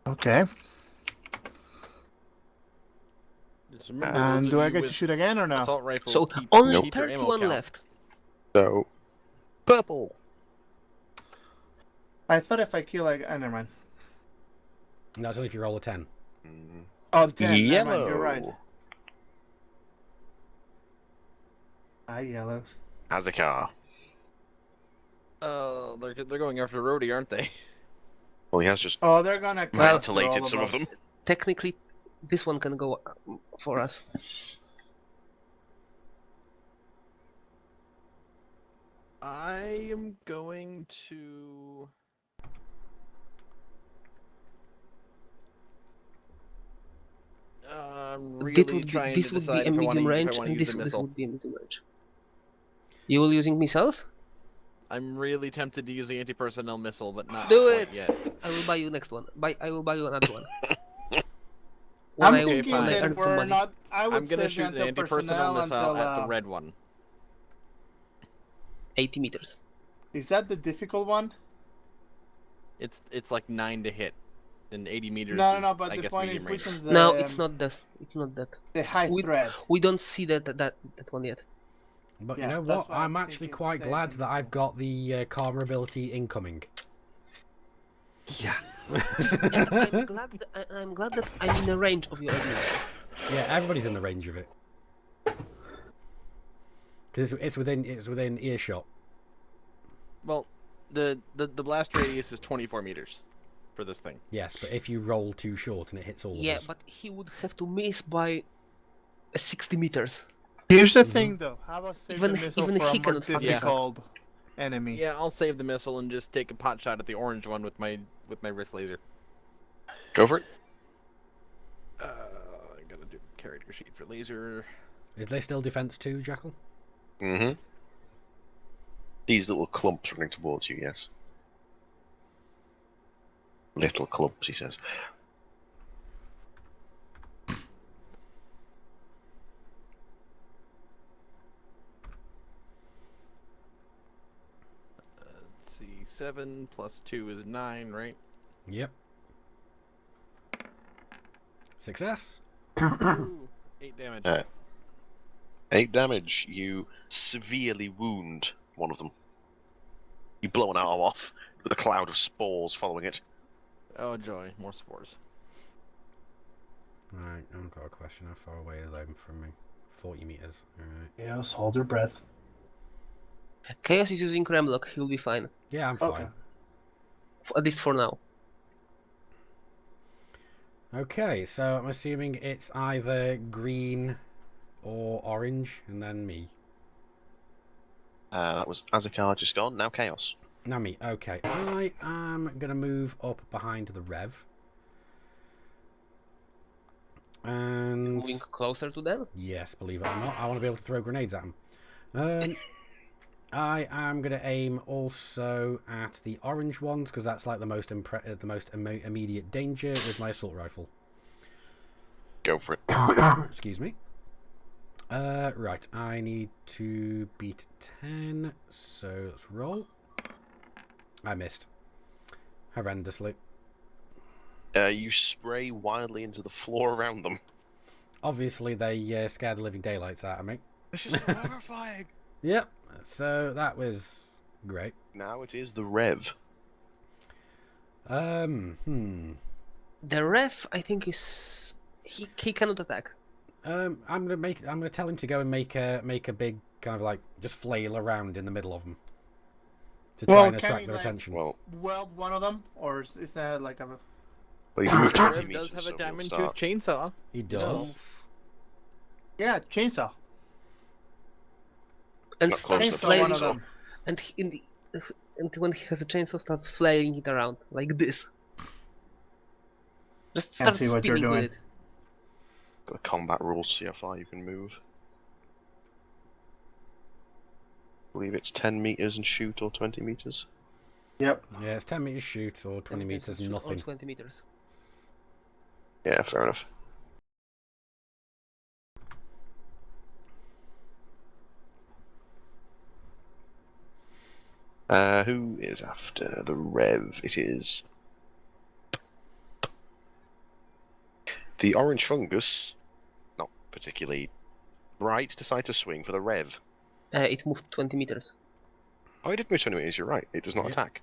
Okay. Just remember, And those do of I you get to with shoot again or no? assault rifles So keep, only keep your ammo 31 count. left. So, purple. I thought if I kill, like, never mind. And that's only if you roll a 10. Mm, Oh, 10. Never Yellow. mind, you're right. Yellow. Has a car. They're going after Rhodey, aren't they? Well, he has just Oh, they're gonna Well, ventilated some of them. Technically, this one can go for us. I am going to. I'm really trying this to would decide be a if I want medium to range, and use this a would missile. be a medium range. You will using missiles? I'm really tempted to use the anti-personnel missile, but not Do quite it! yet. I will buy you next one. I will buy you another one. I'm When I thinking fine. that earn some we're money. not. I would I'm gonna save shoot the anti-personnel anti-personnel missile until, at the red one. 80 meters. Is that the difficult one? It's like 9 to hit, and 80 meters. No, is, but I the guess point is medium which range. one's the, No, it's not that. It's not that. the high We- threat. We don't see that one yet. But Yeah, you know that's what? why I'm I'm actually thinking quite save glad the that I've got the karma ability incoming. Yeah. And I'm glad that I'm in the range of your ability. Yeah, everybody's in the range of it. Because it's within earshot. Well, the blast radius is 24 meters for this thing. Yes, but if you roll too short and it hits all of Yeah, us. but he would have to miss by 60 meters. Here's the thing, though. How about save Even- the missile even for a he more cannot fucking difficult enemy? Yeah, I'll save the missile and just take a pot shot at the orange one with my wrist laser. Go for it. I gotta do character sheet for laser. Is they still defense 2, Jackal? Mm-hmm. These little clumps running towards you, yes. Little clumps, he says. Let's see, 7 plus 2 is 9, right? Yep. Success. Ooh, 8 damage. 8 damage. You severely wound one of them. You blow an arm off with a cloud of spores following it. Oh joy, more spores. Alright, I've got a question. How far away are they from me? 40 meters. Alright. Yes, hold your breath. Chaos is using Remlock, he'll be fine. Yeah, I'm fine. Okay. At least for now. Okay, so I'm assuming it's either green or orange, and then me. That was Azakar just gone, now Chaos. Now me. Okay, I am going to move up behind the Rev. And... Moving closer to them. yes, believe it or not, I want to be able to throw grenades at them. I am going to aim also at the orange ones, because that's like the most immediate danger with my assault rifle. Go for it. Excuse me. Right, I need to beat 10, so let's roll. I missed. Horrendously. You spray wildly into the floor around them. Obviously, they scared the living daylights out of me. This is horrifying. Yep, so that was great. Now it is the Rev. The ref, I think, is he cannot attack. I'm gonna tell him to go and make a big kind of like just flail around in the middle of them to try Well, and can attract he, their like- attention. Well, Weld one of them, or is that like a? you can move 20 Rev meters, does have so a we'll diamond start. tooth chainsaw. He does. Yeah, chainsaw. And Not close starts enough. Chainsaw one of flailing. them. And when he has a chainsaw, starts flailing it around like this. Just Can't start see what you're spinning with doing. it. Got the combat rules to see how far you can move. I believe it's 10 meters and shoot, or 20 meters. Yep. Yeah, it's 10 meters shoot or 20 meters Shoot, or nothing. 20 meters. Yeah, fair enough. Who is after the Rev? It is the orange fungus. Not particularly bright. Decide to swing for the Rev. It moved 20 meters. Oh, it did move 20 meters. You're right. It does not Yeah. attack.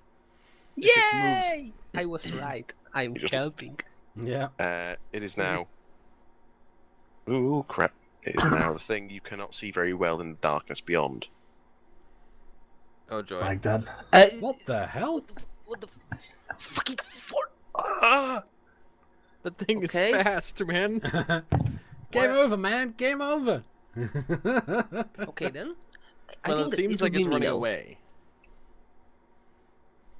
just moves. Yay! I was right. I'm You just- helping. Yeah. It is now. Ooh, crap! It is now the thing you cannot see very well in the darkness beyond. Oh joy. Like that. What the hell? What the? That's fucking four. Ah! The thing Okay. is fast, man. Game over, man. Game over. Okay then. I Well, think it that seems will like be it's me running now. away.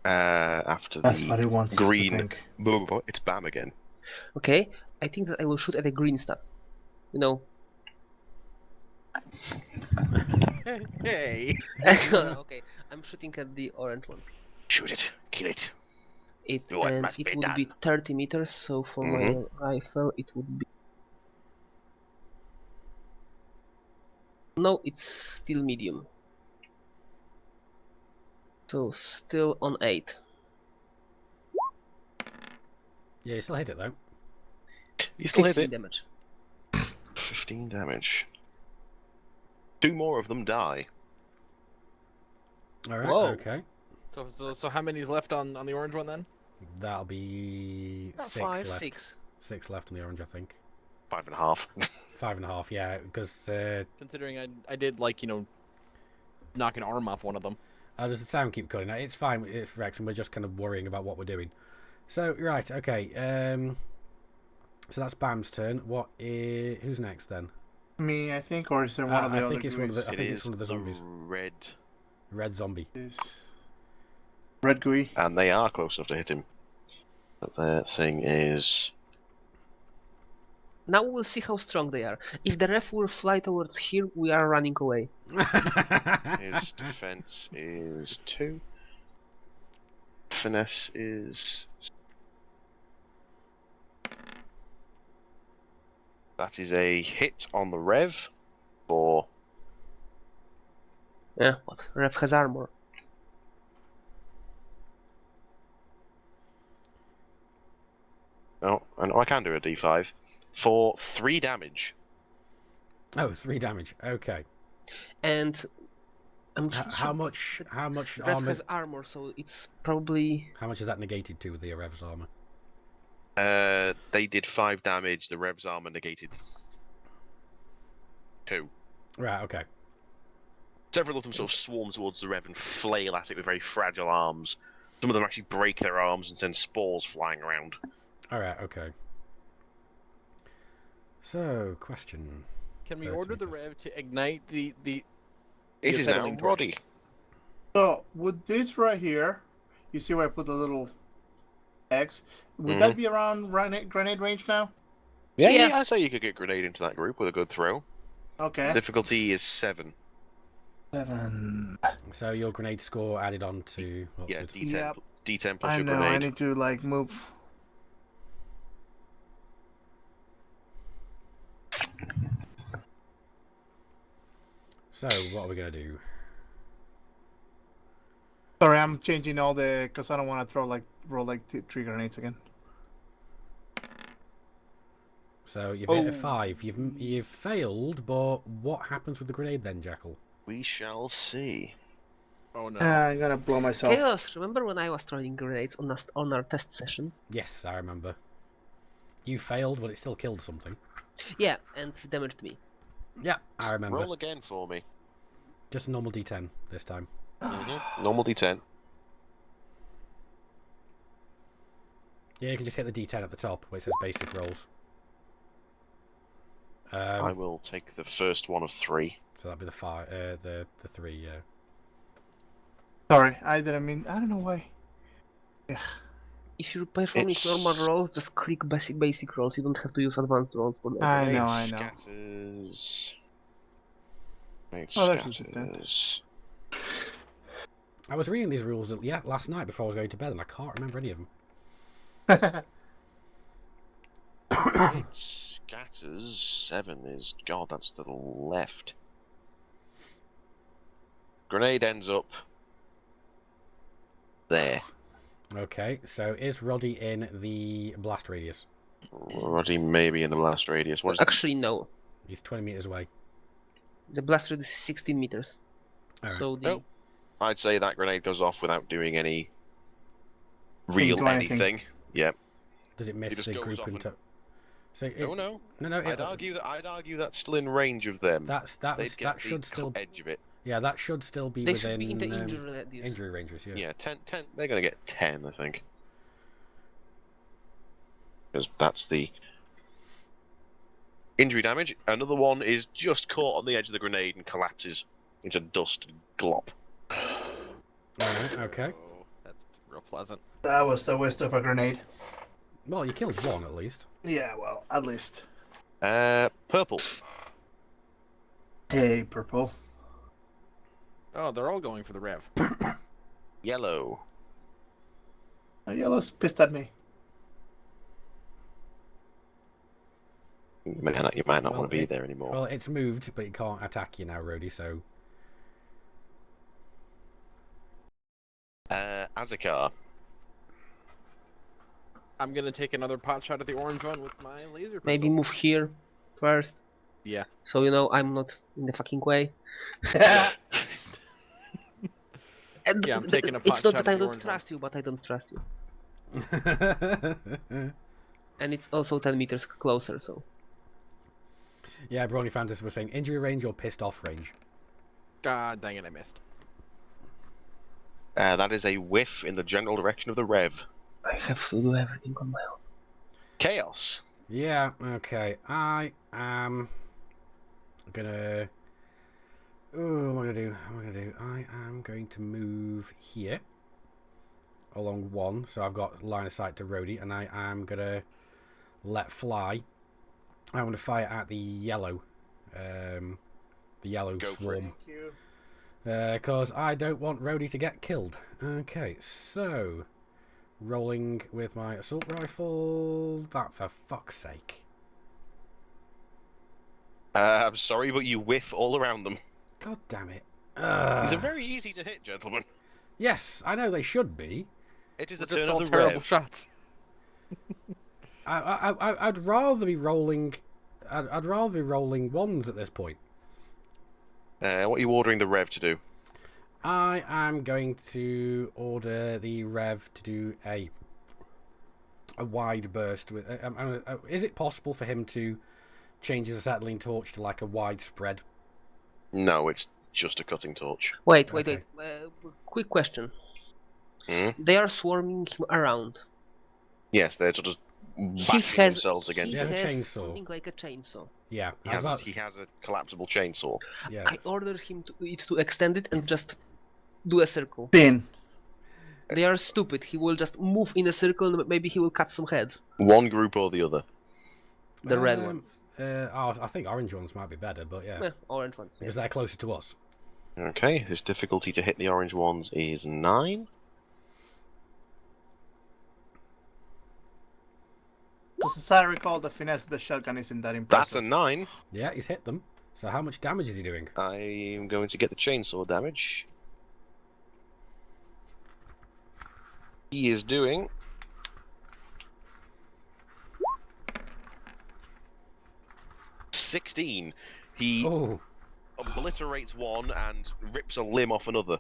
After That's the what it wants us to green. think. It's Bam again. Okay, I think that I will shoot at the green stuff. You know. Hey. Okay, I'm shooting at the orange one. Shoot it. Kill it. It What and must it be would be done? 30 meters. So for my rifle, it would be. No, it's still medium. So still on 8. Yeah, you still hit it though. You still hit 15 it. damage. 15 damage. 2 more of them die. All right. Whoa. Okay. So how many's left on the orange one then? That'll be That's 6 fine, left. 6. 6 left on the orange, I think. 5.5. 5.5, yeah, because Considering I did like knock an arm off one of them. does the sound keep cutting out? It's fine, it's Rex, and we're just kind of worrying about what we're doing. So right, okay. So that's Bam's turn. Who's next then? Me, I think, or is there one of the I other think it's one of the. I It think it's is one of the zombies. Red zombie. Red Gooey. And they are close enough to hit him. But their thing is... Now we'll see how strong they are. If the ref will fly towards here, we are running away. His defense is 2. Finesse is... That is a hit on the Rev for... Yeah, what? Ref has armor. Oh, and I can do a D5. For 3 damage. Oh, 3 damage. Okay. And I'm How much? How much Ref armor? has armor, so it's probably... How much is that negated to with the Rev's armor? They did 5 damage. The Rev's armor negated 2. Right. Okay. Several of them sort of swarm towards the Rev and flail at it with very fragile arms. Some of them actually break their arms and send spores flying around. All right. Okay. So, question. Can we 30 order the meters. Rev to ignite the This is now acetylene torch? Roddy. So, would this right here, you see where I put the little X, would that be around grenade range now? Yeah, Yes. I'd say you could get grenade into that group with a good throw. Okay. Difficulty is 7. 7. So your grenade score added on to what's Yeah, it? D10, Yep. D10 plus I your know, grenade. I need to, like, move. So what are we gonna do? Sorry, I'm changing all the, because I don't want to roll like 3 grenades again. So you've hit a 5. You've failed, but what happens with the grenade then, Jackal? We shall see. Oh no. I'm gonna blow myself. Chaos, remember when I was throwing grenades on our test session? Yes, I remember. You failed, but it still killed something. Yeah, and damaged me. Yeah, I remember. Roll again for me. Just a normal D10 this time. Normal D10. Yeah, you can just hit the D10 at the top where it says basic rolls. I will take the first one of 3. So that'd be the 5, the 3. Yeah. Sorry, I didn't mean, I don't know why. Yeah. If you're performing normal rolls, just click basic rolls. You don't have to use advanced rolls for that. I know. Scatters. Make Oh, that should be scatters. I was reading these rules last night before I was going to bed, and I can't remember any of them. Scatters. 7 is... God, that's to the left. Grenade ends up... there. Okay, so is Roddy in the blast radius? Roddy may be in the blast radius. What is Actually, no. He's 20 meters away. The blast radius is 16 meters. All right. So the... Nope. I'd say that grenade goes off without doing any real do anything. anything. Yep. Does it miss just the goes group off into? So No. no. I'd argue that's still in range of them. That They'd get that the should still. edge of it. Yeah, that should still be They within should be in the injury radius. injury ranges. Yeah. Yeah, 10. They're gonna get 10, I think. Because that's the injury damage. Another one is just caught on the edge of the grenade and collapses into dust and glop. Alright, okay. Oh, that's real pleasant. That was the waste of a grenade. Well, you killed one at least. Yeah, well, at least. Purple. Hey, purple. Oh, they're all going for the Rev. Yellow. Oh, yellow's pissed at me. You might not Well, want to be there anymore. Well, it's moved, but it can't attack you now, Rhodey. So Azakar. I'm gonna take another pot shot at the orange one with my laser. Maybe pistol. move here first. Yeah. So you know I'm not in the fucking way. And Yeah, I'm taking a pot it's not shot that I at the don't orange trust you, but I don't trust you. yeah, And it's also 10 meters closer, so... Yeah, Brawny Fantasy was saying injury range or pissed off range. God dang it, I missed. That is a whiff in the general direction of the rev. I have to do everything on my own. Chaos. Yeah, okay. I am gonna... Oh, what am I gonna do? I am going to move here along 1, so I've got line of sight to Rhodey, and I am gonna let fly. I'm gonna fire at the yellow Go for it. swarm. Thank you. Because I don't want Rhodey to get killed. Okay, so rolling with my assault rifle. That for fuck's sake. I'm sorry, but you whiff all around them. God damn it. These are very easy to hit, gentlemen. Yes, I know they should be. It is the Just turn all of the terrible rev. shots. I'd rather be rolling. I'd rather be rolling 1s at this point. What are you ordering the rev to do? I am going to order the rev to do a wide burst with. Is it possible for him to change his acetylene torch to like a wide spread? No, it's just a cutting torch. Wait. Okay. Quick question. Hmm? They are swarming him around. Yes, they're just He bashing has, themselves against he Yeah, him. the has chainsaw. something like a chainsaw. Yeah, He I was about. has a collapsible chainsaw. Yeah, I ordered him to extend it and just do a circle. Bin. They are stupid. He will just move in a circle and maybe he will cut some heads. One group or the other. The red ones. I think orange ones might be better, but yeah, Yeah, orange ones. Yeah. because they're closer to us. Okay, his difficulty to hit the orange ones is 9. Because as I recall, the finesse of the shotgun isn't that That's impressive. a 9. Yeah, he's hit them. So how much damage is he doing? I'm going to get the chainsaw damage. He is doing 16. He Oh. obliterates one and rips a limb off another.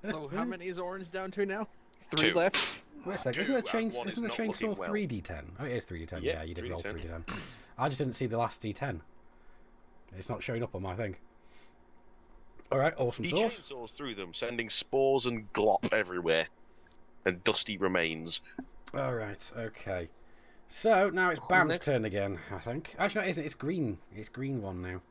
So how many is orange down to now? 3 2. left? Wait a sec, Two, isn't the and one is isn't the not chainsaw looking well. 3d10? Oh, it is 3d10. Yeah, Yeah, you did roll 3d10. 3d10. I just didn't see the last d10. It's not showing up on my thing. Alright, awesome He sauce. chainsaws through them, sending spores and glop everywhere. And dusty remains. Alright, okay. So, now it's Bam's next? turn again, I think. Actually, no, it isn't. It's green. It's green one now.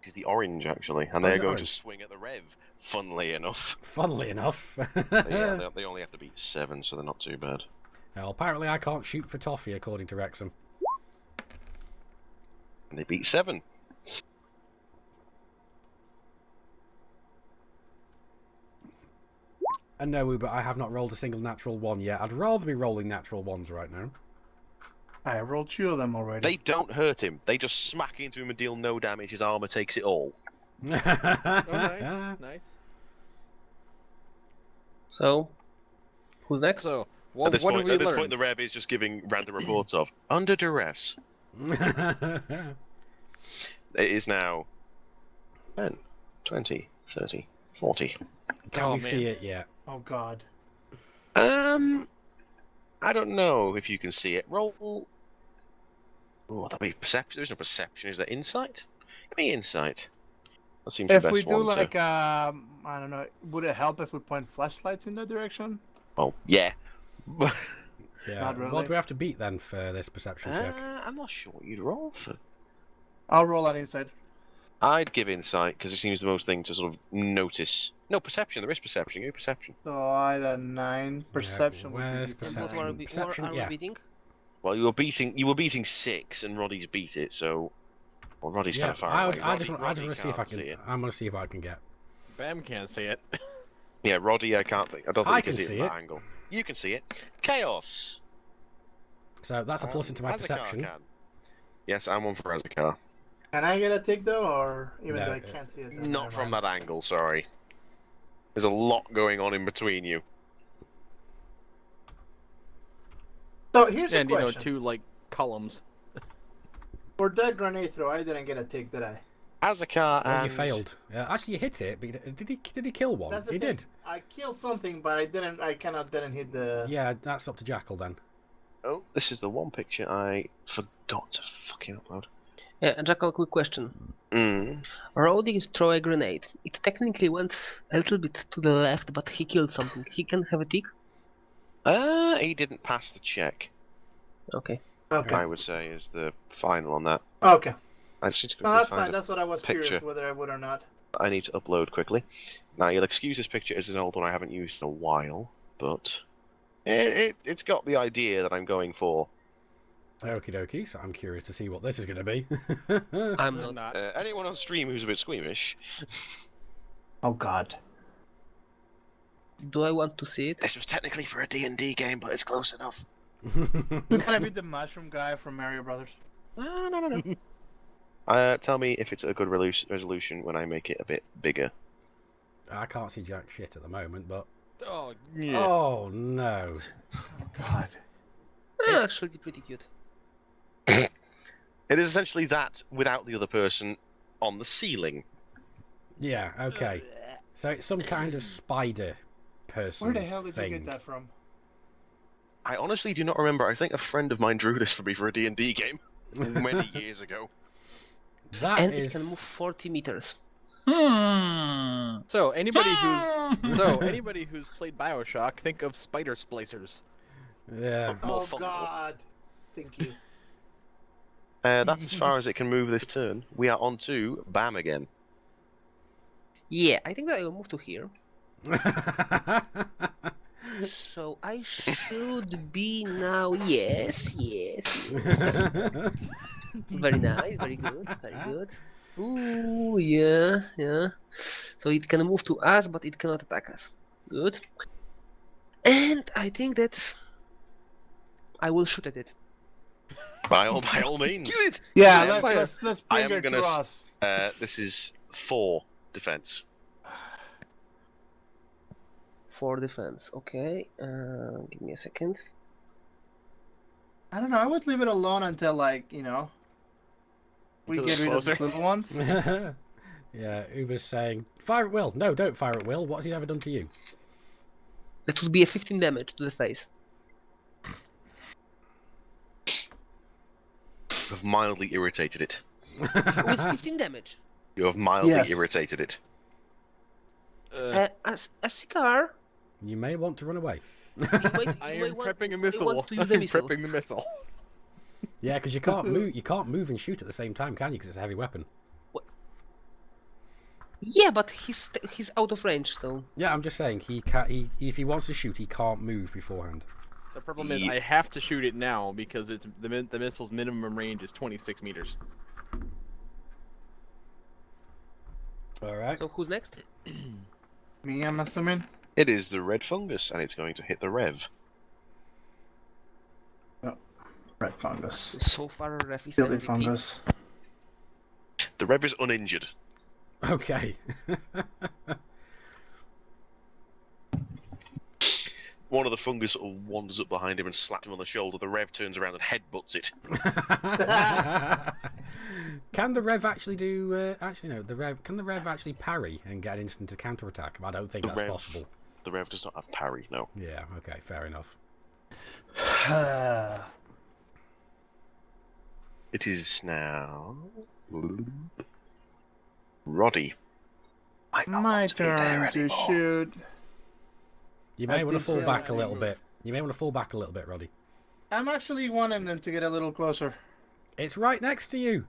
It is the orange, actually. And Oh, they're is it going to orange? swing at the rev, funnily enough. Funnily enough. They only have to beat 7, so they're not too bad. Well, apparently I can't shoot for toffee, according to Wrexham. And they beat 7. And no, but I have not rolled a single natural 1 yet. I'd rather be rolling natural 1s right now. I rolled 2 of them already. They don't hurt him. They just smack into him and deal no damage. His armor takes it all. Oh, nice. Nice. So, who's next? So, At what this have point, we at this learned? point, the Rev is just giving random reports of under duress. It is now 10, 20, 30, 40. Can Oh, we man. see it yet? Oh god. I don't know if you can see it. Roll. Oh, that'd be perception. There's no perception. Is there insight? Give me insight. That seems If the best we do one like, to... I don't know, would it help if we point flashlights in that direction? Oh, yeah. Yeah. Not really. What do we have to beat then for this perception check? I'm not sure what you'd roll for. I'll roll on inside. I'd give insight because it seems the most thing to sort of notice. No, perception. There is perception. Give me perception. So I had a 9. Perception would be where's different. What perception? are we, Perception, what are yeah. we beating? Well, you were beating 6, and Roddy's beat it. So, well, Roddy's kind Yeah, of far I away. just want Roddy to see if I can't can. see it. I'm going to see if I can get. Bam can't see it. Yeah, Roddy, I can't think. I don't think I you can can see it see from it. that angle. You can see it. Chaos. So that's a plus into my Azakar perception. can. Yes, I'm one for Azakar. Can I get a tick though, or even No, though I can't see it? then Not never from mind. that angle, sorry. There's a lot going on in between you. So here's And, a you know, question. 2, like, columns. For that grenade throw, I didn't get a tick, did I? Azakar Well, and... you failed. Actually, you hit it, but did he kill one? That's the He thing. did. I killed something, but I didn't. I kind of didn't hit the. Yeah, that's up to Jackal then. Oh, this is the one picture I forgot to fucking upload. Yeah, Jackal, quick question. Rowdy throw a grenade. It technically went a little bit to the left, but he killed something. He can have a tick? He didn't pass the check. Okay. Okay. I would say is the final on that. Okay. I just need to No, quickly that's find fine. That's what I was picture. curious whether I would or not. I need to upload quickly. Now you'll excuse this picture as an old one I haven't used in a while, but it's got the idea that I'm going for. Okie dokie, so I'm curious to see what this is going to be. I'm not. Anyone on stream who's a bit squeamish, Oh God. Do I want to see it? this was technically for a D&D game, but it's close enough. It's gonna be the mushroom guy from Mario Brothers. No. Tell me if it's a good resolution when I make it a bit bigger. I can't see jack shit at the moment, but... Oh, yeah. Oh, no. Oh God. Actually, pretty cute. It is essentially that without the other person on the ceiling. Yeah, okay. So it's some kind of spider person Where the hell did thing. you get that from? I honestly do not remember. I think a friend of mine drew this for me for a D&D game many years ago. That And is... it can move 40 meters. So anybody who's played BioShock, think of spider splicers. Yeah. More Oh fun. God. Thank you. That's as far as it can move this turn. We are on to Bam again. Yeah, I think that I will move to here. So I should be now. Yes. Very nice, very good. Ooh, yeah. So it can move to us, but it cannot attack us. Good. And I think that I will shoot at it. By all means. Kill it! Yeah, Yeah, let's I bring am her gonna to us. This is 4 defense. 4 defense. Okay. Give me a second. I don't know. I would leave it alone until we Until get it's rid of closer. these little ones. Yeah, Uber's saying, fire at will. No, don't fire at will. What has he ever done to you? That would be a 15 damage to the face. You have mildly irritated it. With 15 damage. You have mildly Yes. irritated it. A cigar. You may want to run away. I am prepping a missile. Want to use a missile. Prepping the missile. Yeah, because you can't move. You can't move and shoot at the same time, can you? Because it's a heavy weapon. Yeah, but he's out of range, so. Yeah, I'm just saying he can't. If he wants to shoot, he can't move beforehand. The problem is I have to shoot it now because it's the missile's minimum range is 26 meters. All right. So who's next? Me, I'm assuming. It is the red fungus, and it's going to hit the rev. Red fungus. So far, Ref is Silly MVP. fungus. The rev is uninjured. Okay. One of the fungus sort of wanders up behind him and slaps him on the shoulder. The rev turns around and headbutts it. Can the rev actually do? Actually, no. The rev can the rev actually parry and get an instant to counterattack? I don't think The that's rev- possible. The rev does not have parry, no. Yeah. Okay. Fair enough. It is now Roddy. My turn to shoot. You may I want to think fall so, back a I little move. bit. You may want to fall back a little bit, Roddy. I'm actually wanting them to get a little closer. It's right next to you.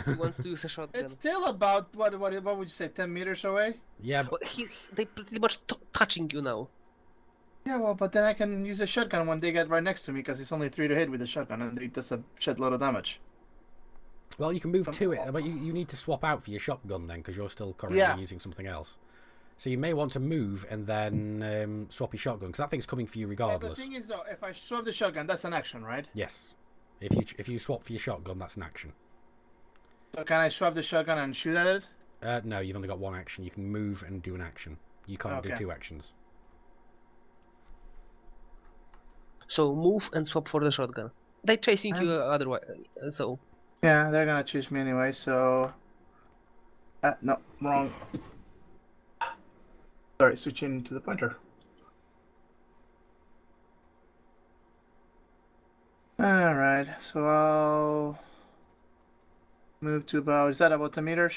He wants to use a shotgun. It's still about what would you say, 10 meters away? Yeah, but But they pretty much touching you now. Yeah, well, but then I can use a shotgun when they get right next to me because it's only 3 to hit with a shotgun and it does a shitload of damage. well, you can move to it, but you need to swap out for your shotgun then because you're still currently Yeah. using something else. So you may want to move and then swap your shotgun because that thing's coming for you Yeah, regardless. the thing is though, if I swap the shotgun, that's an action, right? Yes. If you swap for your shotgun, that's an action. So can I swap the shotgun and shoot at it? No, you've only got one action. You can move and do an action. You can't do Okay. 2 actions. So move and swap for the shotgun. They're chasing you otherwise. So Yeah, they're gonna choose me anyway, so... no, wrong. Sorry, switching to the pointer. Alright, so I'll move to about, is that about 10 meters?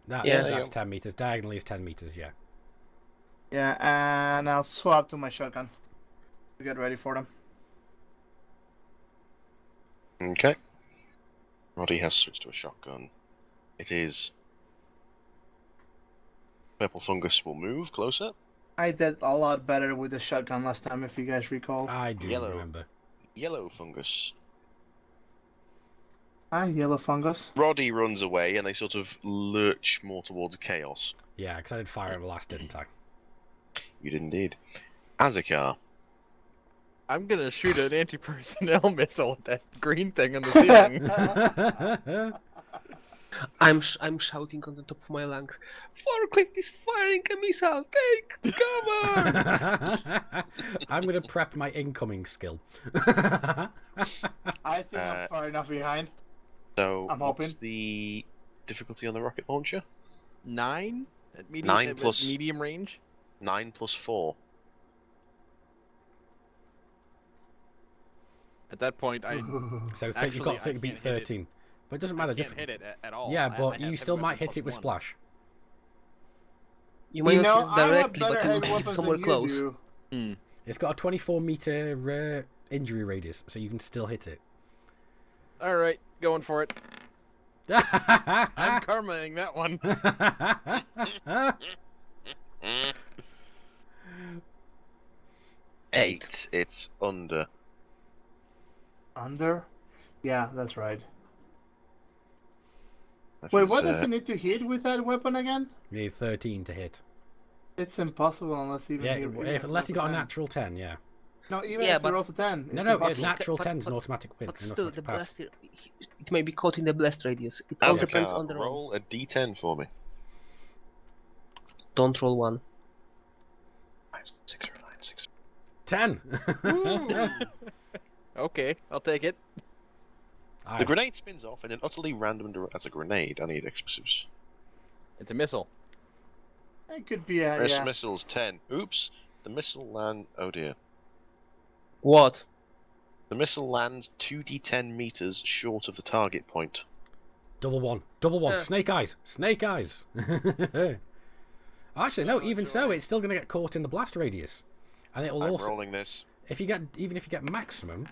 That's 10 meters. Diagonally is 10 meters, yeah. Yeah, and I'll swap to my shotgun to get ready for them. Okay. Roddy has switched to a shotgun. It is. Purple fungus will move closer. I did a lot better with the shotgun last time, if you guys recall. I do remember. Yellow fungus. Hi, yellow fungus. Roddy runs away and they sort of lurch more towards chaos. Yeah, because I did fire at the last, didn't I? You did indeed. Azekar. I'm gonna shoot an anti-personnel missile at that green thing on the ceiling. I'm shouting on the top of my lungs. Forklift is firing a missile. Take cover. I'm gonna prep my incoming skill. I think I'm far enough behind. So, I'm what's hoping. the difficulty on the rocket launcher? 9 at medium, 9 plus medium range. 9 plus 4. At that point, I So actually, you've got I to can't beat hit 13. But it doesn't matter. can't hit it at all. Yeah, I but have you still heavy might weapon hit it with +1. splash. You might You know, not I hit have directly, better but you heavy will hit weapons somewhere than close. you do. It's got a 24-meter injury radius, so you can still hit it. All right, going for it. I'm karmaing that one. 8. It's under. Under? Yeah, that's right. That Wait, is, what does it need to hit with that weapon again? You need 13 to hit. It's impossible unless even Yeah, unless you got a natural. natural 10, yeah. No, even Yeah, if but- you rolls a 10. No, it's no, impossible. natural But- 10 is an but- automatic win. But an still, automatic the pass. blast, it may be caught in the blast radius. It all depends Azekar, on the roll. roll a d10 for me. Don't roll one. 6 or 9, 6. 10! Okay, I'll take it. The grenade spins off in an utterly random direction. That's a grenade. I need explosives. It's a missile. It could be a, Rest yeah. missiles 10. Oops. The missile land. Oh dear. What? The missile lands 2d10 meters short of the target point. Double one. Double one. Yeah. Snake eyes. Snake eyes. Actually, no, even so, it's still going to get caught in the blast radius. And it'll I'm also... rolling this. If you get, even if you get maximum,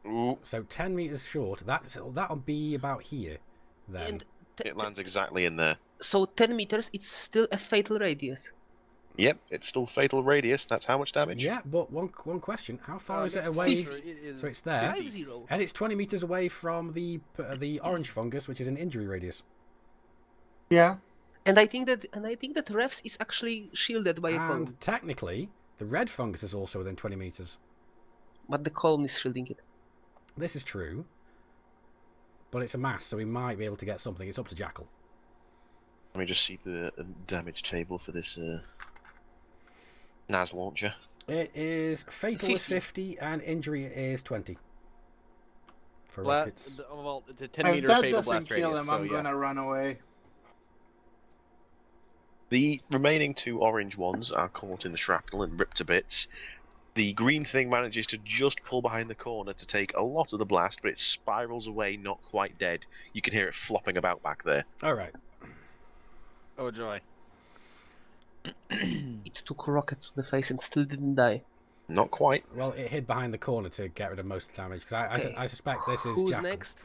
Ooh. so 10 meters short, that'll be about here. Then. And It lands exactly in there. so 10 meters, it's still a fatal radius. Yep, it's still fatal radius. That's how much damage? Yeah, but one question: how far I is it guess away? closer, it is So it's there, 50. 5-0. and it's 20 meters away from the orange fungus, which is an injury radius. Yeah. And I think that refs is actually shielded by a column, And technically, the red fungus is also within 20 meters. but the column is shielding it. This is true, but it's a mass, so we might be able to get something. It's up to Jackal. Let me just see the damage table for this NAS launcher. It is fatal is 50 and injury is 20. For rockets. Well, it's a 10 If meter that fatal doesn't blast kill radius, him, so I'm yeah. gonna run away. The remaining 2 orange ones are caught in the shrapnel and ripped to bits. The green thing manages to just pull behind the corner to take a lot of the blast, but it spirals away, not quite dead. You can hear it flopping about back there. All right. Oh joy. It took a rocket to the face and still didn't die. Not quite. Well, it hid behind the corner to get rid of most of the damage, because Okay. I suspect this is Who's Jackal. next?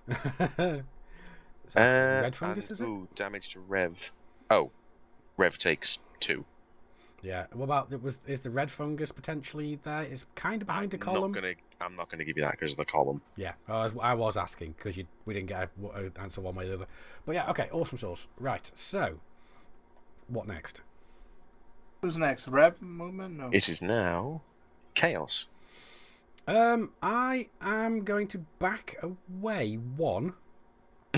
Is that red fungus, And, is it? ooh, damage to Rev. Oh, Rev takes 2. Yeah. What about is the red fungus potentially there? It's kind of behind a column. I'm not gonna give you that because of the column. Yeah, I was asking because we didn't get an answer one way or the other. But yeah, okay, awesome sauce. Right, so what next? Who's next? Rep movement? No. It is now chaos. I am going to back away one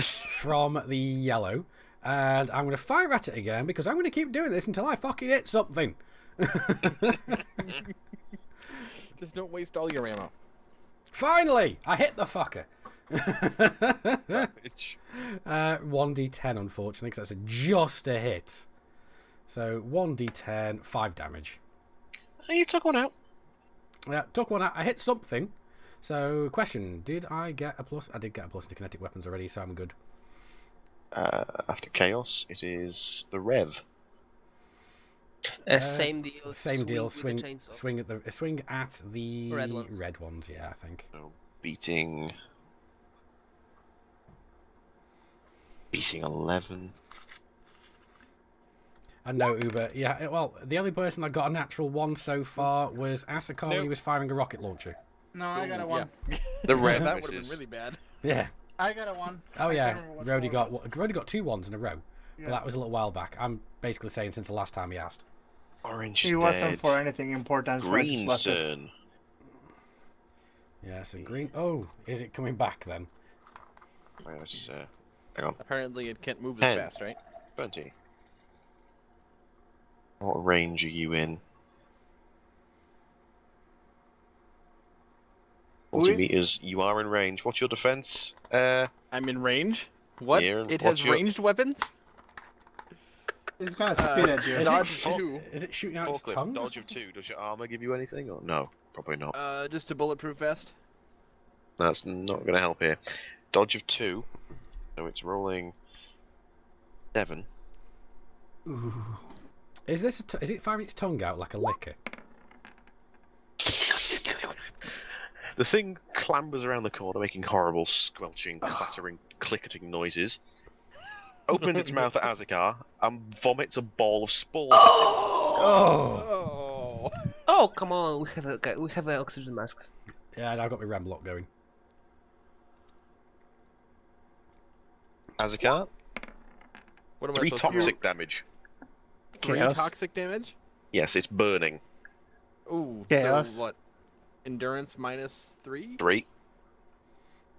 from the yellow, and I'm going to fire at it again because I'm going to keep doing this until I fucking hit something. Just don't waste all your ammo. Finally, I hit the fucker. Damage. 1d10, unfortunately, because that's just a hit. So 1d10, 5 damage. Oh, you took one out. Yeah, took one out. I hit something. So, question: did I get a plus? I did get a plus to kinetic weapons already, so I'm good. After chaos, it is the Rev. Same deal. Same deal. with Swing, the chainsaw. swing at the Red ones. Yeah, I think. So beating 11. I know Uber. Yeah. Well, the only person that got a natural 1 so far was Asakar when he was firing a rocket launcher. No, I got a 1. Yeah. The Rev That would have been misses. really bad. Yeah. I got a 1. Oh I yeah. can't remember what Rody score got 2 1s in a row. Yeah. But that was a little while back. I'm basically saying since the last time he asked. Orange He is wasn't dead. for anything important. so I just Green's left it. turn. Yeah. So green. Oh, is it coming back then? Wait, let's, hang on. Apparently, it can't move as 10. fast, right? 20. What range are you in? Who 40 is- meters. You are in range. What's your defense? I'm in range. What? Here, It what's has your- ranged weapons? He's gonna spit at you. Is Dodge it, 2. Is it shooting out its Forklift, tongue? dodge of 2. Does your armor give you anything? Or no? Probably not. Just a bulletproof vest. That's not going to help here. Dodge of 2. So it's rolling 7. Is this? Is it firing its tongue out like a licker? The thing clambers around the corner, making horrible, squelching, clattering, clicketing noises. Opens its mouth at Azekar and vomits a ball of spores. Oh. Oh. Oh, come on! We have oxygen masks. Yeah, and I've got my rem lock going. Azekar, What am 3 I supposed to do? toxic damage. 3 Chaos. toxic damage? Yes, it's burning. Ooh. Chaos. So what? Endurance -3? 3.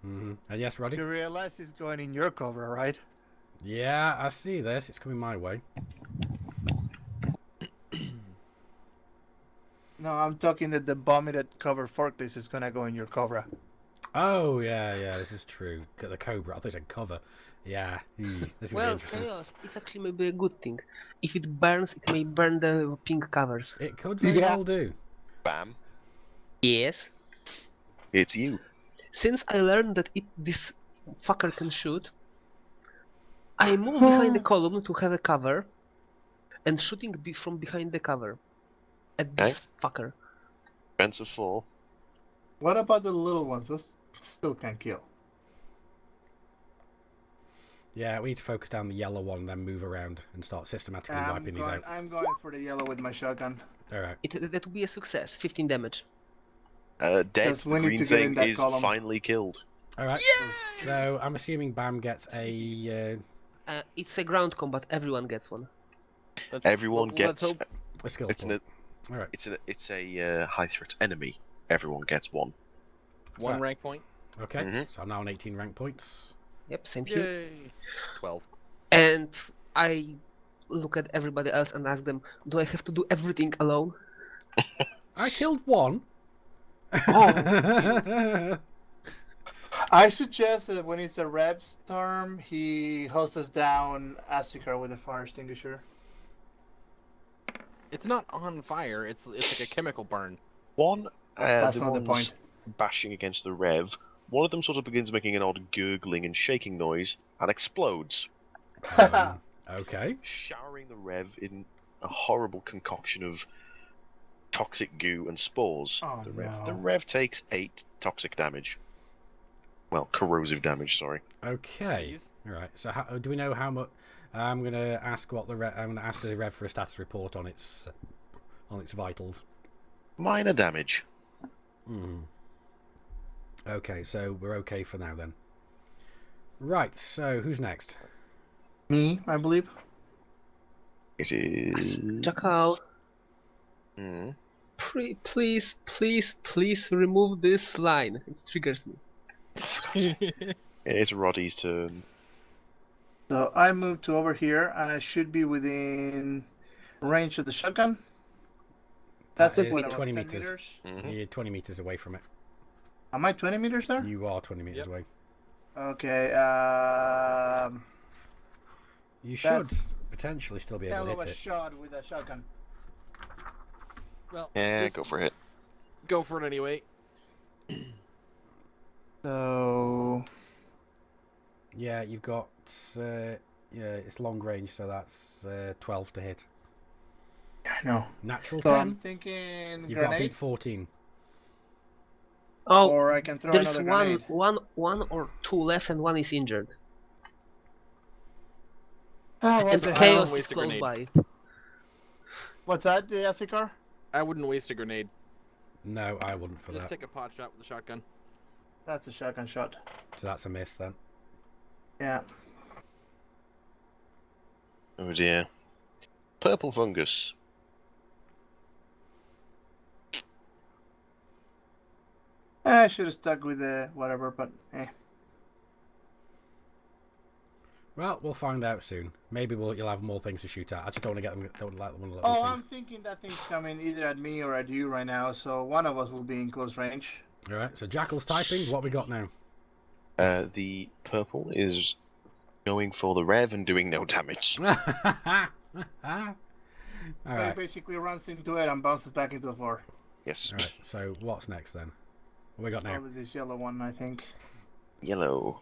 And yes, Roddy. You realize he's going in your cover, right? Yeah, I see this. It's coming my way. No, I'm talking that the vomited cover forklift is gonna go in your cover. Oh yeah, this is true. The Cobra. I thought it said cover. Yeah. This is gonna be Well, interesting. chaos. It actually may be a good thing. If it burns, it may burn the pink covers. It could very Yeah. well do. Bam. Yes. It's you. Since I learned that this fucker can shoot, I move behind the column to have a cover, and shooting from behind the cover at this fucker. Defense of 4. What about the little ones? Those still can kill. Yeah, we need to focus down the yellow one, then move around and start systematically wiping these out. I'm going for the yellow with my shotgun. All right. That would be a success. 15 damage. Dead. Yes, The we need green to get in thing that is column. finally killed. All right. So I'm assuming Bam gets a It's a ground combat. Everyone gets one. Everyone Let's gets. hope. skill It's point. an, All right. it's a high threat enemy. Everyone gets 1. 1 Right. rank point. Okay. Mhm. So I'm now on 18 rank points. Yep, same here. Yay. 12. And I look at everybody else and ask them, do I have to do everything alone? I killed one. Oh, I suggest that when it's a Reb's term, he hoses down Asikar with a fire extinguisher. It's not on fire. It's like a chemical burn. One, That's the not the ones point. bashing against the Rev. One of them sort of begins making an odd gurgling and shaking noise and explodes, Okay. showering the Rev in a horrible concoction of toxic goo and spores. Oh, The no. Rev takes 8 toxic damage. Well, corrosive damage, sorry. Okay. Jeez. All right. So how, do we know how much? I'm gonna ask what the I'm gonna ask the Rev for a status report on its vitals. Minor damage. Okay, so we're okay for now then. Right. So who's next? Me, I believe. It is. Jackal, Hmm. please remove this line. It triggers me. It is Roddy's turn. So I moved to over here, and I should be within range of the shotgun. That's That is what, 20 10 meters. Mhm. You're 20 meters away from it. Am I 20 meters there? You are 20 meters Yep. away. Okay. You should That's potentially still be able hell to of hit a it. shot with a shotgun. Well, Yeah, just go for it. go for it anyway. So Yeah, you've got it's long range, so that's 12 to hit. I know. Natural So 10. I'm thinking You've got to grenade, beat 14. Oh, or I can throw there's another grenade. one or two left, and one is injured. Oh, what And the Chaos hell? is Waste a close grenade. by. What's that, Yasikar? I wouldn't waste a grenade. No, I wouldn't for Just that. take a pot shot with a shotgun. That's a shotgun shot. So that's a miss then. Yeah. Oh dear. Purple fungus. I should have stuck with the whatever, but eh. Well, we'll find out soon. Maybe you'll have more things to shoot at. I just don't want to get them. Don't like one of those Oh, I'm things. thinking that thing's coming either at me or at you right now, so one of us will be in close range. All right. So Jackal's typing. What we got now? The purple is going for the rev and doing no damage. All So right. he basically runs into it and bounces back into the floor. Yes. All right. So what's next then? What we got now? Probably this yellow one, I think. Yellow.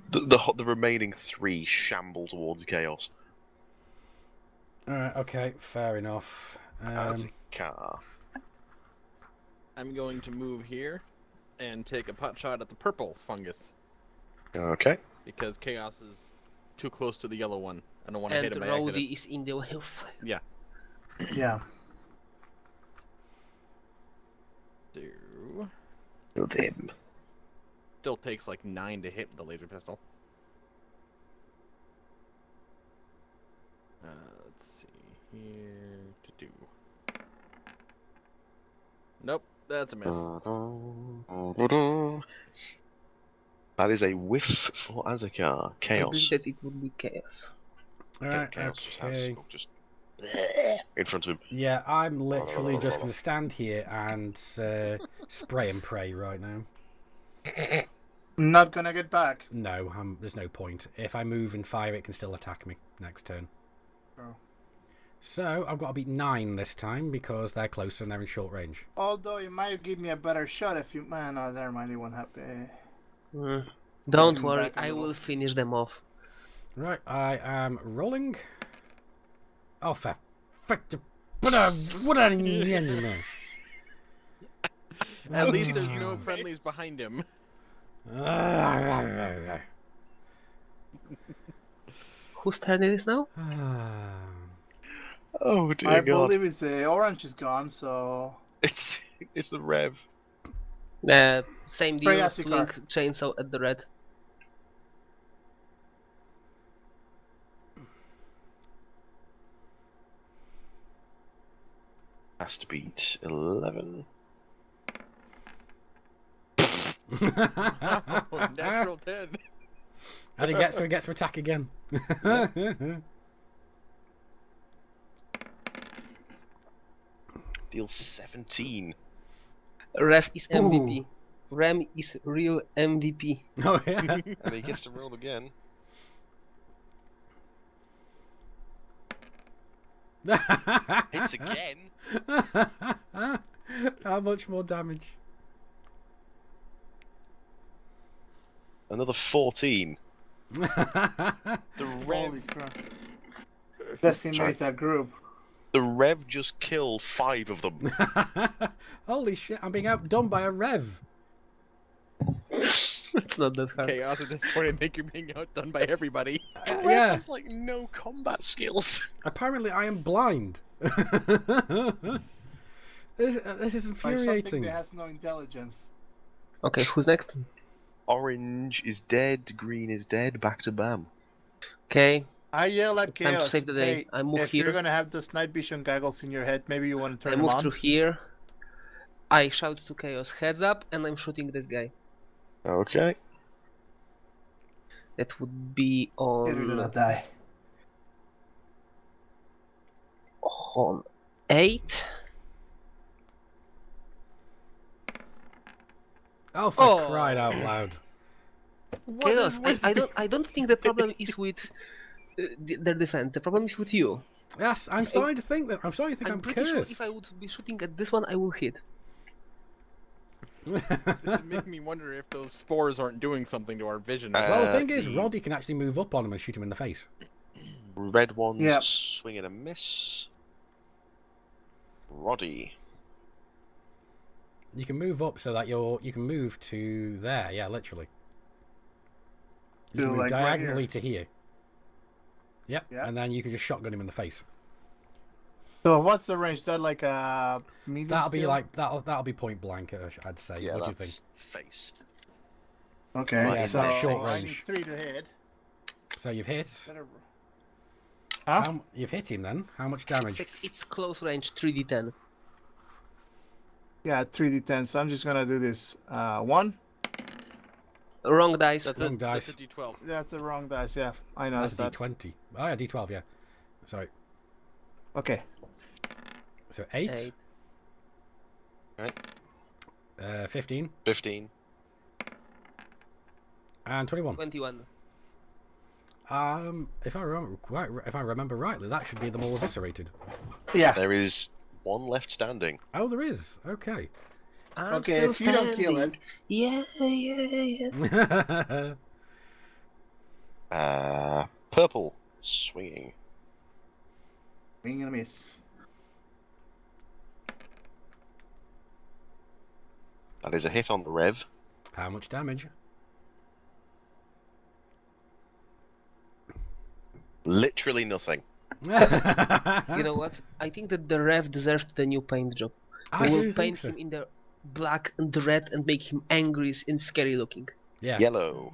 The remaining three shamble towards chaos. All right. Okay. Fair enough. As a car. I'm going to move here and take a pot shot at the purple fungus Okay. because chaos is too close to the yellow one. I don't want to And hit him by accident. Rowdy is in the way of... Yeah. Yeah. Do. Them. Still takes like 9 to hit with the laser pistol. Let's see here to do. Nope, that's a miss. That is a whiff for Azakar. I Chaos. believe that it would be Chaos. All right. Chaos just has Okay. just in front of him. Yeah, I'm literally just going to stand here and spray and pray right now. Not gonna get back. No, there's no point. If I move and fire, it can still attack me next turn. Oh. So I've got to beat 9 this time because they're closer and they're in short range. Although it might give me a better shot if you... Man, no, never mind, it won't happen. Don't Moving worry, back a I little. will finish them off. Right, I am rolling. Oh, for fuck! What an enemy! At least there's no friendlies behind him. Whose turn it is now? Oh dear I God! believe it's the orange is gone, so... It's the rev. Same Spray deal, acid swing car. chainsaw at the red. Has to beat 11. Oh, natural 10. And he gets to attack again. Deals 17. Ref is MVP. Rem is real MVP. Oh yeah. And he gets to roll again. Hits again. How much more damage? Another 14. The Holy rev. crap. Decimates that group. The rev just killed 5 of them. Holy shit! I'm being outdone by a rev. It's not that hard. Chaos at this point, I think you're being outdone by everybody. The rev Yeah. has like no combat skills. Apparently, I am blind. This is By something infuriating. that has no intelligence. Okay, who's next? Orange is dead, green is dead, back to Bam. Okay, I yell at It's time to Chaos. save the day. Hey, I move if here. you're gonna have those night vision goggles in your head, maybe you want to turn I them move on. through here. I shout to Chaos, heads up, and I'm shooting this guy. Okay. That would be Get rid of that die. on 8. Oh, for Oh. crying out loud! Chaos, I don't think the problem is with their defense. The problem is with you. Yes, I'm starting to think that. I'm starting to think I'm pretty sure cursed. if I would be shooting at this one, I will hit. This is making me wonder if those spores aren't doing something to our vision. Well, the thing is, the- Roddy can actually move up on him and shoot him in the face. Red ones Yep. swing and a miss. Roddy. You can move up so that you can move to there. Yeah, literally. You To, can move like, right diagonally here. to here. Yep. Yeah. And then you can just shotgun him in the face. So what's the range? Is that like a medium? That'll be skill? like that'll be point blank. I'd say. Yeah, What do you that's think? face. Okay. Yeah, so that's short I range. need 3 to hit. So you've hit. Better- Huh? You've hit him then. How much damage? It's close range 3d10. Yeah, 3d10. So I'm just gonna do this. 1. Wrong dice. That's Wrong a dice. D12. That's the wrong dice. Yeah, I know That's a that. D20. Oh yeah, D12. Yeah. Sorry. Okay. So 8. 8. Right. 15 15. and 21. 21. If I remember rightly, that should be them all eviscerated. Yeah. There is one left standing. Oh, there is. Okay. I'm Okay, still if you don't kill standing. Yeah. Purple swinging. Being a miss. That is a hit on the rev. How much damage? Literally nothing. You know what? I think that the Rev deserved the new paint job. I We do will think paint so. him in the black and red and make him angry and scary looking. Yeah. Yellow.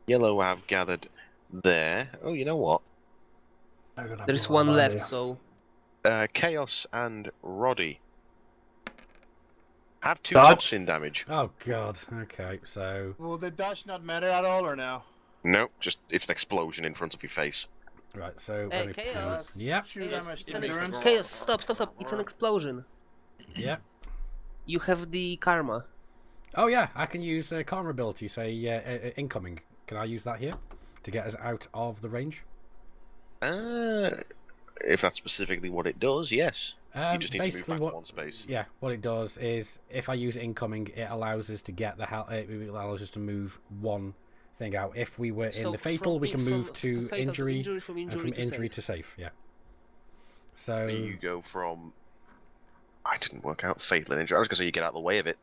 Yellow have gathered there. Oh, you know what? There's one left, so Chaos and Roddy have 2 Dodge. drops in damage. Oh god. Okay. So Will the dodge not matter at all or no? No, just it's an explosion in front of your face. right. So Hey, let me Chaos. pause. Yep. Shoot damage It to makes endurance. the Chaos, stop! It's an explosion. Yep. You have the karma. Oh yeah. I can use karma ability. Say incoming. Can I use that here to get us out of the range? If that's specifically what it does, yes. You just need to move basically back what 1 space. Yeah, what it does is if I use incoming, it allows us to get the it allows us to move one thing out. If we were in So the fatal, we can move from to fatal injury, from and injury from injury safe. to safe. Yeah. So You go from. I didn't work out fatal and injury. I was going to say you get out of the way of it.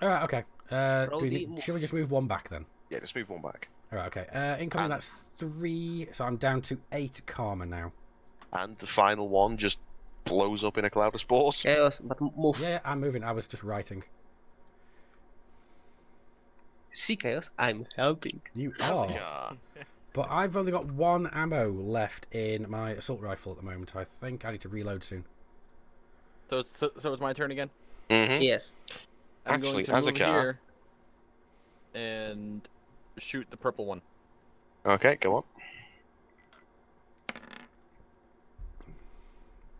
all right, okay. Roddy, Should we just move one back then? Yeah, just move 1 back. All right, okay. Incoming, And- that's 3. So I'm down to 8 karma now. And the final one just blows up in a cloud of spores. Chaos, but move. Yeah, I'm moving. I was just writing. See, Chaos, I'm helping. You are. Yeah. But I've only got 1 ammo left in my assault rifle at the moment. I think I need to reload soon. So it's my turn again. Mm-hmm. Yes. I'm Actually, going as to a move car- here and shoot the purple one. Okay, go on.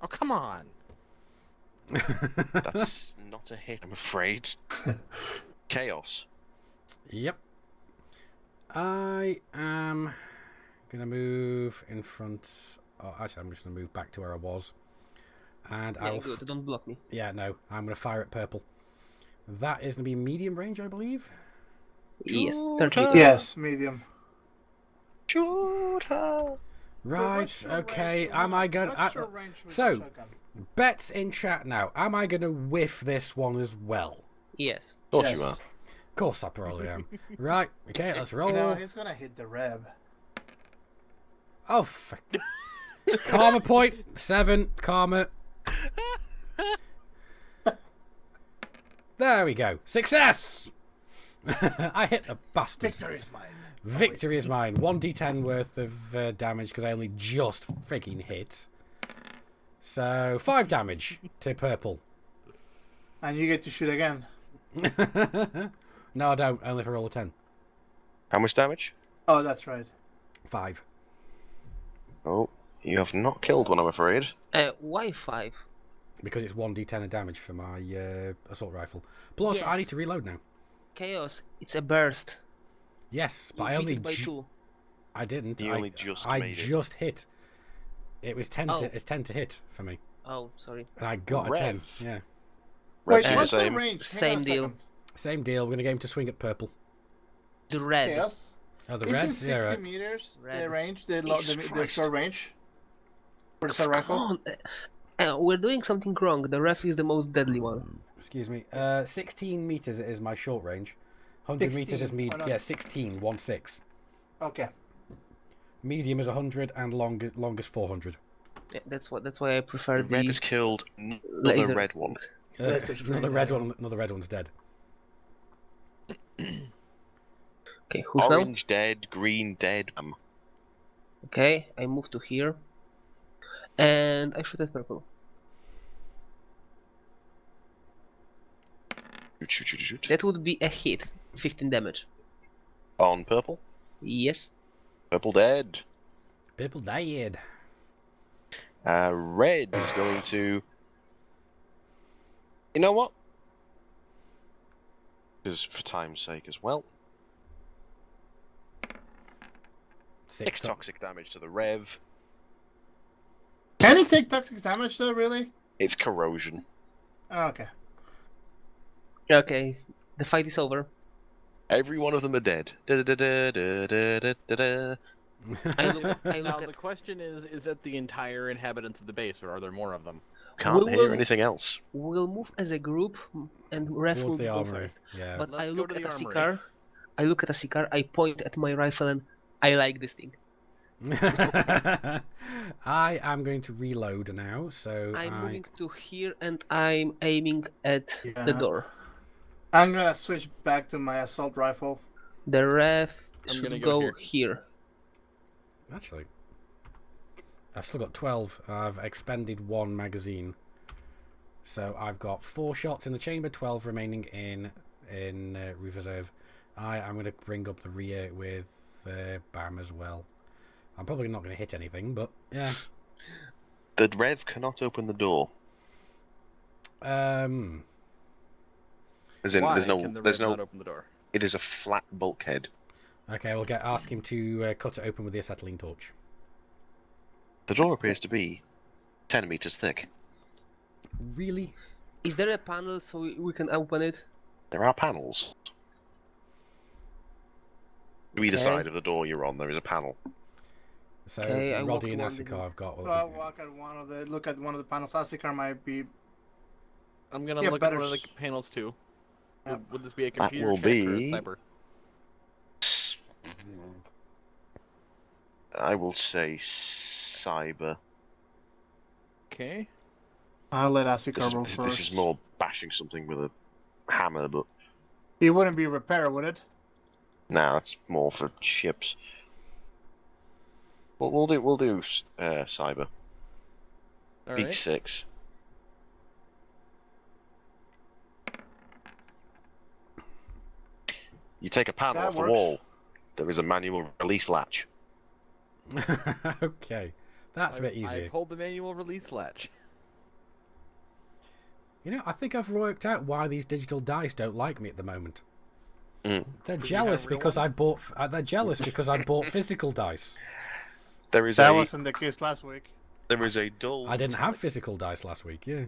Oh come on! That's not a hit, I'm afraid. Chaos. Yep. I am gonna move in front. Oh, actually, I'm just gonna move back to where I was, and Yeah, I'll. good. Don't block me. Yeah, no, I'm gonna fire at purple. That is gonna be medium range, I believe. Yes. Shoot 30 her. meters. Yes, medium. Shoot her. Right. Okay. Am I gonna? so- Bets in chat now. Am I gonna whiff this one as well? Yes. Of course Yes. you are. Of course, I probably am. Right. Okay. Let's roll. No, he's gonna hit the rev. Oh, fuck. Karma point 7. Karma. There we go. Success! I hit the bastard. Victory is mine. Victory is mine. 1d10 worth of damage because I only just freaking hit. So 5 damage to purple. And you get to shoot again. No, I don't. Only for roll a 10. How much damage? Oh, that's right. 5. Oh, you have not killed one, I'm afraid. Why 5? Because it's 1d10 of damage for my assault rifle. Plus, I Yes. need to reload now. Chaos, it's a burst. Yes, but You I beat only it by 2. I didn't. You I, only just I made it. just hit. It was 10 Oh. to it's 10 to hit for me. Oh, sorry. And I got a 10. Rev. Yeah. Wait, Revs are the what's the same. range? Same Hang on a deal. second. Same deal. We're gonna get him to swing at purple. The red. Chaos. Oh, the Isn't reds. 60 Yeah, right. meters Red. the range, the Jesus short Christ. range for the Come rifle? on. We're doing something wrong. The ref is the most deadly one. Excuse me. 16 meters is my short range. 100 meters is 16, medium. why not? Yeah, 16. 1-6. Okay. Medium is 100 and longest 400. Yeah, that's why I prefer The red the has killed another laser red one. That's a Another strange red idea. one. Another red one's dead. Okay, who's now? Orange dead, green dead. Okay, I move to here. And I shoot at purple. Shoot. That would be a hit. 15 damage. On purple. Yes. Purple dead. Purple died. Red is going to. You know what? Because for time's sake as well. 6 toxic damage to the Rev. Can he take toxic damage though, really? It's corrosion. Oh, okay. Okay, the fight is over. Every one of them are dead. Da-da-da-da-da-da-da-da-da. I look Now at the question is that the entire inhabitants of the base, or are there more of them? Can't We hear will- anything else. we'll move as a group and ref will Towards the go armory. first. Yeah. But Let's I go look to at the a armory. Sicar. I look at a Sicar, I point at my rifle and I like this thing. I am going to reload now, so I'm I... moving to here and I'm aiming at the Yeah. door. I'm gonna switch back to my assault rifle. The ref I'm gonna should go go here. Actually, I've still got 12. I've expended 1 magazine. So I've got 4 shots in the chamber, 12 remaining in reserve. I am going to bring up the rear with BAM as well. I'm probably not going to hit anything, but yeah. The Rev cannot open the door. Okay. As in, Why there's no, can the there's Rev no. not open the door? It is a flat bulkhead. We'll ask him to cut it open with the acetylene torch. The door appears to be 10 meters thick. Really? Is there a panel so we can open it? There are panels. To either Okay. side of the door you're on, there is a panel. So Okay, I Roddy and walk along Asuka I've got. Well, look at one of the panels. Asicar might be. I'm gonna Yeah, look at better one of the s- panels too. Yeah. Would this be a That computer will check or a be- cyber? I will say cyber. Okay. I'll let Asicar go This first. is more bashing something with a hammer, but It wouldn't be repair, would it? nah, that's more for ships. Well, we'll do cyber. All Beat right. 6. You take a panel That off the works. wall. There is a manual release latch. Okay, that's a bit I easier. pulled the manual release latch. You know, I think I've worked out why these digital dice don't like me at the moment. Mm. They're you jealous have real because I ones? bought. They're jealous because I bought physical dice. There is That a wasn't the case last week. there is a dull. I didn't have metallic- physical dice last week. Yeah.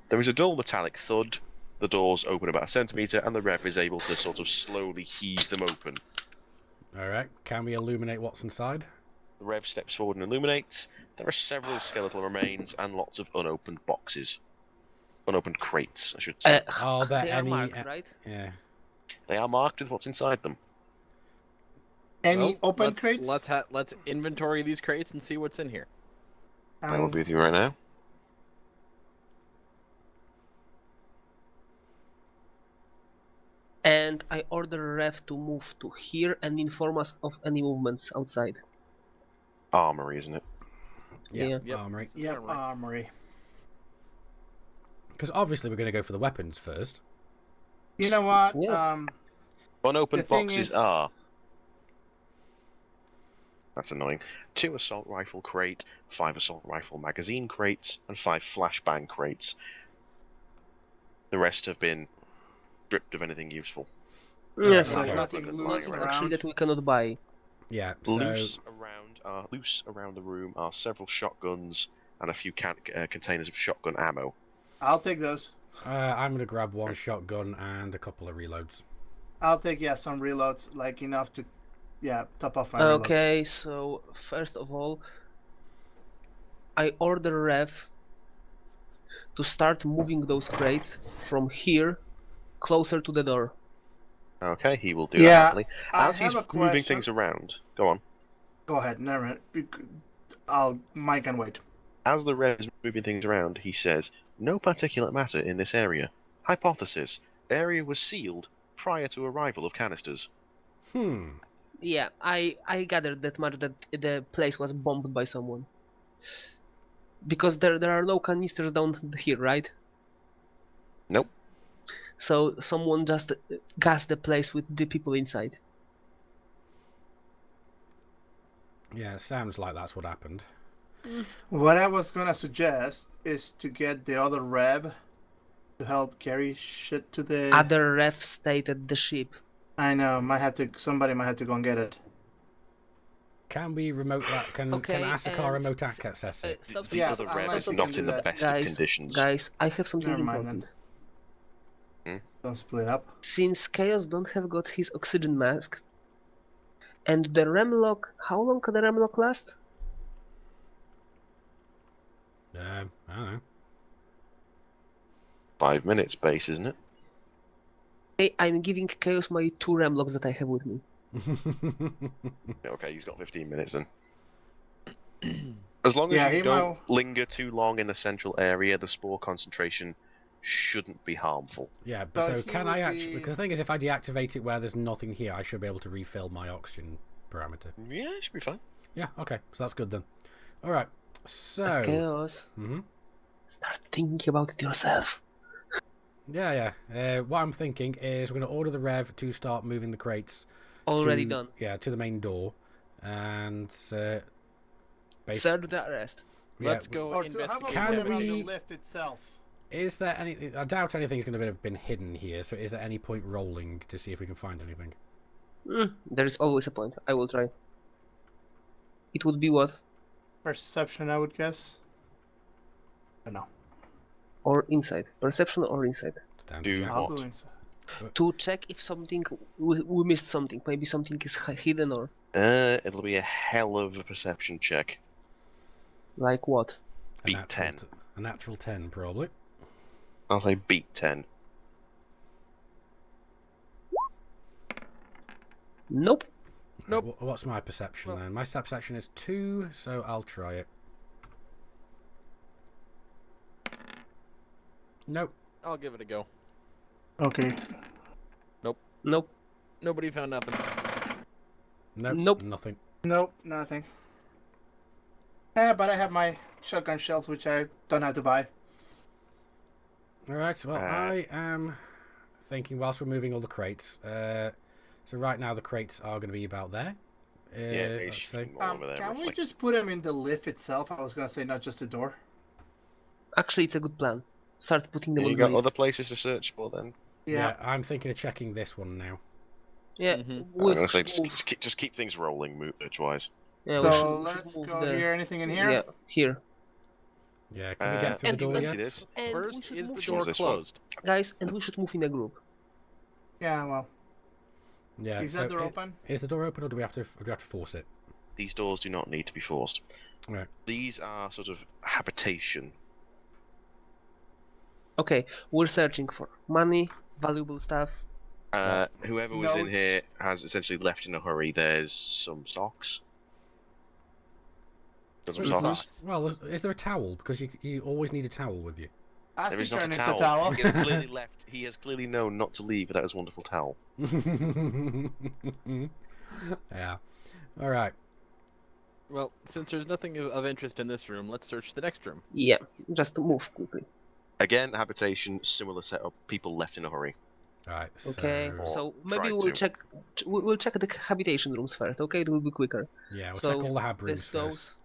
There is a dull metallic thud. The doors open about a centimeter, and the Rev is able to sort of slowly heave them open. All right. Can we illuminate what's inside? The Rev steps forward and illuminates. There are several skeletal remains and lots of unopened boxes. Unopened crates, I should say. Are there They are any? marked, right? Yeah. They are marked with what's inside them. Any Well, open let's, crates? Let's inventory these crates and see what's in here. I will be with you right now. And I order ref to move to here and inform us of any movements outside. Armory, isn't it? Yeah. Yep. Armory. this is the Yep, armory. armory. Because obviously we're going to go for the weapons first. You know what? Yeah. Unopened The thing boxes is- are. That's annoying. 2 assault rifle crate, 5 assault rifle magazine crates, and 5 flashbang crates. The rest have been stripped of anything useful. Yes, okay. there's nothing, Nothing nothing around. actually that we cannot buy. Yeah. So Loose around the room are several shotguns and a few containers of shotgun ammo. I'll take those. I'm gonna grab one shotgun and a couple of reloads. I'll take some reloads, like enough to top off my reloads. Okay, so first of all, I order Rev to start moving those crates from here closer to the door. Okay, he will do that Yeah, happily. I As he's have a moving question. things around, go on. Go ahead, never mind. Mine can wait. As the Rev is moving things around, he says, "No particulate matter in this area. Hypothesis: area was sealed prior to arrival of canisters." Yeah, I gathered that much, that the place was bombed by someone. Because there are no canisters down here, right? Nope. So someone just gassed the place with the people inside. Yeah, it sounds like that's what happened. What I was gonna suggest is to get the other Rev to help carry shit to the... Other Rev stayed at the ship. I know, somebody might have to go and get it. Can we remote that? Can Asakar remote access it? Stop, The Yeah, other Rev unless is you not can in do the that. best of conditions. Guys, I have something Never mind important. Don't split up. Since Chaos don't have got his oxygen mask, and the Remlock, how long can the Remlock last? I don't know. 5 minutes base, isn't it? Hey, I'm giving Chaos my 2 Remlocks that I have with me. Okay, he's got 15 minutes then. As long as Yeah, you he don't linger too long in the central area, the spore concentration shouldn't be harmful. Yeah, but So so he can would I actually? be- Because the thing is, if I deactivate it where there's nothing here, I should be able to refill my oxygen parameter. Yeah, it should be fine. Yeah, okay, so that's good then. All right, so Chaos, Mhm. start thinking about it yourself. yeah. What I'm thinking is we're going to order the Rev to start moving the crates. Already to- done. Yeah, to the main door, and Serve the arrest. Let's go Or how investigate. about Can we that. look at we- the lift itself? Is there any? I doubt anything's going to have been hidden here. So is there any point rolling to see if we can find anything? There is always a point. I will try. It would be what? Perception, I would guess. I don't know. Or insight. Perception or insight. It's down Do to Jack. I'll What? do inside. To check if something we missed something. Maybe something is hidden, or It'll be a hell of a perception check. like what? A Beat natural 10. A natural 10, probably. I'll say beat 10. Nope. Nope. What's my perception Well- then? My perception is 2, so I'll try it. Nope. I'll give it a go. Okay. Nope. Nobody found nothing. Nope. Nope. Nothing. Nope, nothing. Yeah, but I have my shotgun shells, which I don't have to buy. All right. Well, I am thinking whilst we're moving all the crates. So right now the crates are going to be about there. They Let's should see. be all over there, Can we roughly. just put them in the lift itself? I was gonna say not just the door. Actually, it's a good plan. Start putting them You on got the other places to search for then? Yeah, I'm thinking of checking this one now. Yeah, Mhm. I'm we gonna say should move. just keep things rolling, search-wise. Yeah, we So should let's move go the... here. Anything in here? Yeah, here. Yeah, can we get through the and door let's- yet? this. And we First, should is the move door this one. closed? Guys, and we should move in a group. Yeah, well. Yeah. Is so that door open? Is the door open, or do we have to force it? These doors do not need to be forced. Right. These are sort of habitation. Okay, we're searching for money, valuable stuff. Whoever was in Notes. here has essentially left in a hurry. There's some socks. Got some Some socks. socks. Well, is there a towel? Because you always need a towel with you. I There see is not a it's towel. a towel. He has clearly left. He has clearly known not to leave without his wonderful towel. Yeah. All right. Well, since there's nothing of interest in this room, let's search the next room. Yeah, just move quickly. Again, habitation, similar setup. People left in a hurry. All right. Okay, So, so maybe try we'll to. we'll check the habitation rooms first. Okay, it will be quicker. yeah, we'll so check all the hab rooms there's first. those.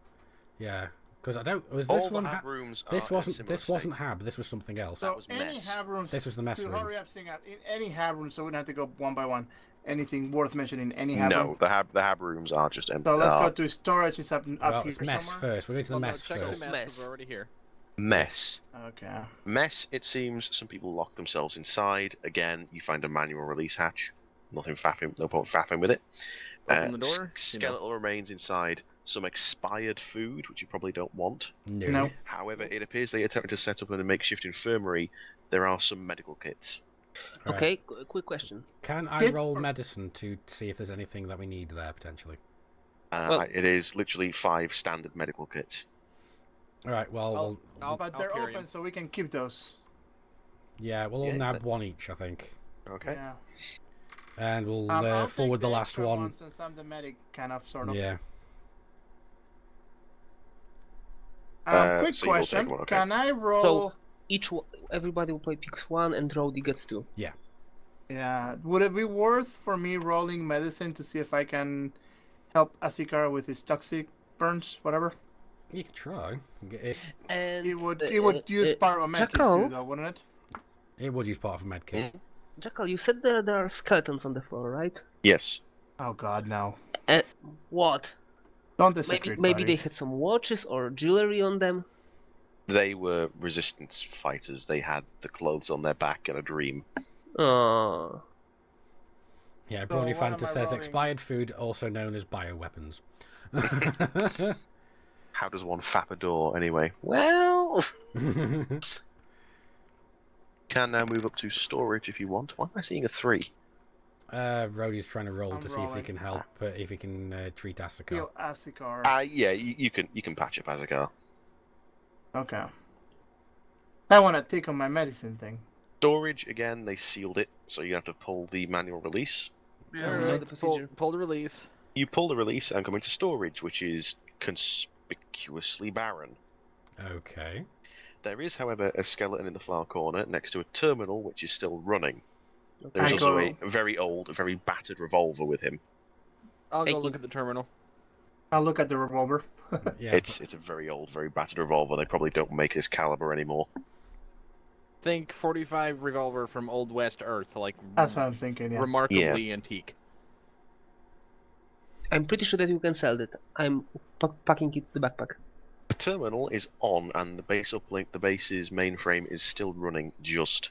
Yeah, because I don't. Was All this the one? hab rooms are This in a wasn't. similar This wasn't state. hab. This was something else. So was any mess. hab rooms. This was the mess to room. hurry up, seeing out in any hab room, so we don't have to go one by one. Anything worth mentioning? Any hab No, room? the hab rooms are just empty. So let's go to storage. It's up Well, here it's mess somewhere. first. We're going to the Well, no, mess check first. the mess, 'cause we're already here. Mess. Okay. Mess, it seems some people lock themselves inside. Again, you find a manual release hatch. Nothing faffing, no point faffing with it. Open the door. Skeletal remains inside. Some expired food, which you probably don't want. No. However, it appears they attempted to set up in a makeshift infirmary. There are some medical kits. Right. Okay, quick question. Can I Kids roll or- medicine to see if there's anything that we need there potentially? Well- It is literally 5 standard medical kits. All right. Well, But they're carry open, 'em. so we can keep those. we'll all Yeah, nab but- one each, I think, Okay. Yeah. and we'll I'll take forward the last extra one. Since I'm the medic, kind of, sort of. Yeah. Quick so you'll take question: one, okay. Can I roll? Everybody will play picks 1 and Rowdy gets 2. Yeah. Would it be worth for me rolling medicine to see if I can help Asikar with his toxic burns, whatever? You can try. And It would use part of a medkit Jackal? too, though, wouldn't it? It would use part of a med kit. Jackal, you said there are skeletons on the floor, right? Yes. Oh God, no! What? Don't disagree. Maybe they had some watches or jewelry on them. They were resistance fighters. They had the clothes on their back and a dream. Oh. Yeah, So Brony what am Fanta I says rolling? expired food, also known as bioweapons. How does one fap a door anyway? Well, can now move up to storage if you want. Why am I seeing a 3? Rhodey's trying to roll I'm to see if he rolling. can help, if he can treat Asuka. Heal Asikar. Yeah, you can patch up Azagar. Okay. I want to take on my medicine thing. Storage again, they sealed it, so you have to pull the manual release. know Alright, the procedure. pull the release. You pull the release and come into storage, which is conspicuously barren. Okay. There is, however, a skeleton in the far corner next to a terminal which is still running. There's I also go- a very old, very battered revolver with him. I'll Thank go you. look at the terminal. I'll look at the revolver. Yeah. It's a very old, very battered revolver. They probably don't make this caliber anymore. Think 45 revolver from Old West Earth, like That's what I'm thinking. Yeah. remarkably antique. I'm pretty sure that you can sell it. I'm packing it in the backpack. The terminal is on, and the base uplink, the base's mainframe is still running just.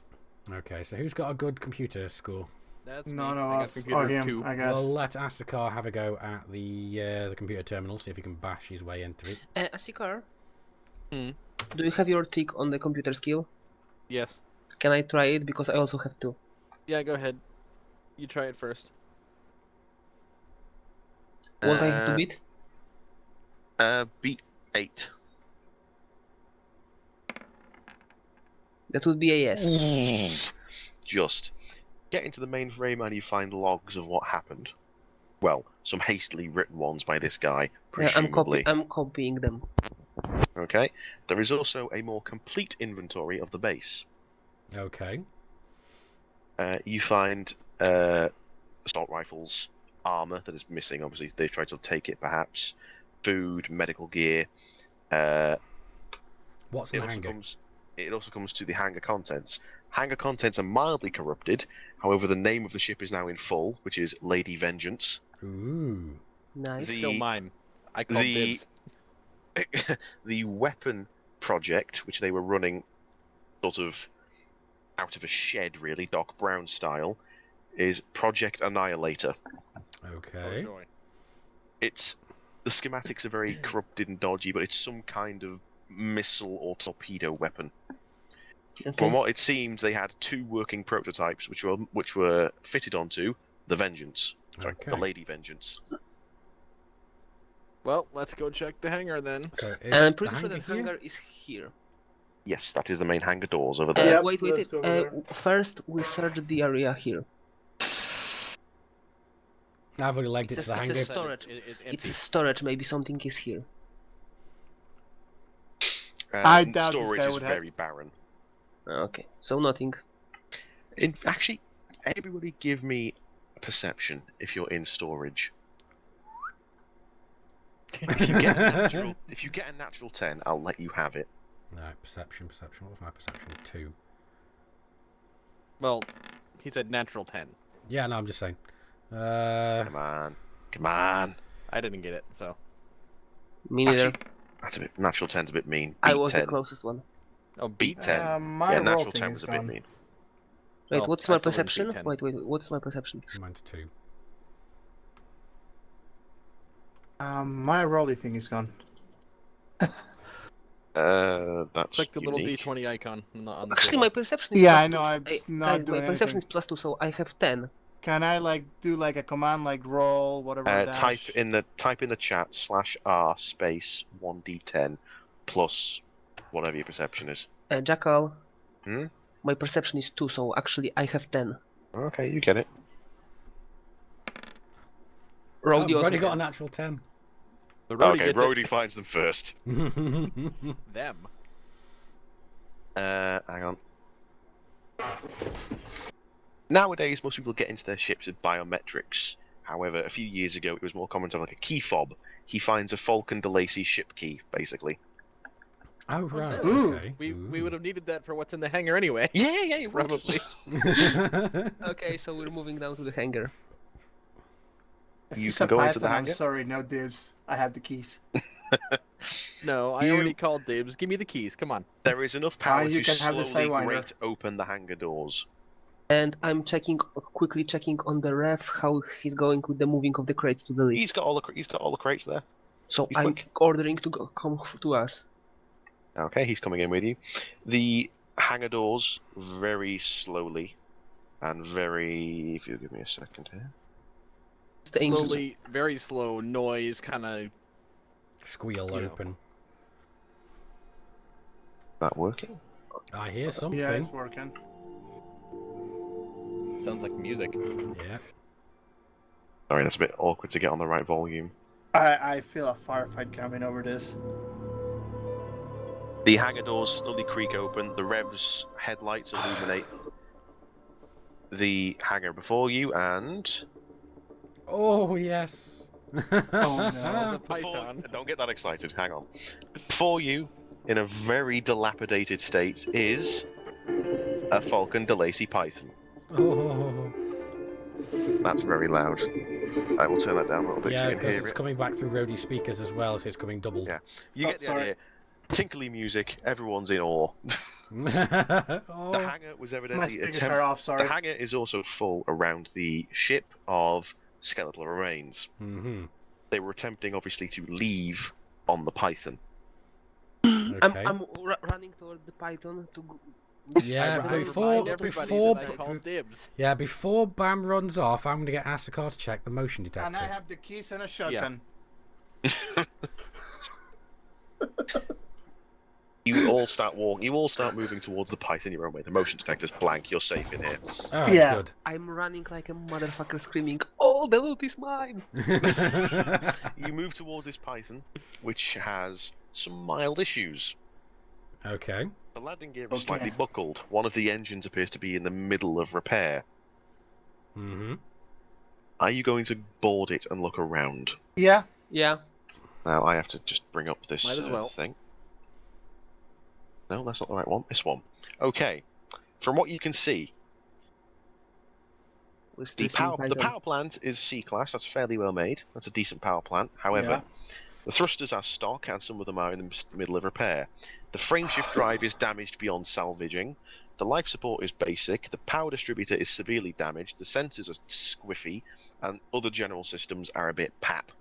Okay, so who's got a good computer score? That's None me. of I got us computer or of him, 2. I guess. Well, let Asakar have a go at the computer terminal, see if he can bash his way into it. Asikar, Hmm. do you have your tick on the computer skill? Yes. Can I try it? Because I also have 2. Yeah, go ahead. You try it first. What I have to beat? Beat 8. That would be a yes. Just. Get into the mainframe and you find logs of what happened. Well, some hastily written ones by this guy, Yeah, presumably. I'm copying them. Okay. There is also a more complete inventory of the base. Okay. You find assault rifles, armor that is missing. Obviously, they tried to take it, perhaps. Food, medical gear. What's in It the also hangar? comes to the hangar contents. Hangar contents are mildly corrupted. However, the name of the ship is now in full, which is Lady Vengeance. Ooh. Nice. Still The- mine. I called the- dibs. The weapon project, which they were running sort of out of a shed, really, Doc Brown style, is Project Annihilator. Oh, Okay. joy. It's the schematics are very corrupted and dodgy, but it's some kind of missile or torpedo weapon. Okay. From what it seemed, they had 2 working prototypes, which were fitted onto the Vengeance, sorry, Okay. the Lady Vengeance. Well, let's go check the hangar then. So And I'm pretty the sure that here? hangar is here. Yes, that is the main hangar doors over there. Yep, wait. let's go over there. First, we search the area here. I've already legged it It's to the a- it's a hangar. storage. It's It's empty. storage. Maybe something is here. I doubt this storage guy is would have- very barren. Okay, so nothing. Actually, everybody give me a perception if you're in storage. If you get a natural 10, I'll let you have it. No, perception. What was my perception? 2. Well, he said natural 10. Yeah, no, I'm just saying. Come on. I didn't get it, so. Me neither. Actually, that's a bit. Natural 10's a bit mean. I Beat was 10. the closest one. Oh, Beat beat 10. My Yeah, roll natural thing 10 is was a bit gone. mean. Wait, Oh, what's I my still didn't beat perception? 10. Wait, what's my perception? Mine's 2. My rolly thing is gone. That's Click the little unique. D20 icon on the Actually, my table. perception is Yeah, plus I know. 2. I'm not Guys, doing my perception anything. is plus 2, so I have 10. Can I like do like a command like roll whatever dash? Type in the chat /r space 1d10 plus whatever your perception is. Jackal. Hmm? My perception is 2, so actually I have 10. Okay, you get it. Oh, Rody I've also already got a 10. natural 10. The roadie Okay, gets Rhodey finds them first. it. Them. Hang on. Nowadays, most people get into their ships with biometrics. However, a few years ago, it was more common to have like a key fob. He finds a Falcon de Lacy ship key, basically. Oh, right. Ooh. Okay. We would have needed that for what's in the hangar anyway. Yeah, you would. Probably. Okay, so we're moving down to the hangar. If You said can go into the Python, I'm hangar. sorry, no dibs. I have the keys. No, I You- already called dibs. Give me the keys. Come on. There is enough power you to can have the slowly Sidewinder. grate open the hangar doors. And I'm quickly checking on the ref how he's going with the moving of the crates to the lift. He's got all the crates there. So he's I'm quick. ordering to come to us. Okay, he's coming in with you. The hangar doors very slowly and very. If you give me a second here. Slowly, very slow noise, kind of. Squeal You know. open. That working? I hear something. Yeah, it's working. Sounds like music. Yeah. Sorry, that's a bit awkward to get on the right volume. I feel a firefight coming over this. The hangar doors slowly creak open. The Rev's headlights illuminate the hangar before you, and Oh, yes. Oh The no. python. don't get that excited. Hang on. Before you, in a very dilapidated state, is a Falcon de Lacy Python. Oh. That's very loud. I will turn that down a little bit Yeah, so you can because hear it's it. coming back through Rhodey's speakers as well, so it's coming doubled. Yeah. You Oh, get the sorry. idea. Tinkly music, everyone's in awe. Oh. The hangar was My evidently speakers are off, The sorry. hangar is also full around the ship of skeletal remains. Mm-hmm. They were attempting, obviously, to leave on the Python. Okay. I'm running towards the Python to. Yeah, I but remind everybody that I called dibs. before Bam runs off, I'm gonna get Asakar to check the motion detector. And I have the keys and a shotgun. You all start walking. You all start moving towards the Python your own way. The motion detector's blank. You're safe in here. Alright, Yeah. good. I'm running like a motherfucker screaming, "Oh, the loot is mine!" You move towards this Python, which has some mild issues. Okay. The landing gear is Okay. slightly buckled. One of the engines appears to be in the middle of repair. Mm-hmm. Are you going to board it and look around? Yeah. Yeah. Now I have to just bring up this Might as well. thing. No, that's not the right one. This one. Okay. From what you can see, We're the still seeing power plant is C-class. That's fairly well made. That's a decent power plant. However, Yeah. the thrusters are stock, and some of them are in the middle of repair. The frameshift drive is damaged beyond salvaging. The life support is basic. The power distributor is severely damaged. The sensors are squiffy, and other general systems are a bit pap.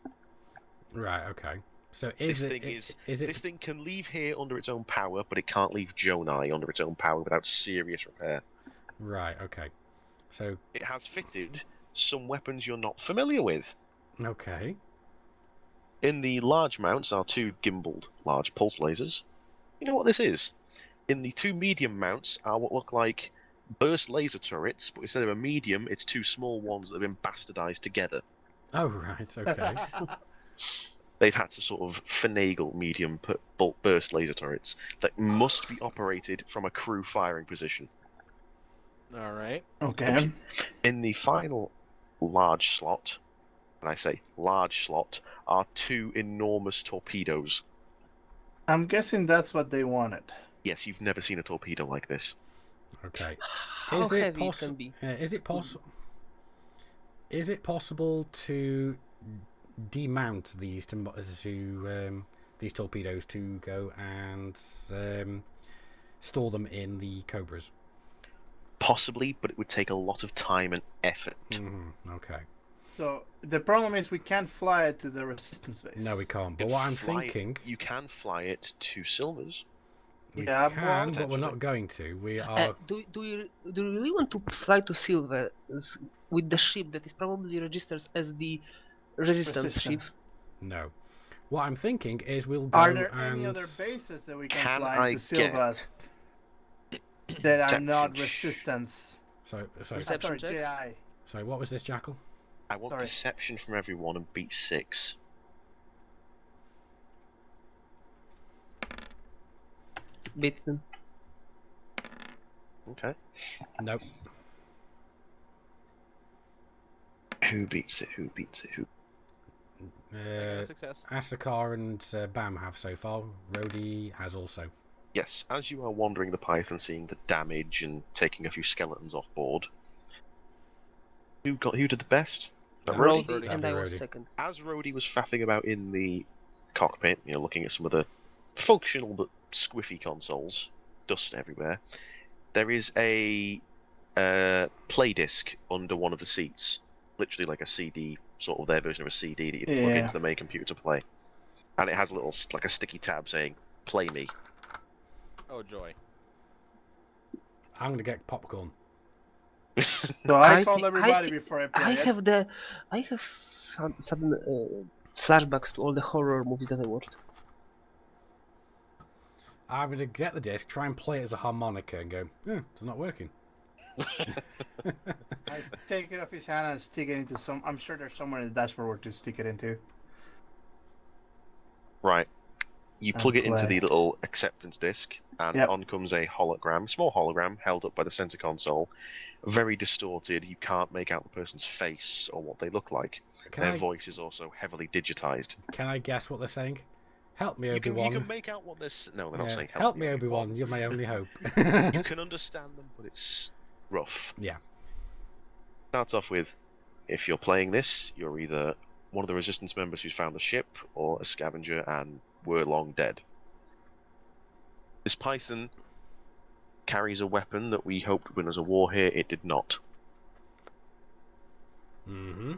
Right. Okay. So This is thing it? is Is this it? thing can leave here under its own power, but it can't leave Jonai under its own power without serious repair. Right. Okay. So It has fitted some weapons you're not familiar with. okay. In the large mounts are two gimbaled large pulse lasers. You know what this is? In the two medium mounts are what look like burst laser turrets, but instead of a medium, it's two small ones that have been bastardized together. Oh right. Okay. They've had to sort of finagle medium burst laser turrets that must be operated from a crew firing position. All right. Okay. In the final large slot, and I say large slot, are two enormous torpedoes. I'm guessing that's what they wanted. Yes, you've never seen a torpedo like this. Okay. How Is it heavy it possible? can be? Is it possible? Is it possible to demount these these torpedoes to go and store them in the Cobras? Possibly, but it would take a lot of time and effort. Okay. So the problem is we can't fly it to the resistance base. No, we can't. You But can what I'm fly it- thinking, you can fly it to Silvers. we Yeah, can, well, but we're potentially. not going to. We are. Do you really want to fly to Silver with the ship that is probably registered as the resistance ship? Resistance. No. What I'm thinking is we'll go Are there and... any other bases that we can, Can fly I to Silvas that are not Deception. resistance? So, Perception Sorry, check? JI. so what was this, Jackal? I want Sorry. perception from everyone and beat 6. Beat them. Okay. Nope. Who beats it? Who beats it? Who? I got a success. Asakar and Bam have so far. Rhodey has also. Yes, as you are wandering the Python, seeing the damage and taking a few skeletons off board. Who did the best? Rhodey, That'd and be I was Rhodey. second. As Rhodey was faffing about in the cockpit, looking at some of the functional but squiffy consoles, dust everywhere, there is a play disc under one of the seats, literally like a CD, sort of their version of a CD that you plug Yeah. into the main computer to play, and it has a little like a sticky tab saying "Play me." Oh joy. I'm gonna get popcorn. So I called thi- everybody thi- before I play it. I have sudden flashbacks to all the horror movies that I watched. I'm gonna get the disc, try and play it as a harmonica, and go, it's not working. I take it off his hand and stick it into some. I'm sure there's somewhere in the dashboard to stick it into. Right. You And plug it into play. the little acceptance disc, and Yep. on comes a hologram, small hologram held up by the center console. Very distorted. You can't make out the person's face or what they look like. Their voice is also heavily digitized. Can I guess what they're saying? Help me, You can Obi-Wan. make out what they're no, they're not Yeah, saying help me, Obi-Wan. You're my only hope. You can understand them, but it's rough. Yeah. Starts off with, if you're playing this, you're either one of the resistance members who's found the ship, or a scavenger and we're long dead. This Python carries a weapon that we hoped would win us a war here. It did not.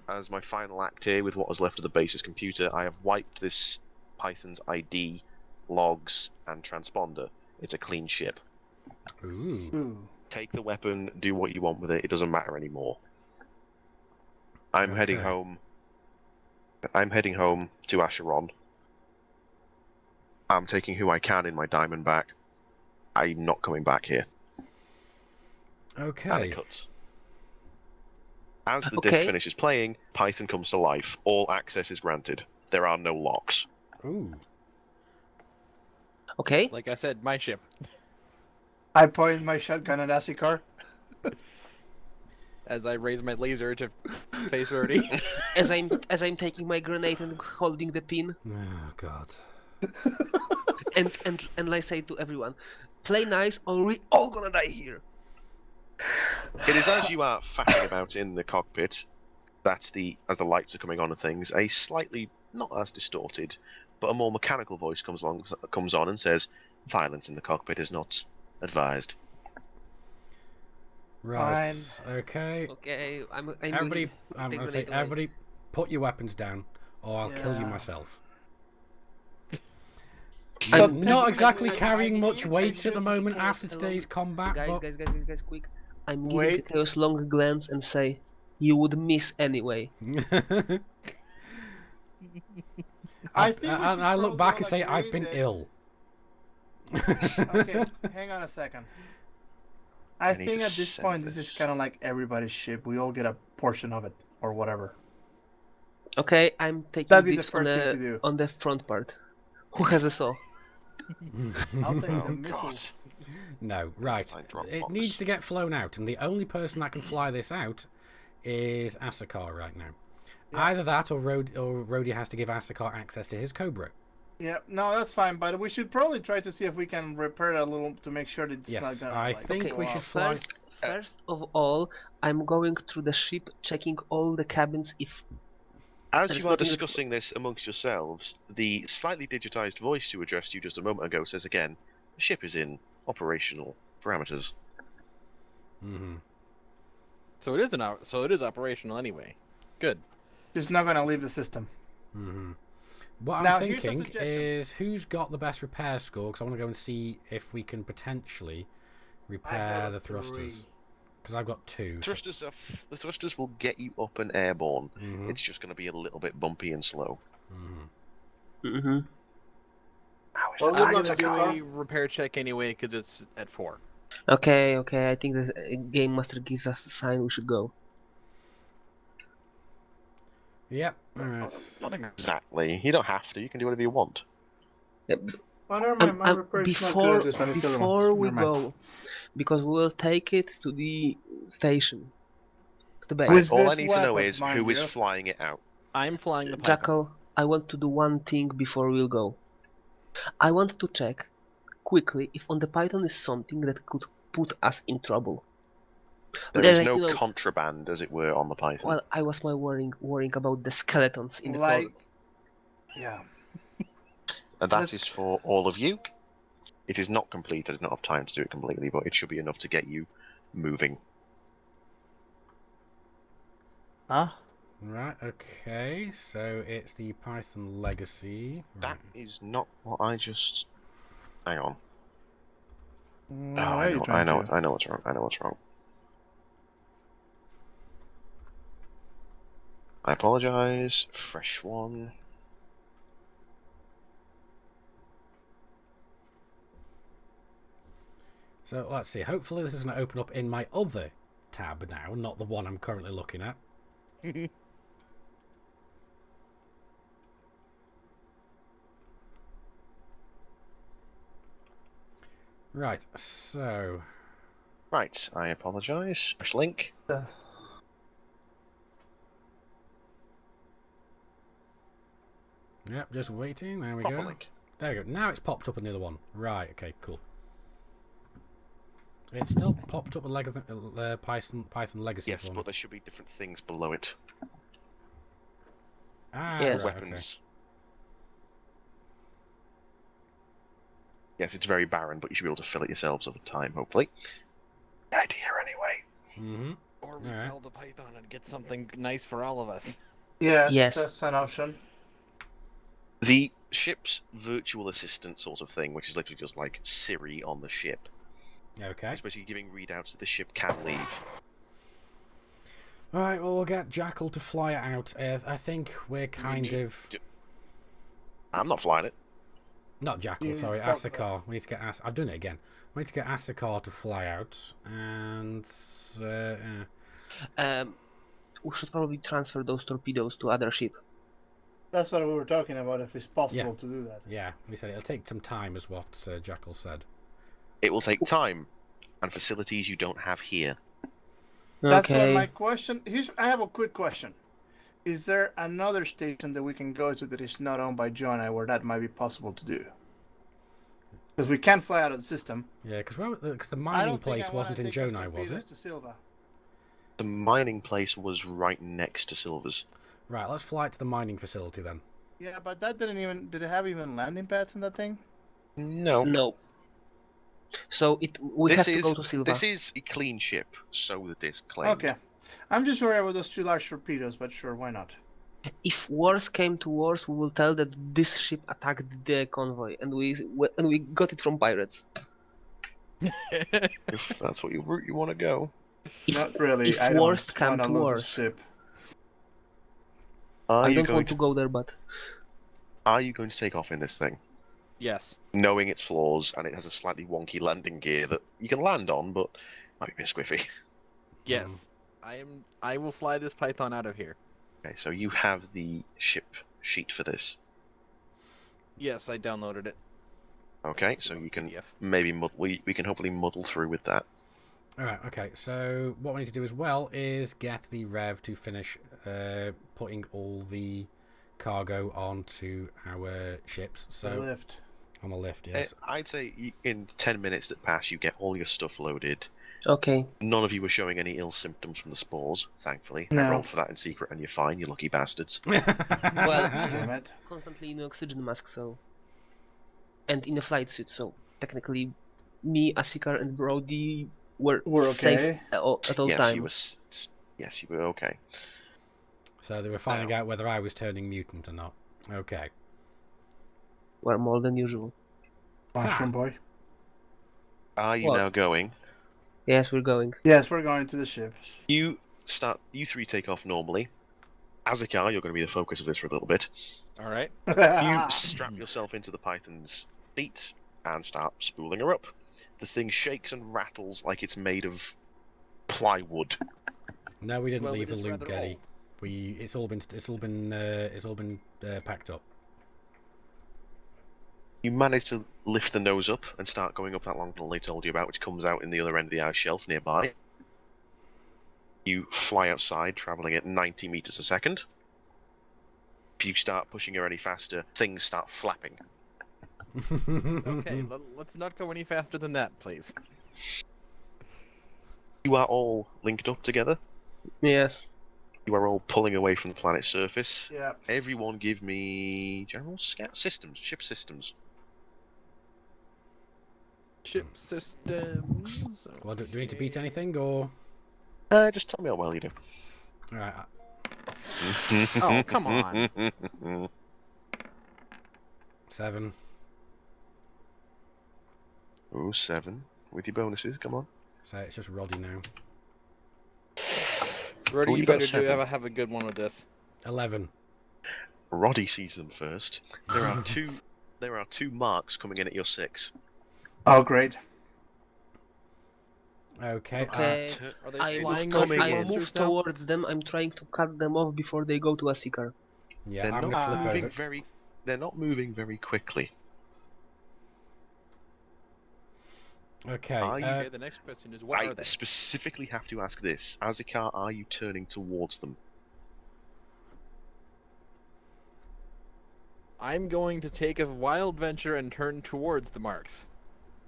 As my final act here, with what was left of the base's computer, I have wiped this Python's ID, logs, and transponder. It's a clean ship. Ooh. Ooh. Take the weapon, do what you want with it. It doesn't matter anymore. I'm heading Okay. home. I'm heading home to Acheron. I'm taking who I can in my diamond back. I'm not coming back here. And Okay. it cuts. As the Okay. disc finishes playing, Python comes to life. All access is granted. There are no locks. Ooh. Okay. Like I said, my ship. I point my shotgun at Asikar. As I raise my laser to face Rhodey. As I'm taking my grenade and holding the pin, Oh God. and I say to everyone, play nice or we all gonna die here. It is as you are faffing about in the cockpit, as the lights are coming on and things, a slightly, not as distorted, but a more mechanical voice comes on and says, "Violence in the cockpit is not advised." Right. Okay. Okay, I'm Everybody, going to I'm take gonna the say, grenade away. everybody, put your weapons down, or I'll kill you Yeah. myself. So I'm not exactly technically, carrying I much think weight I at the should moment chaos after today's combat. Guys, but... guys, quick! I'm giving Wait. the chaos long glance and say, you would miss anyway. I think we and should I look probably back all and say, I've agree been that- ill. Okay, hang on a second. I need think to at this send point, this is this. kind of like everybody's ship. We all get a portion of it, or whatever. Okay, I'm taking That'd be the dibs on first thing to do. on the front part. Who has a saw? I'll take Oh, the God. missiles. No, right. I drop It box. needs to get flown out, and the only person that can fly this out is Asakar right now. Yeah. Either that, or Rhodey has to give Asakar access to his Cobra. Yeah, no, that's fine, but we should probably try to see if we can repair it a little to make sure that it's Yes, not gonna. I like, think go we should off. fly. First of all, I'm going through the ship, checking all the cabins if As There's you are nothing that- discussing this amongst yourselves, the slightly digitized voice who addressed you just a moment ago says again, "The ship is in operational parameters. Mm-hmm. So it is so it is operational anyway. Good. Just not gonna leave the system. Mm-hmm. What Now, I'm here's a thinking suggestion. is who's got the best repair score, because I want to go and see if we can potentially repair the thrusters. Because I've got 2. So... The thrusters will get you up and airborne. Mm-hmm. It's just going to be a little bit bumpy and slow. Mm-hmm. Mm-hmm. Well, I'm good gonna luck, do Jonah. a repair check anyway because it's at 4. Okay, I think the game master gives us a sign we should go. Yep. Alright. Not exactly. You don't have to. You can do whatever you want. Oh, never mind. My repair is not good at this one. It's the other one. Before we Never mind. go, because we will take it to the station, to the base. With All I this need to know weapons, is mind who is you. flying it out. I'm flying the Python. Jackal, I want to do one thing before we'll go. I want to check quickly if on the Python is something that could put us in trouble. There Then, is like, no you know, contraband, as it were, on the Python. well, I was worrying about the skeletons in the Like- closet. Yeah. And that let's- is for all of you. It is not complete. I did not have time to do it completely, but it should be enough to get you moving. Huh? Right, okay. So it's the Python Legacy. That Right. is not what I just... Hang on. What Oh, are I you know trying to do? I know what's wrong. I know what's wrong. I apologise. Fresh one. So let's see. Hopefully this is going to open up in my other tab now, not the one I'm currently looking at. Right, so... Right, I apologise. Fresh link. Yep, just waiting. There we Proper go. link. There we go. Now it's popped up on the other one. Right, okay, cool. It's still popped up with Python Legacy. Yes, for me. but there should be different things below it. Ah, Yes. right, okay. Weapons. Yes, it's very barren, but you should be able to fill it yourselves over time, hopefully. The idea, anyway. Mm-hmm. Or we Alright. sell the Python and get something nice for all of us. Yes, Yes. that's an option. The ship's virtual assistant sort of thing, which is literally just like Siri on the ship, Okay. is basically giving readouts that the ship can leave. Alright, well, we'll get Jackal to fly it out. I think we're kind of... I'm not flying it. Not Jackal, You sorry, fuck Asakar. We need to get I've done it again. We need to get Asakar to fly out, and... We should probably transfer those torpedoes to other ship. That's what we were talking about, if it's possible to do that. yeah, we said it'll take some time, is what Jackal said. It will take time and facilities you don't have here. That's Okay. what my question... I have a quick question. Is there another station that we can go to that is not owned by Jonah where that might be possible to do? Because we can't fly out of the system. Yeah, because the I mining don't think place I wanna wasn't in take those Jonai, was torpedoes it? to Silva. The mining place was right next to Silver's. Right, let's fly to the mining facility then. Yeah, but that didn't even... Did it have even landing pads in that thing? No. No. So we have to go to Silva. This is a clean ship, so the disc claimed. Okay. I'm just worried about those 2 large torpedoes, but sure, why not? If worse came to worse, we will tell that this ship attacked the convoy, and we got it from pirates. If that's what route you want to go. Not really. if I don't worst come wanna to lose the worst. ship. I don't want to go there, but Are you going to take off in this thing? Yes. Knowing its flaws, and it has a slightly wonky landing gear that you can land on, but might be a bit squiffy. Yes. I will fly this Python out of here. Okay, so you have the ship sheet for this. Yes, I downloaded it. Okay, It's so on you can PDF. maybe we can hopefully muddle through with that. Alright, okay, so what we need to do as well is get the Rev to finish putting all the cargo onto our ships. The So lift. on the lift, yes. I'd say in 10 minutes that pass, you get all your stuff loaded. okay. None of you were showing any ill symptoms from the spores, thankfully. No. I rolled for that in secret, and you're fine, you lucky bastards. Well, Damn it. constantly in the oxygen mask, so, and in a flight suit, so technically me, Asikar, and Brody were We're safe okay. at all Yes, time. you were. Yes, you were okay. So they were finding out whether I was turning mutant or not. Okay. Were more than usual. Mushroom boy. Are you What? now going? Yes, we're going. Yes, we're going to the ship. You three take off normally. Azikar, you're going to be the focus of this for a little bit. All right. You strap yourself into the Python's seat and start spooling her up. The thing shakes and rattles like it's made of plywood. No, we didn't Well, leave it the is loop, rather Getty. It's all been packed up. You manage to lift the nose up and start going up that long tunnel they told you about, which comes out in the other end of the ice shelf nearby. You fly outside, travelling at 90 meters a second. If you start pushing her any faster, things start flapping. Okay, let's not go any faster than that, please. You are all linked up together. Yes. You are all pulling away from the planet's surface. Yeah. Everyone give me general scout systems, ship systems. Ship systems. Well, do we need to beat anything, or...? Just tell me how well you do. Alright. Oh, come on. 7. Oh, 7. With your bonuses, come on. So it's just Roddy now. Roddy, Oh, you you got better 7. have a good one with this. 11. Roddy sees them first. There are two marks coming in at your 6. Oh, great. Okay. Okay. Are they I flying move, motion I monsters move now? towards them. I'm trying to cut them off before they go to Asikar. Yeah, They're I'm not gonna flip moving over. very. They're not moving very quickly. Okay. Are you Okay, the next question is, what I are they? specifically have to ask this. Azikar, are you turning towards them? I'm going to take a wild venture and turn towards the marks.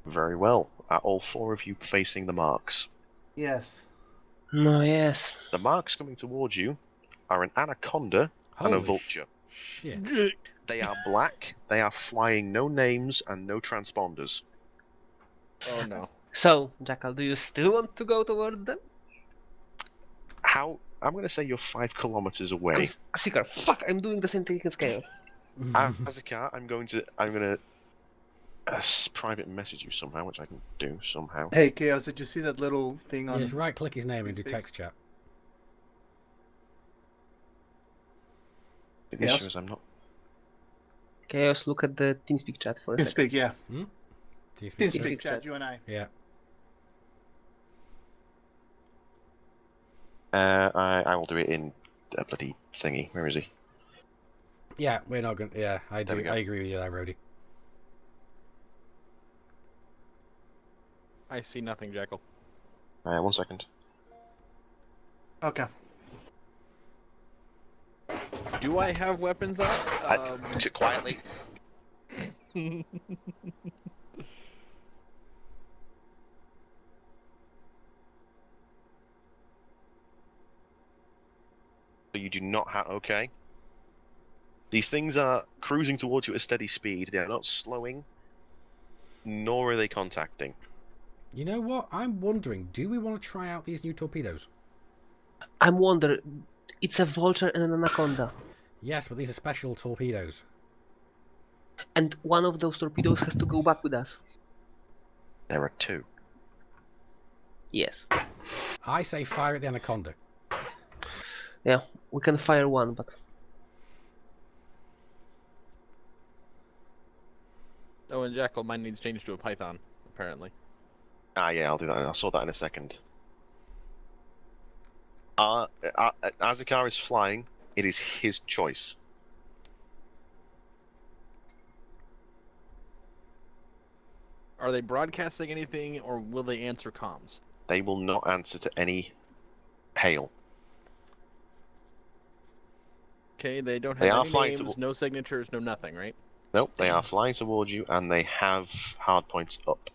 Very well. Are all 4 of you facing the marks? Yes. No, yes. The marks coming towards you are an anaconda and a Holy vulture. Shit. They are black, they are flying no names and no transponders. Oh no. So, Jackal, do you still want to go towards them? I'm going to say you're 5 kilometers away. Asikar, fuck! I'm doing the same thing as Chaos. Azikar, I'm going to private message you somehow, which I can do somehow. Hey, Chaos, did you see that little thing on... Just right click his name and do Speak. text chat. The Yes? issue is I'm not. Chaos, look at the TeamSpeak chat for a second. Speak, yeah. TeamSpeak Team chat? speak chat, you and I. Yeah. I will do it in a bloody thingy. Where is he? Yeah, we're not going to... Yeah, I There do. we go. I agree with you there, Roddy. I see nothing, Jackal. 1 second. Okay. Do I have weapons up? Sit quietly. So you do not have. Okay. These things are cruising towards you at a steady speed. They are not slowing, nor are they contacting. You know what? I'm wondering, do we want to try out these new torpedoes? I'm wondering, it's a vulture and an anaconda. Yes, but these are special torpedoes. And one of those torpedoes has to go back with us. There are 2. Yes. I say fire at the anaconda. Yeah, we can fire one, but... Oh, and Jackal, mine needs changed to a Python, apparently. Yeah, I'll do that. I'll sort that in a second. Azikar is flying. It is his choice. Are they broadcasting anything, or will they answer comms? They will not answer to any hail. Okay, they don't They have are any flying names, no signatures, no nothing, right? Nope, they are flying towards you, and they have hard points up.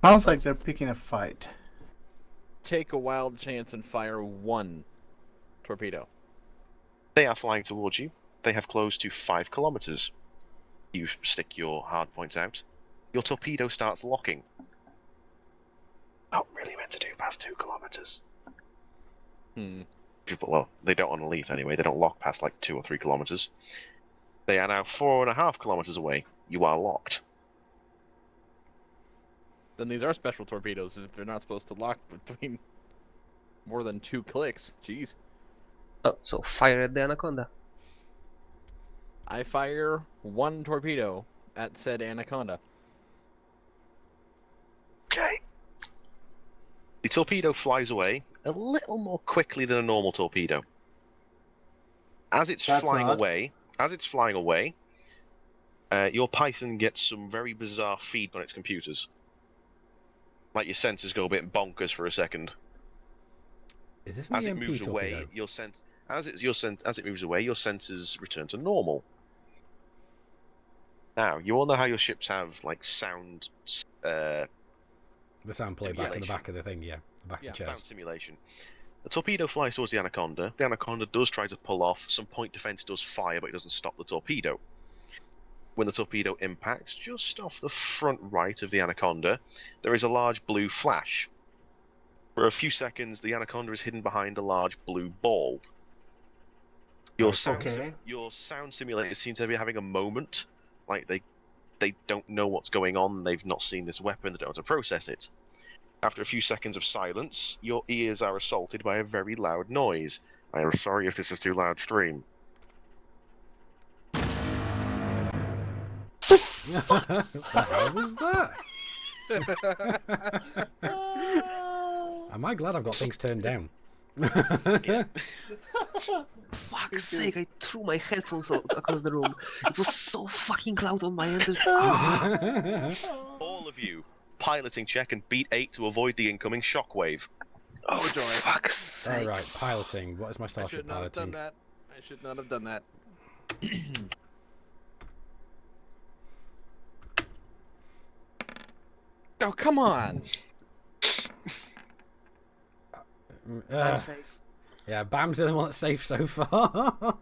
Sounds like they're picking a fight. Take a wild chance and fire 1 torpedo. They are flying towards you. They have closed to 5 kilometers. You stick your hard point out. Your torpedo starts locking. Not really meant to do past 2 kilometers. Well, they don't on a leaf anyway. They don't lock past like 2 or 3 kilometers. They are now 4.5 kilometers away. You are locked. Then these are special torpedoes if they're not supposed to lock between more than 2 clicks. Jeez. Oh, so fire at the Anaconda. I fire 1 torpedo at said Anaconda. Okay. The torpedo flies away a little more quickly than a normal torpedo. As it's flying away, your Python gets some very bizarre feed on its computers. Like your sensors go a bit bonkers for a second. Is this an As it EMP moves torpedo? away, as it moves away, your sensors return to normal. Now, you all know how your ships have like sound. The sound playback on the simulation. back of the thing, yeah, the back of the Sound chest. simulation. The torpedo flies towards the Anaconda. The Anaconda does try to pull off. Some point defense does fire, but it doesn't stop the torpedo. When the torpedo impacts just off the front right of the Anaconda, there is a large blue flash. For a few seconds, the Anaconda is hidden behind a large blue ball. Your sound simulators seem to be having a moment, like they don't know what's going on, they've not seen this weapon, they don't know how to process it. After a few seconds of silence, your ears are assaulted by a very loud noise. I am sorry if this is too loud stream. What the hell was that? Am I glad I've got things turned down? Fuck's sake, I threw my headphones across the room. It was so fucking loud on my end. All of you, piloting check and beat 8 to avoid the incoming shockwave. Oh, joy. Fuck's sake. Alright, piloting. What is my I starship should not have done piloting? that. I should not have done that. Oh, come on! I'm safe. Yeah, Bam's the one that's safe so far.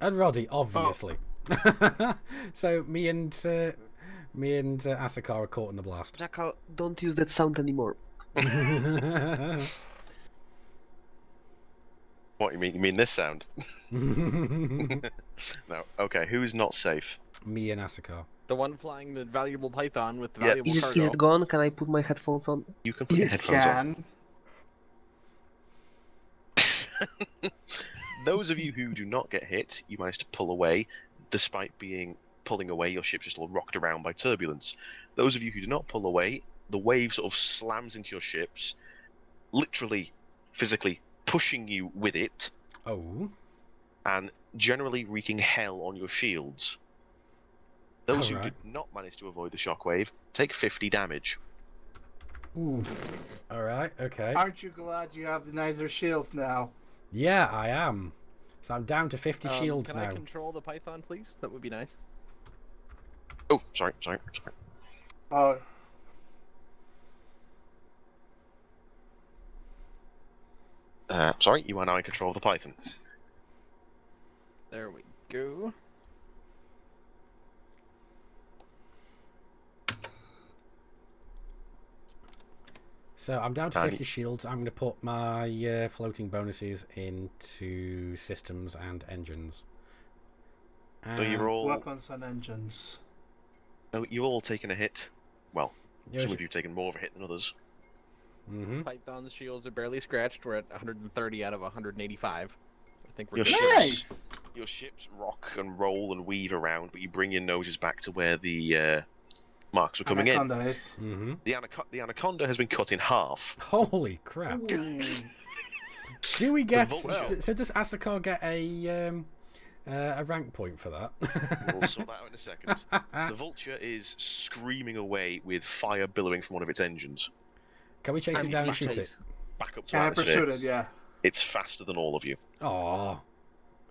And Roddy, obviously. So me and Asakar are caught in the blast. Jackal, don't use that sound anymore. What you mean? You mean this sound? No. Okay, who's not safe? Me and Asakar. The one flying the valuable python with the Yeah. valuable cargo. Is it gone? Can I put my headphones on? You can put your headphones on. Those of you who do not get hit, you manage to pull away, despite pulling away, your ship's just all rocked around by turbulence. Those of you who do not pull away, the wave sort of slams into your ships, literally, physically pushing you with it, Oh. and generally wreaking hell on your shields. Those who Alright. did not manage to avoid the shockwave take 50 damage. Alright, okay. Aren't you glad you have the nicer shields now? Yeah, I am. So I'm down to 50 shields can now. I control the python, please? That would be nice. Oh, sorry. Oh, Sorry, you are now in control of the Python. There we go. So I'm down to 50 shields. I'm going to put my floating bonuses into systems and engines. So you're all weapons and engines. So you're all taking a hit. Well, Yeah, some of you have taken more of a hit than others. Mm-hmm. Python's shields are barely scratched. We're at 130 out of 185. I think we're Your good. ships, Nice! your ships rock and roll and weave around, but you bring your noses back to where the marks were coming in. Anaconda is. Mm-hmm. The anaconda has been cut in half. Holy crap. Do we get... vulture. So does Asakar get a rank point for that? We'll sort that out in a second. The vulture is screaming away with fire billowing from one of its engines. Can we chase it down and shoot it? Chase. Back up to Can I atmosphere. pursue it? Yeah. It's faster than all of you. Aww.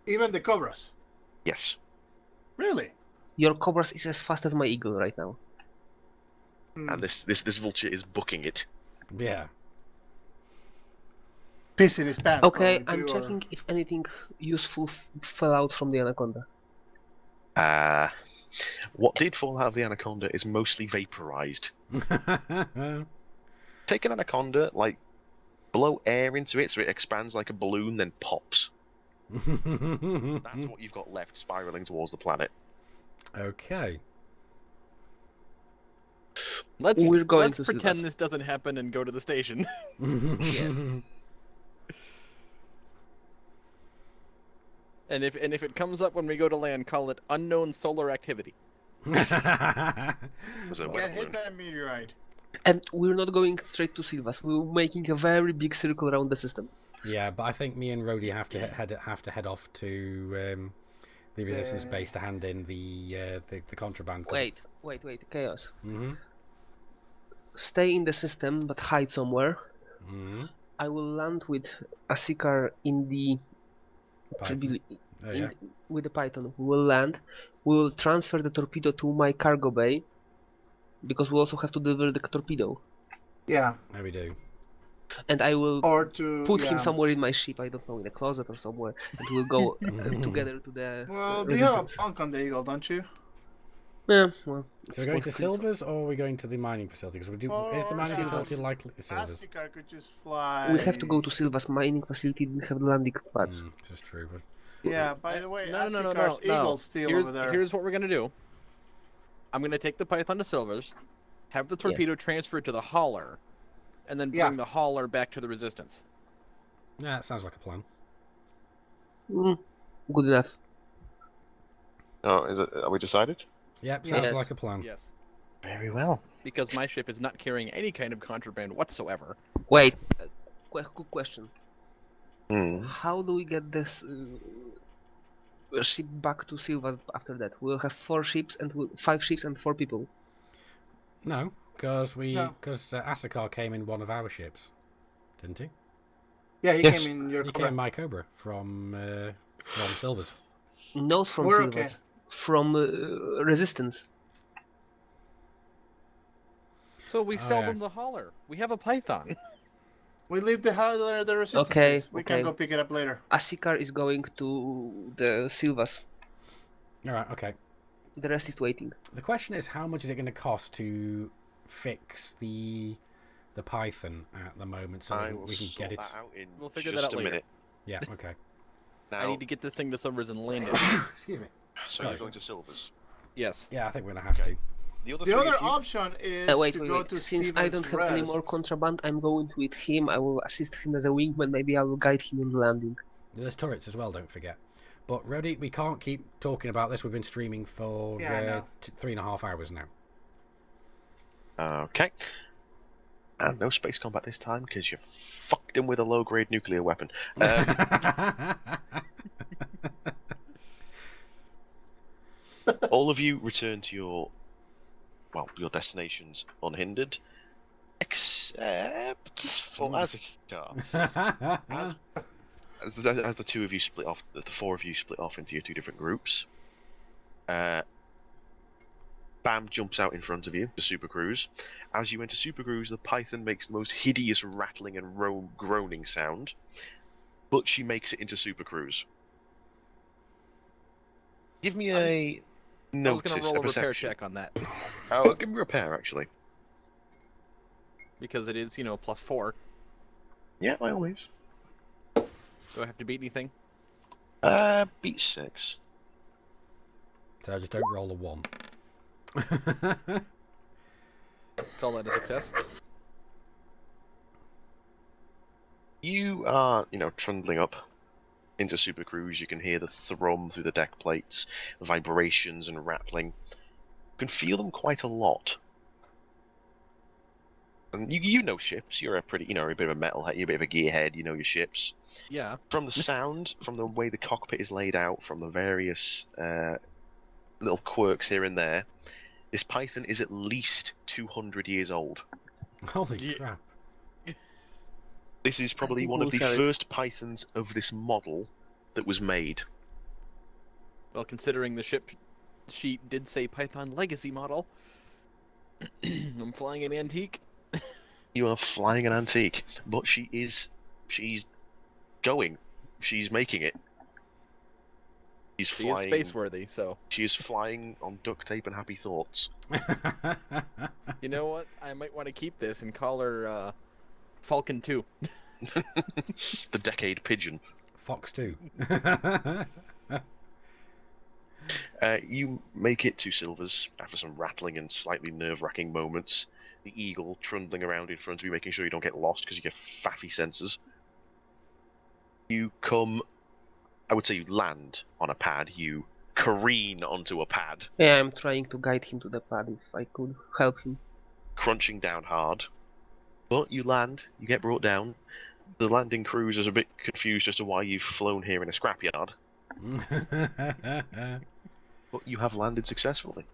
Even the cobras. Yes. Really? Your Cobras is as fast as my Eagle right now. And this vulture is booking it. Yeah. Piss in his pants. Okay, probably, I'm too, or- checking if anything useful fell out from the Anaconda. What did fall out of the Anaconda is mostly vaporized. Take an Anaconda, like, blow air into it so it expands like a balloon, then pops. That's what you've got left spiraling towards the planet. Okay. Let's to pretend Silvas. this doesn't happen and go to the station. Yes. And if it comes up when we go to land, call it unknown solar activity. Was a Get weather hit balloon. by a meteorite. And we're not going straight to Silvas. We're making a very big circle around the system. Yeah, but I think me and Rhodey have to head off to the resistance base to hand in the contraband. Wait, Chaos. Mm-hmm. Stay in the system, but hide somewhere. Mm-hmm. I will land with a Seeker in the Python. Oh, yeah. with the Python. We will land. We will transfer the torpedo to my cargo bay, because we also have to deliver the torpedo. Yeah. There we do. And I will Or to put him somewhere in my ship. I don't know, in a closet or somewhere, and we'll go together to the Well, you have a resistance. punk on the Eagle, don't you? Yeah, well. So we're going to Silvers, or are we going to the mining facility? Because is the mining Silvers. facility likely Silvers? Astikar could just fly. We have to go to Silvas. Mining facility didn't have landing pads. This is true, but Yeah, by the way, No. Astikar's Eagle's still over there. Here's what we're gonna do. I'm gonna take the Python to Silvers, have the torpedo transferred to the hauler, and then bring the hauler back to the resistance. yeah, that sounds like a plan. Good enough. Oh, is it? Are we decided? Yep, sounds Yes. like a plan. Yes. Very well. Because my ship is not carrying any kind of contraband whatsoever. Wait, quick question. Hmm. How do we get this ship back to Silvas after that? We'll have 5 ships and 4 people. No, because Asakar came in one of our ships, didn't he? Yeah, he Yes. came in your He Cobra. came my Cobra from Silvers. Not from We're Silvas. From Resistance. So we sell yeah. them the hauler. We have a Python. We leave the resistance. Okay, base. We can okay. go pick it up later. Asikar is going to the Silvas. Alright, okay. The rest is waiting. The question is, how much is it going to cost to fix the Python at the moment so I we will can sort get it? that out in We'll figure just that out a later. minute. Yeah, okay. Now, I need to get this thing to Silvers and land it. Excuse me. so sorry. you're going to Silvers. Yes. Yeah, I think we're going to have to. The other, The three other of you- option is Wait. to go to Since I don't have any more contraband, I'm going with him. I will assist him as a wingman. Maybe I will guide him on the landing. There's turrets as well, don't forget. But, Rhodey, we can't keep talking about this. We've been streaming for Yeah, I know. 3.5 hours now. Okay. And no space combat this time because you fucked him with a low-grade nuclear weapon. All of you return to your destinations unhindered, except for Azikar. As the two of you split off, the 4 of you split off into your 2 different groups. Bam jumps out in front of you, the Super Cruise. As you enter Super Cruise, the Python makes the most hideous rattling and groaning sound, but she makes it into Super Cruise. Give me a I was notice, gonna roll a repair perception. check on that Oh, give me repair actually. because it is, +4. Yeah, by all means. Do I have to beat anything? Beat 6. So I just don't roll a 1. Call that a success. You are, trundling up into Super Cruise. You can hear the thrum through the deck plates, vibrations and rattling. You can feel them quite a lot. And you know ships. You're a pretty, a bit of a metalhead. You're a bit of a gearhead. You know your ships. Yeah. From the sound, from the way the cockpit is laid out, from the various little quirks here and there, this Python is at least 200 years old. Holy crap. This is probably one of the Sorry. first Pythons of this model that was made. Well, considering the ship sheet did say Python Legacy model, I'm flying an antique. You are flying an antique, but she's going. She's making it. She's She is flying. space worthy, so She is flying on duct tape and happy thoughts. you know what? I might want to keep this and call her Falcon 2. The decade pigeon. Fox 2. You make it to Silver's after some rattling and slightly nerve-wracking moments. The eagle trundling around in front of you, making sure you don't get lost because you get faffy sensors. You come, I would say you land on a pad. You careen onto a pad, Yeah, I'm trying to guide him to the pad if I could help him. crunching down hard. But you land, you get brought down. The landing crews is a bit confused as to why you've flown here in a scrapyard. But you have landed successfully.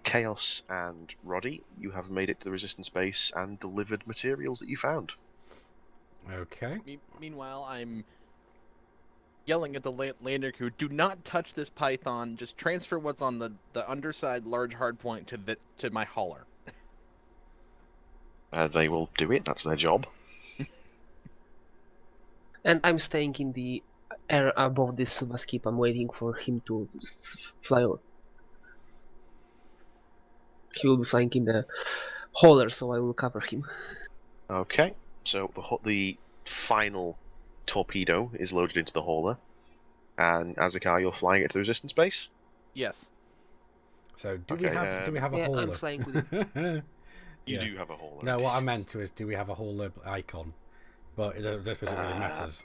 Chaos and Roddy, you have made it to the Resistance base and delivered materials that you found. Okay. Meanwhile, I'm yelling at the lander crew, do not touch this python, just transfer what's on the underside large hardpoint to my hauler. They will do it, that's their job. And I'm staying in the air above this silver skip. I'm waiting for him to just fly over. He will be flying in the hauler, so I will cover him. Okay, so the final torpedo is loaded into the hauler. And Azakar, you're flying it to the Resistance base? Yes. So do Okay, we have a yeah, hauler? I'm flying with it. You Yeah. do have a hauler. No, what I meant to is, do we have a hauler icon? But it doesn't really matters.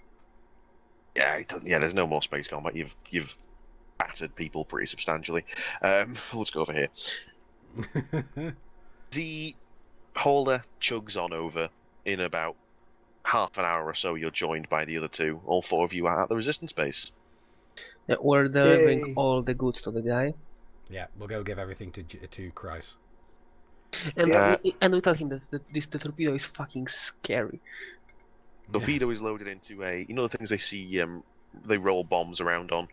Yeah, there's no more space combat. You've battered people pretty substantially. Let's go over here. The hauler chugs on over. In about half an hour or so, you're joined by the other two. All four of you are at the Resistance base. Yeah, we're delivering Yay. all the goods to the guy. Yeah, we'll go give everything to Kreis. And, Yeah. we tell him that the torpedo is fucking scary. Torpedo is loaded into a, you know the things they see, they roll bombs around on,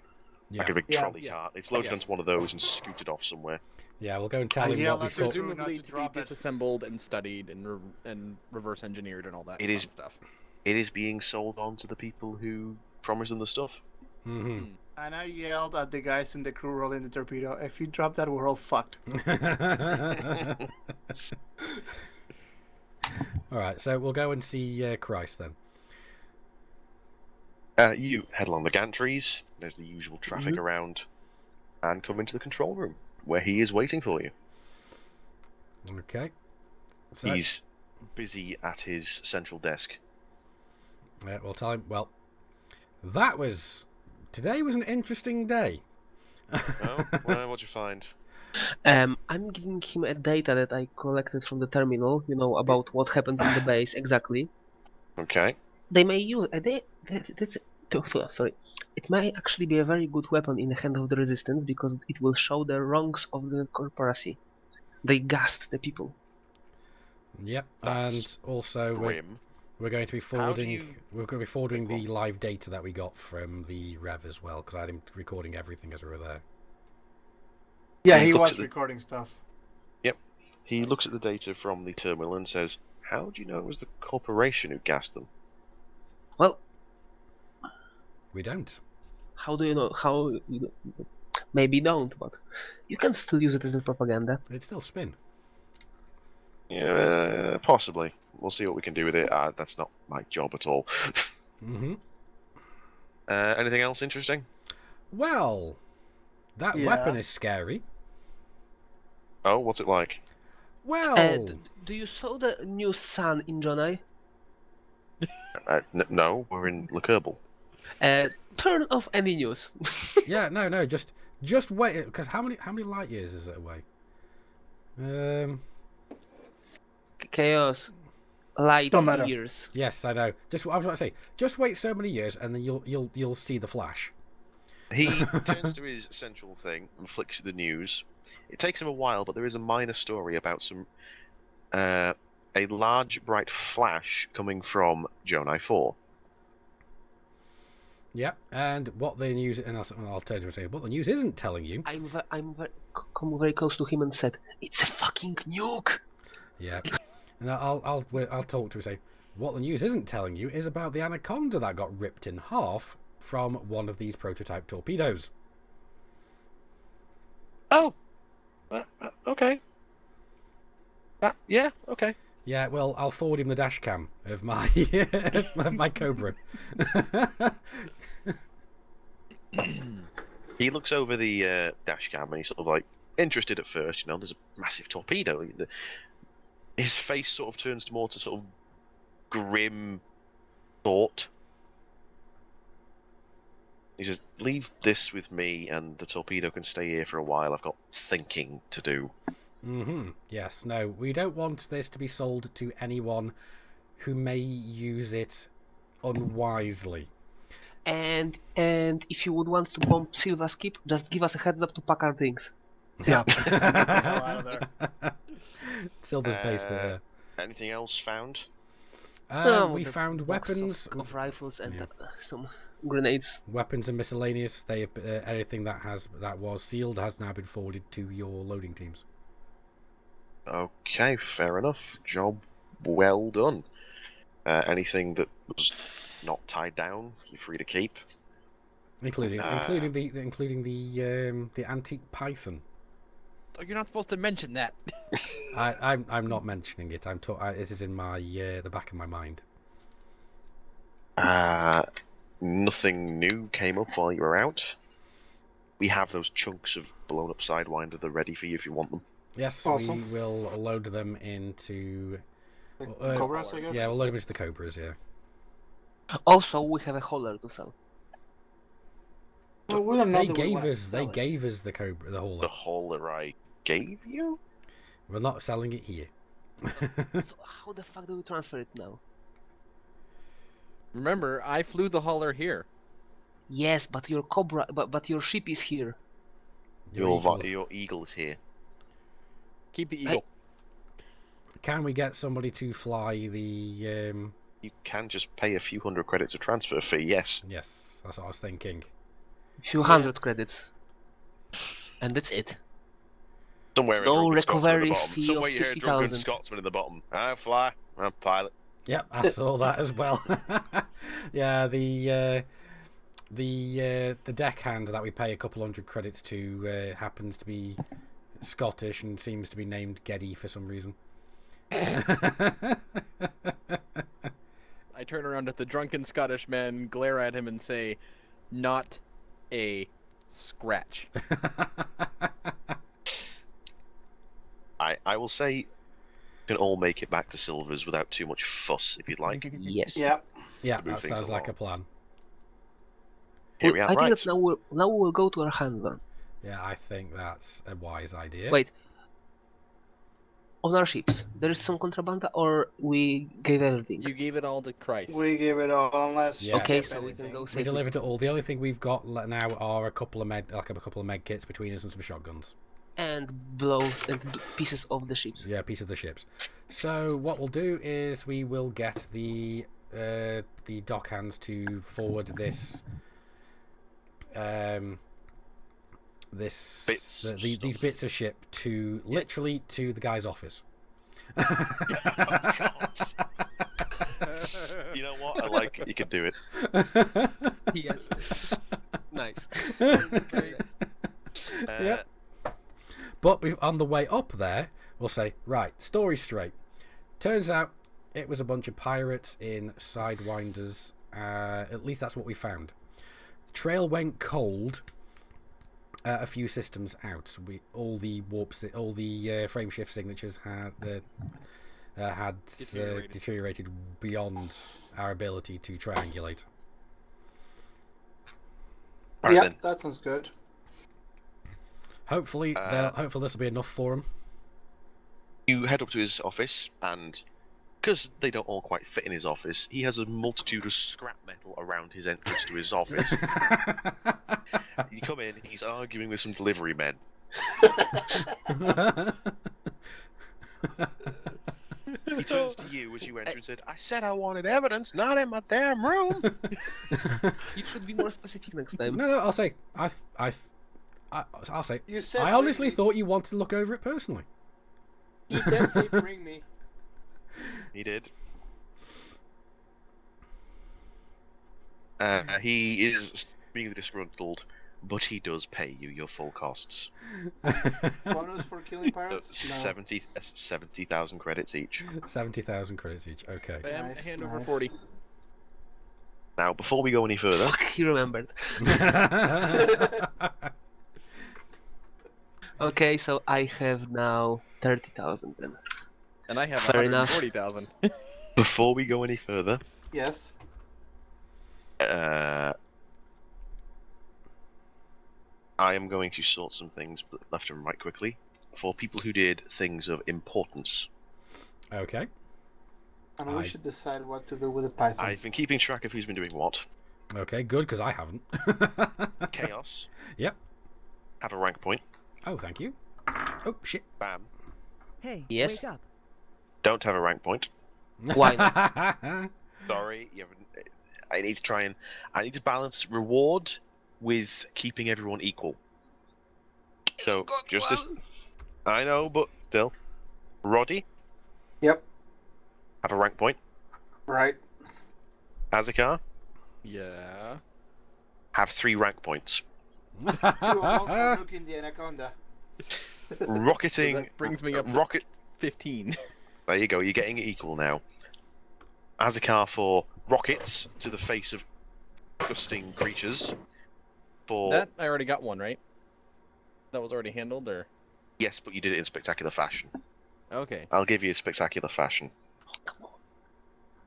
like a big Yeah. trolley Yeah. cart. It's loaded Yeah. onto one of those and scooted off somewhere. Yeah, we'll go and tell I him yell what we at saw. the crew. Presumably not to to be drop it. disassembled and studied and reverse engineered and all that It fun is- stuff. It is being sold on to the people who promised them the stuff. Mm-hmm. And I yelled at the guys in the crew rolling the torpedo, if you drop that, we're all fucked. Alright, so we'll go and see Kreis then. You head along the gantries, there's the usual traffic around, and come into the control room, where he is waiting for you. Okay. So, He's busy at his central desk. we'll tell him, well, today was an interesting day. Oh, well, what'd you find? I'm giving him a data that I collected from the terminal, about what happened in the base exactly. Okay. They may use sorry. It may actually be a very good weapon in the hand of the resistance because it will show the wrongs of the corporacy. They gassed the people. Yep, That's and also Grim. we're going to be How do forwarding you- we're going to be forwarding the live data that we got from the Rev as well, because I had him recording everything as we were there. Yeah, He he looks was at the- recording stuff. He looks at the data from the terminal and says, "How do you know it was the corporation who gassed them?" Well, We don't. how do you know? Maybe don't, but you can still use it as a propaganda. It's still spin. Yeah, possibly. We'll see what we can do with it. That's not my job at all. Mm-hmm. Anything else interesting? Well, that Yeah. weapon is scary. Oh, what's it like? Well, Do you saw the new sun in Jonai? No, we're in Le Kerbal. Turn off any news. yeah, no, just wait, because how many light years is it away? Chaos. Light Don't matter. years. Yes, I know. I was about to say, just wait so many years, and then you'll see the flash. He turns to his central thing and flicks the news. It takes him a while, but there is a minor story about some a large bright flash coming from Jonai 4. Yep, and what the news, and I'll turn to him and say, what the news isn't telling you. I'm come very close to him and said, "It's a fucking nuke." Yeah, and I'll talk to him and say, what the news isn't telling you is about the anaconda that got ripped in half from one of these prototype torpedoes. Oh, okay. Yeah, okay. Yeah, well, I'll forward him the dash cam of my of my Cobra. He looks over the dash cam and he's sort of like interested at first. You know, there's a massive torpedo. His face sort of turns more to sort of grim thought. He says, "Leave this with me, and the torpedo can stay here for a while. I've got thinking to do." Yes, no, we don't want this to be sold to anyone who may use it unwisely. And if you would want to bomb Silva's keep, just give us a heads up to pack our things. Yeah. Get the hell out of there. Silver's base, but yeah. Anything else found? We found weapons, of rifles, and some grenades. weapons and miscellaneous. They have anything that was sealed has now been forwarded to your loading teams. Okay, fair enough. Job well done. Anything that was not tied down, you're free to keep. Including the antique python. Oh, you're not supposed to mention that. I'm not mentioning it. This is in my the back of my mind. Nothing new came up while you were out. We have those chunks of blown up Sidewinder. They're ready for you if you want them. Yes, Awesome. we will load them into. Cobras, I guess? Yeah, we'll load them into the Cobras. Yeah. Also, we have a hauler to sell. Well, we don't know They that we gave want to us. They sell it. gave us the Cobra, the hauler. The hauler I gave you? We're not selling it here. So how the fuck do we transfer it now? Remember, I flew the hauler here. Yes, but your Cobra, but your ship is here. Your eagle's here. Keep the eagle. Can we get somebody to fly the? You can just pay a few hundred credits of transfer fee, yes. Yes, that's what I was thinking. Few hundred credits, and that's it. Somewhere a No drunken Scotsman at the recovery bottom. fee Somewhere of you hear a drunken 50,000. Scotsman in the bottom. I fly, I'm pilot. Yep, I saw that as well. Yeah, the deckhand that we pay a couple hundred credits to happens to be Scottish and seems to be named Geddy for some reason. I turn around at the drunken Scottish man, glare at him, and say, "Not a scratch." I will say you can all make it back to Silvers without too much fuss if you'd like. Yes. Yeah. Yeah, Move that things sounds like a along. plan. Here we are, I think right. that now we will go to our handler. Yeah, I think that's a wise idea. Wait. On our ships, there is some contraband, or we gave everything? You gave it all to Christ. We give it all unless. Yeah. Okay, kept so we can anything. go We safely. delivered it all. The only thing we've got now are a couple of med kits between us and some shotguns. And blows and pieces of the ships. Yeah, piece of the ships. So what we'll do is we will get the dockhands to forward these bits of ship to literally to the guy's office. You know what? I like it. You can do it. Yes. Nice. Very nice. Yeah. But on the way up there, we'll say, right, story straight. Turns out it was a bunch of pirates in Sidewinders. At least that's what we found. The trail went cold a few systems out. All the frame shift signatures had deteriorated beyond our ability to triangulate. Right Yeah, then. that sounds good. Hopefully this will be enough for him. You head up to his office, and because they don't all quite fit in his office, he has a multitude of scrap metal around his entrance to his office. You come in, he's arguing with some delivery men. He turns to you as you enter and said, "I said I wanted evidence, not in my damn room." You should be more specific next time. No, I'll say I'll say You said I honestly bring me. thought you wanted to look over it personally. He did say bring me. He did. He is being disgruntled, but he does pay you your full costs. Bonus for killing pirates? No. 70,000 credits each. 70,000 credits each. Okay. Bam, Nice, hand over nice. 40. Now, before we go any further, He remembered. Okay, so I have now 30,000 then. And I have Fair enough. 140,000. before we go any further, Yes. I am going to sort some things left and right quickly for people who did things of importance. Okay. And I- we should decide what to do with the Python. I've been keeping track of who's been doing what. Okay, good, because I haven't. Chaos, Yep. have a rank point. Oh, thank you. Oh, shit. Bam, Hey, Yes? wake up. don't have a rank point. Why not? Sorry, you haven't. I need to try and I need to balance reward with keeping everyone equal. So just as I know, but still, Roddy, Yep. have a rank point. Right. Azakar, Yeah. have 3 rank points. You all for looking the anaconda. Rocketing, That brings me up to rocket. 15. There you go. You're getting it equal now. Azakar for rockets to the face of disgusting creatures. For That, I already got one, right? That was already handled, or? yes, but you did it in spectacular fashion. Okay. I'll give you a spectacular fashion.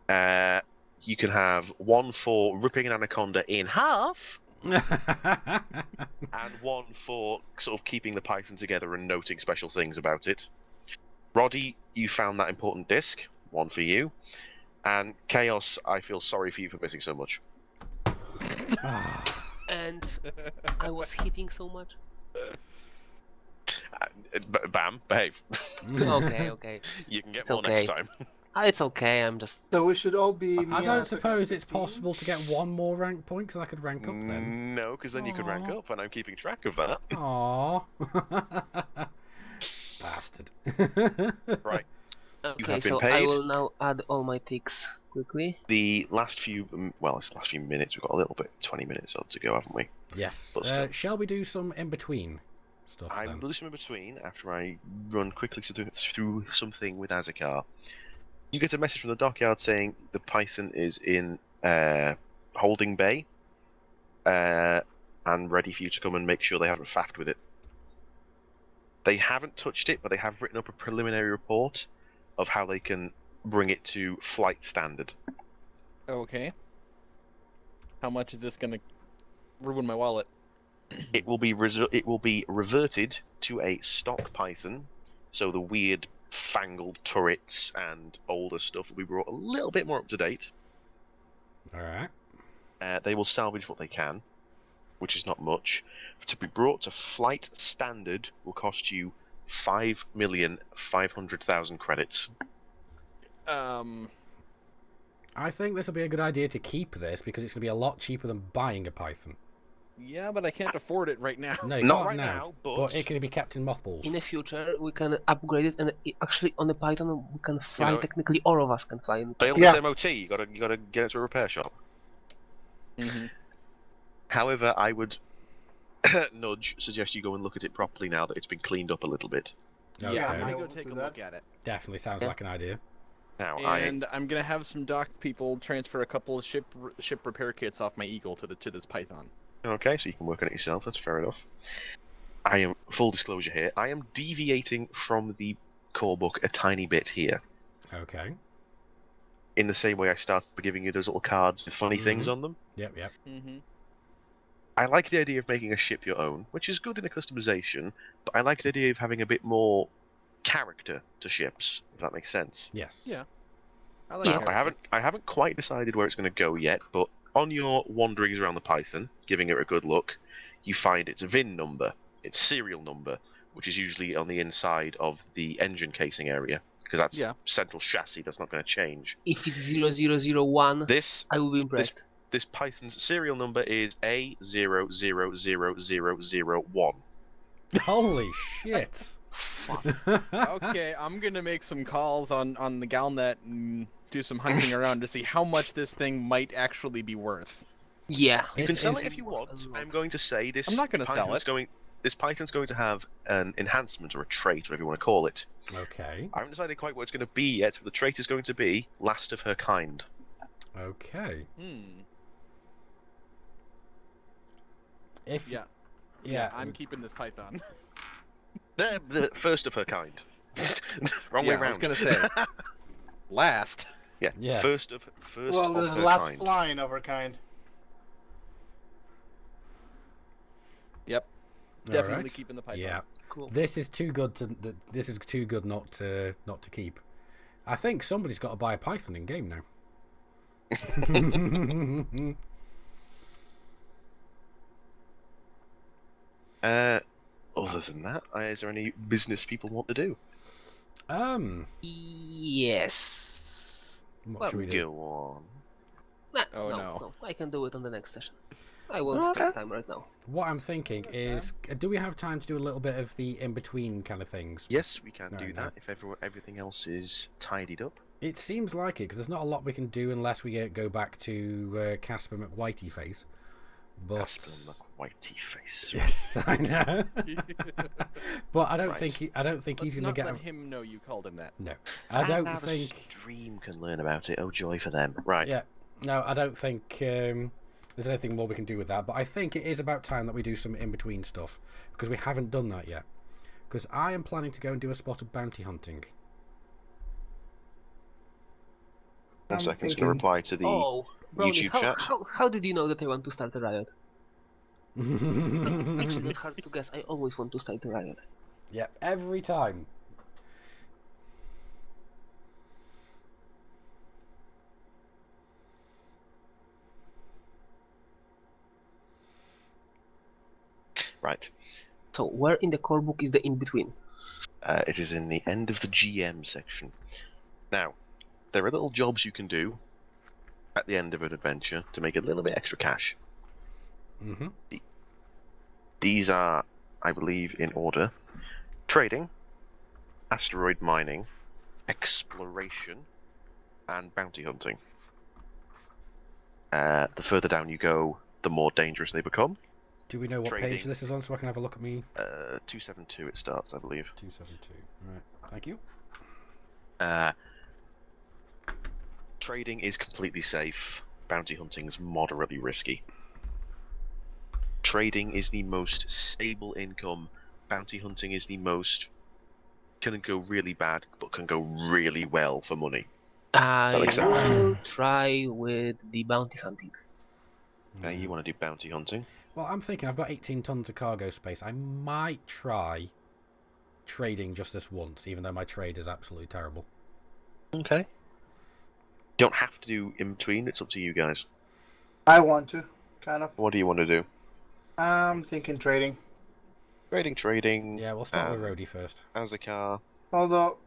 You can have 1 for ripping an anaconda in half, and 1 for sort of keeping the python together and noting special things about it. Roddy, you found that important disc. 1 for you. And Chaos, I feel sorry for you for missing so much. And I was hitting so much. Bam, behave. Okay. You can get It's more okay. next time. It's okay, I'm just... So we should all be. I don't suppose it's possible to get 1 more rank point, because I could rank up then. No, because then you could rank Aw. up, and I'm keeping track of that. Aww. Bastard. Right. Okay, have been so I paid. will now add all my ticks quickly. The last few, it's the last few minutes. We've got a little bit, 20 minutes odd to go, haven't we? Yes. But still. Shall we do some in-between stuff I then? will do some in between after I run quickly through something with Azakar. You get a message from the dockyard saying the Python is in holding bay and ready for you to come and make sure they haven't faffed with it. They haven't touched it, but they have written up a preliminary report of how they can bring it to flight standard. Okay. How much is this gonna ruin my wallet? It will be reverted to a stock Python, so the weird fangled turrets and older stuff will be brought a little bit more up to date. Alright. They will salvage what they can, which is not much. To be brought to flight standard will cost you 5,500,000 credits. I think this will be a good idea to keep this, because it's going to be a lot cheaper than buying a Python. Yeah, but I can't afford it right now. No, you Not can't right now, now, but it can be kept in mothballs. In the future, we can upgrade it, and actually on the Python we can fly. know- Technically, all of us can fly. In Failed Yeah. its MOT, you gotta get it to a repair shop. Mm-hmm. However, I would suggest you go and look at it properly now that it's been cleaned up a little bit. Okay. Yeah, I'm I gonna go will take do a that. look at it. Definitely sounds Yeah. like an idea. Now, And I'm gonna have some dock people transfer a couple of ship repair kits off my Eagle to this Python. okay, so you can work on it yourself, that's fair enough. I am, full disclosure here, I am deviating from the core book a tiny bit here. Okay. In the same way I started by giving you those little cards with funny things on them. Yep. Mm-hmm. I like the idea of making a ship your own, which is good in the customization, but I like the idea of having a bit more character to ships, if that makes sense. Yes. Yeah. I like Now, character. I haven't quite decided where it's going to go yet, but on your wanderings around the Python, giving it a good look, you find its VIN number, its serial number, which is usually on the inside of the engine casing area, because that's Yeah. central chassis. That's not going to change. If it's 0001, This I will be impressed. this Python's serial number is A000001. Holy shit. Okay, I'm gonna make some calls on the Galnet and do some hunting around to see how much this thing might actually be worth. Yeah. You can This sell is- it if you want. a lot. I'm going to say this. I'm not gonna sell Python's it. This Python's going to have an enhancement or a trait, whatever you want to call it. Okay. I haven't decided quite what it's going to be yet, but the trait is going to be last of her kind. Okay. If Yeah. yeah, I'm keeping this Python. The first of her kind. Wrong way Yeah, round. I was gonna say. Last. Yeah. Yeah. First Well, of this is her the last kind. flying of her kind. Yep. All Definitely right. keeping the Python. Yeah. Cool. This is too good to. This is too good not to keep. I think somebody's got to buy a Python in game now. Other than that, is there any business people want to do? Yes. What Well, should we do? Go on. Nah, Oh, no, no. I can do it on the next session. I won't take time right now. What I'm thinking is, do we have time to do a little bit of the in-between kind of things? Yes, we can do Right, that if everything else is tidied up. It seems like it, because there's not a lot we can do unless we go back to Casper McWhitey face. But Aspen McWhitey face. yes, I know. But I don't Right. think he's Let's going to not get. let him know you called him that. No, I don't now think. the stream can learn about it. Oh, joy for them. Right. Yeah, no, I don't think there's anything more we can do with that. But I think it is about time that we do some in-between stuff, because we haven't done that yet. Because I am planning to go and do a spot of bounty hunting. 1 I'm second, just thinking- going to reply to the Oh, Brownie, YouTube chat. how did you know that I want to start a riot? It's actually not hard to guess. I always want to start a riot. Yep, every time. Right. So where in the core book is the in-between? It is in the end of the GM section. Now, there are little jobs you can do at the end of an adventure to make a little bit extra cash. Mm-hmm. These are, I believe, in order: trading, asteroid mining, exploration, and bounty hunting. The further down you go, the more dangerous they become. Do we know what page Trading. this is on so I can have a look at me? 272 it starts, I believe. 272. Right. Thank you. Trading is completely safe. Bounty hunting is moderately risky. Trading is the most stable income. Bounty hunting is the most can go really bad, but can go really well for money. I makes sense. will try with the bounty hunting. You want to do bounty hunting? Well, I'm thinking I've got 18 tons of cargo space. I might try trading just this once, even though my trade is absolutely terrible. Okay. Don't have to do in between. It's up to you guys. I want to, kind of. What do you want to do? I'm thinking trading. Trading. Yeah, we'll start with Rhodey first. Azakar. Although,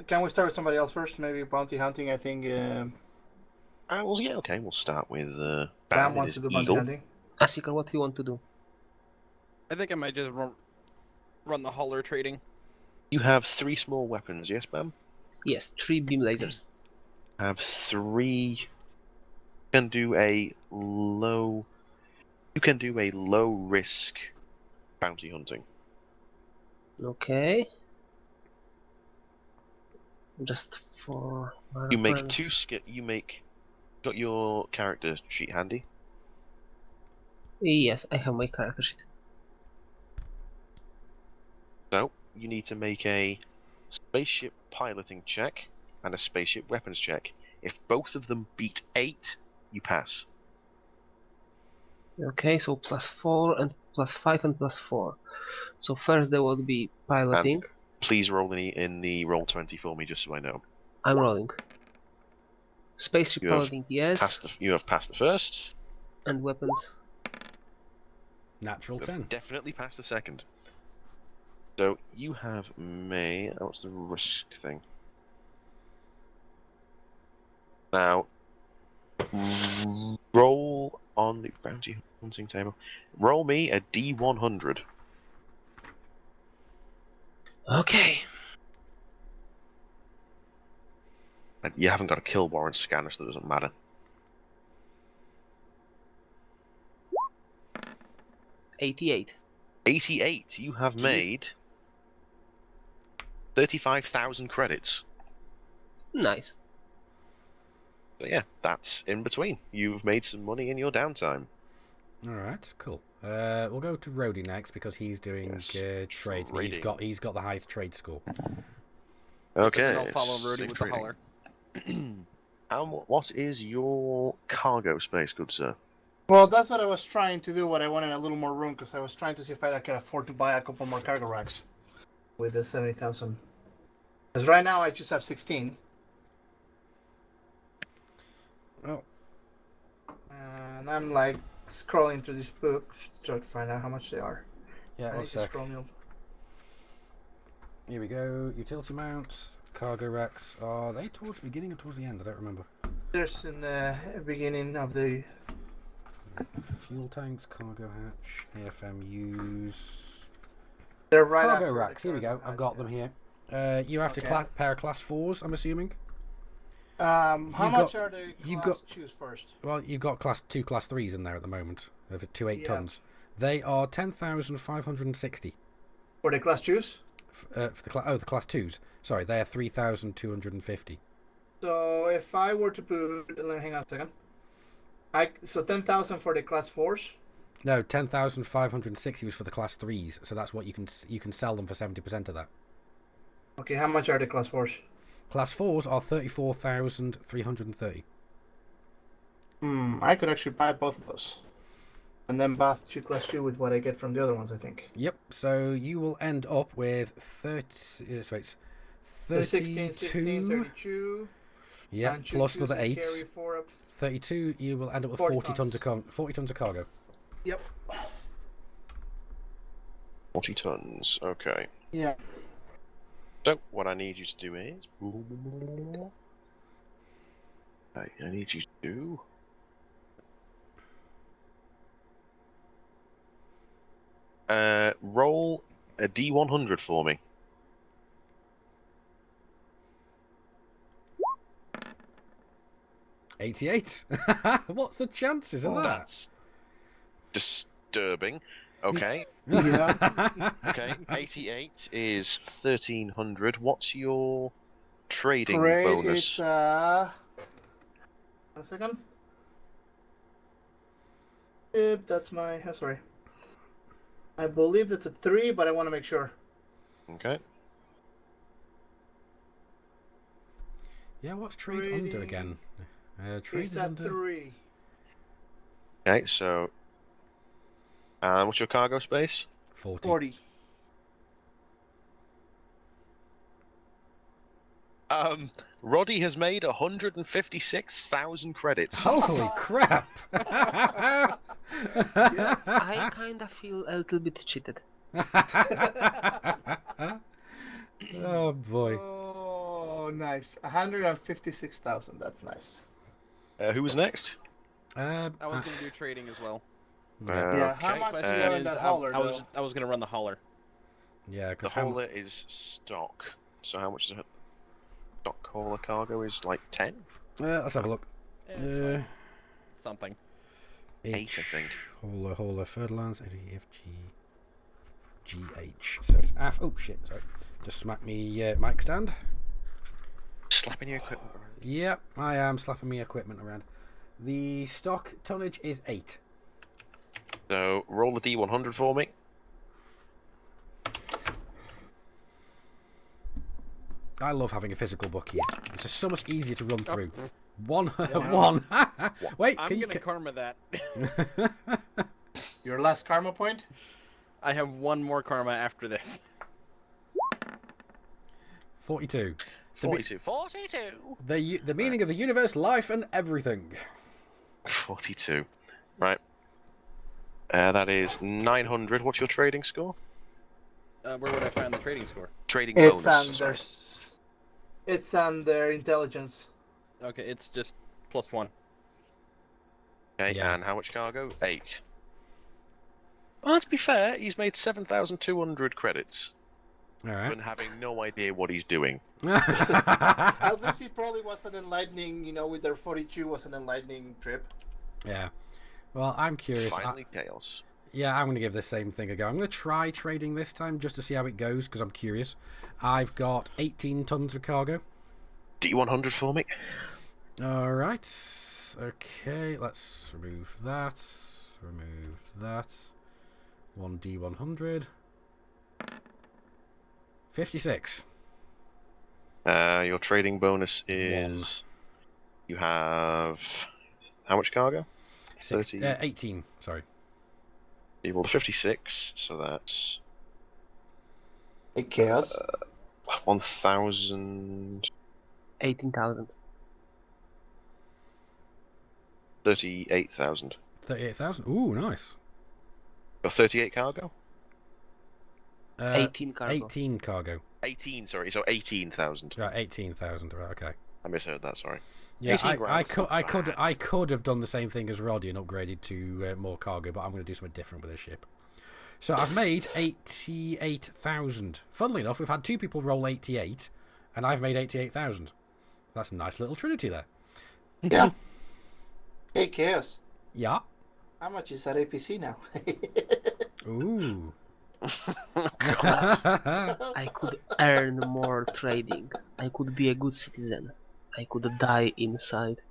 can we start with somebody else first? Maybe bounty hunting. I think Well, yeah, okay. We'll start with Bam Bam wants and to his do bounty eagle. hunting. Asika, what do you want to do? I think I might just run the hauler trading. You have 3 small weapons, yes, Bam? Yes, 3 beam lasers. Have 3. You can do a low risk bounty hunting. Okay. Just for my You make reference. got your character sheet handy. Yes, I have my character sheet. So you need to make a spaceship piloting check and a spaceship weapons check. If both of them beat 8, you pass. Okay, so +4 and +5 and +4. So first there will be piloting. Please roll in the roll 20 for me, just so I know. I'm rolling. Spaceship You have piloting, yes, You have passed the first. and weapons. Natural You 10. have definitely passed the second. So you have made. What's the risk thing? Now, roll on the bounty hunting table. Roll me a D100. Okay. And you haven't got a kill warrant scanner, so that doesn't matter. 88. 88. You have Jeez. made 35,000 credits. Nice. So yeah, that's in between. You've made some money in your downtime. Alright, cool. We'll go to Rhodey next because he's doing Yes, trade. And trading. he's got the highest trade score. Okay. And I'll follow Rudy safe with the trading. holler. What is your cargo space, good sir? Well, that's what I was trying to do. What I wanted a little more room because I was trying to see if I could afford to buy a couple more cargo racks with the 70,000. Because right now I just have 16. Well, And I'm like scrolling through this book to try to find out how much they are. yeah, I one need to sec. scroll me up. Here we go. Utility mounts, cargo racks. Are they towards the beginning or towards the end? I don't remember. There's in the beginning of the. Fuel tanks, cargo hatch, AFMUs. They're right Cargo after the racks. Here we go. cargo I've got them here. You have to Okay. pair class 4s, I'm assuming. How You've much got- are they? you've Class got- choose first. Well, you've got two class 3s in there at the moment, over 2 8 Yeah. tons. They are 10,560. For the class choose. For the class 2s. Sorry, they are 3,250. So if I were to put, hang on a second. So 10,000 for the class 4s. No, 10,560 was for the class 3s, so that's what you can sell them for 70% of that. Okay, how much are the class 4s? Class 4s are 34,330. I could actually buy both of those. And then buy 2 class 2 with what I get from the other ones, I think. Yep, so you will end up with 30. So it's The 32. 16, 32. Yeah, and two plus twos another to 8. carry 4 up. 32. You will end up with 40 40 tons of cargo. Yep. 40 tons. Okay. Yeah. So what I need you to do is, I need you to do. Roll a D100 for me. $88. What's the chances of that? That's disturbing. Okay. Yeah. Okay. 88 is 1300. What's your trading Trade, bonus? it's 1 second. Yep, that's my. Oh, sorry. I believe that's a 3, but I want to make sure. Okay. Yeah, what's trade under Trading. again? Trade It's is a under. 3. Okay. So, what's your cargo space? 40. 40. Roddy has made 156,000 credits. Holy crap! Yes. I kinda feel a little bit cheated. Oh boy. Oh, nice. 156,000. That's nice. Who was next? I was going to do trading as well. Yeah, how Okay. much Question you is, that I hauler, was going to run the hauler. Yeah, The because hauler is stock. So how much is a stock hauler cargo is like 10? let's have a look. Yeah, it's fine. Something. 8, I think. Hauler, fertilizer, ADFG, GH. So it's F. Oh shit! Sorry, just smacked me mic stand. Slapping your equipment around. Yep, I am slapping me equipment around. The stock tonnage is 8. So roll the D100 for me. I love having a physical book here. It's just so much easier to run through. One. Wait, I'm can you? going to karma that. Your last karma point? I have one more karma after this. 42. 42. 42! The meaning of the universe, life, and everything. 42. Right. That is 900. What's your trading score? Where would I find the trading score? Trading It's bonus. under. sorry. It's under intelligence. Okay, it's just +1. Okay, Yeah. and how much cargo? 8. Well, to be fair, he's made 7,200 credits. Alright. And having no idea what he's doing. At least it probably was an enlightening, with their 42 was an enlightening trip. Yeah. Well, I'm curious. Finally, chaos. Yeah, I'm going to give this same thing a go. I'm going to try trading this time just to see how it goes because I'm curious. I've got 18 tons of cargo. D100 for me. All right. Okay, let's remove that. Remove that. 1D100. 56. Your trading bonus is... 1. You have... How much cargo? 18, sorry. You rolled a 56, so that's... Hey, Chaos. 1,000... 18,000. 38,000. 38,000. Ooh, nice. Got 38 cargo? 18 cargo. 18 cargo. 18, sorry, so 18,000. Right, 18,000. Right, okay. I misheard that, sorry. Yeah, 18 grand, I could have done the same thing as Roddy and upgraded to more cargo, but I'm going to do something different with this ship. So I've made 88,000. Funnily enough, we've had 2 people roll 88, and I've made 88,000. That's a nice little trinity there. Yeah. Hey, Chaos. Yeah. How much is that APC now? Ooh. I could earn more trading. I could be a good citizen. I could die inside.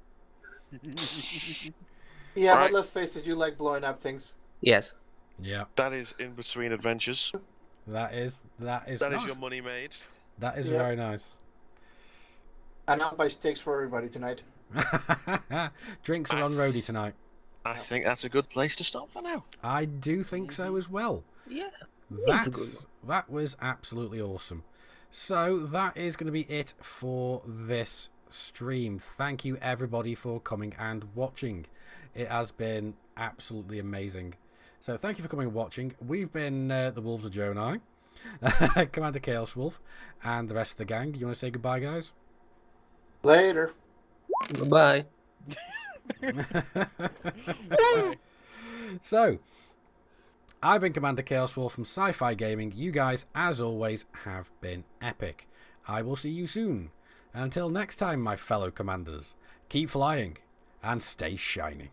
Yeah, Right. but let's face it, you like blowing up things. Yes. Yeah. That is in between adventures. That is That nice. is your money made. That is Yeah. very nice. And I'll buy steaks for everybody tonight. Drinks are on roadie tonight. I think that's a good place to stop for now. I do think so as well. Yeah. It's a good That's, that was absolutely awesome. So that is going to be it for this stream. Thank you everybody for coming and watching. It has been absolutely amazing. So thank you for coming and watching. We've been the Wolves of Jonai, Commander Chaos Wolf, and the rest of the gang. You want to say goodbye, guys? Later. Bye. So, I've been Commander Chaos Wolf from Sci-Fi Gaming. You guys, as always, have been epic. I will see you soon. Until next time, my fellow commanders, keep flying and stay shiny.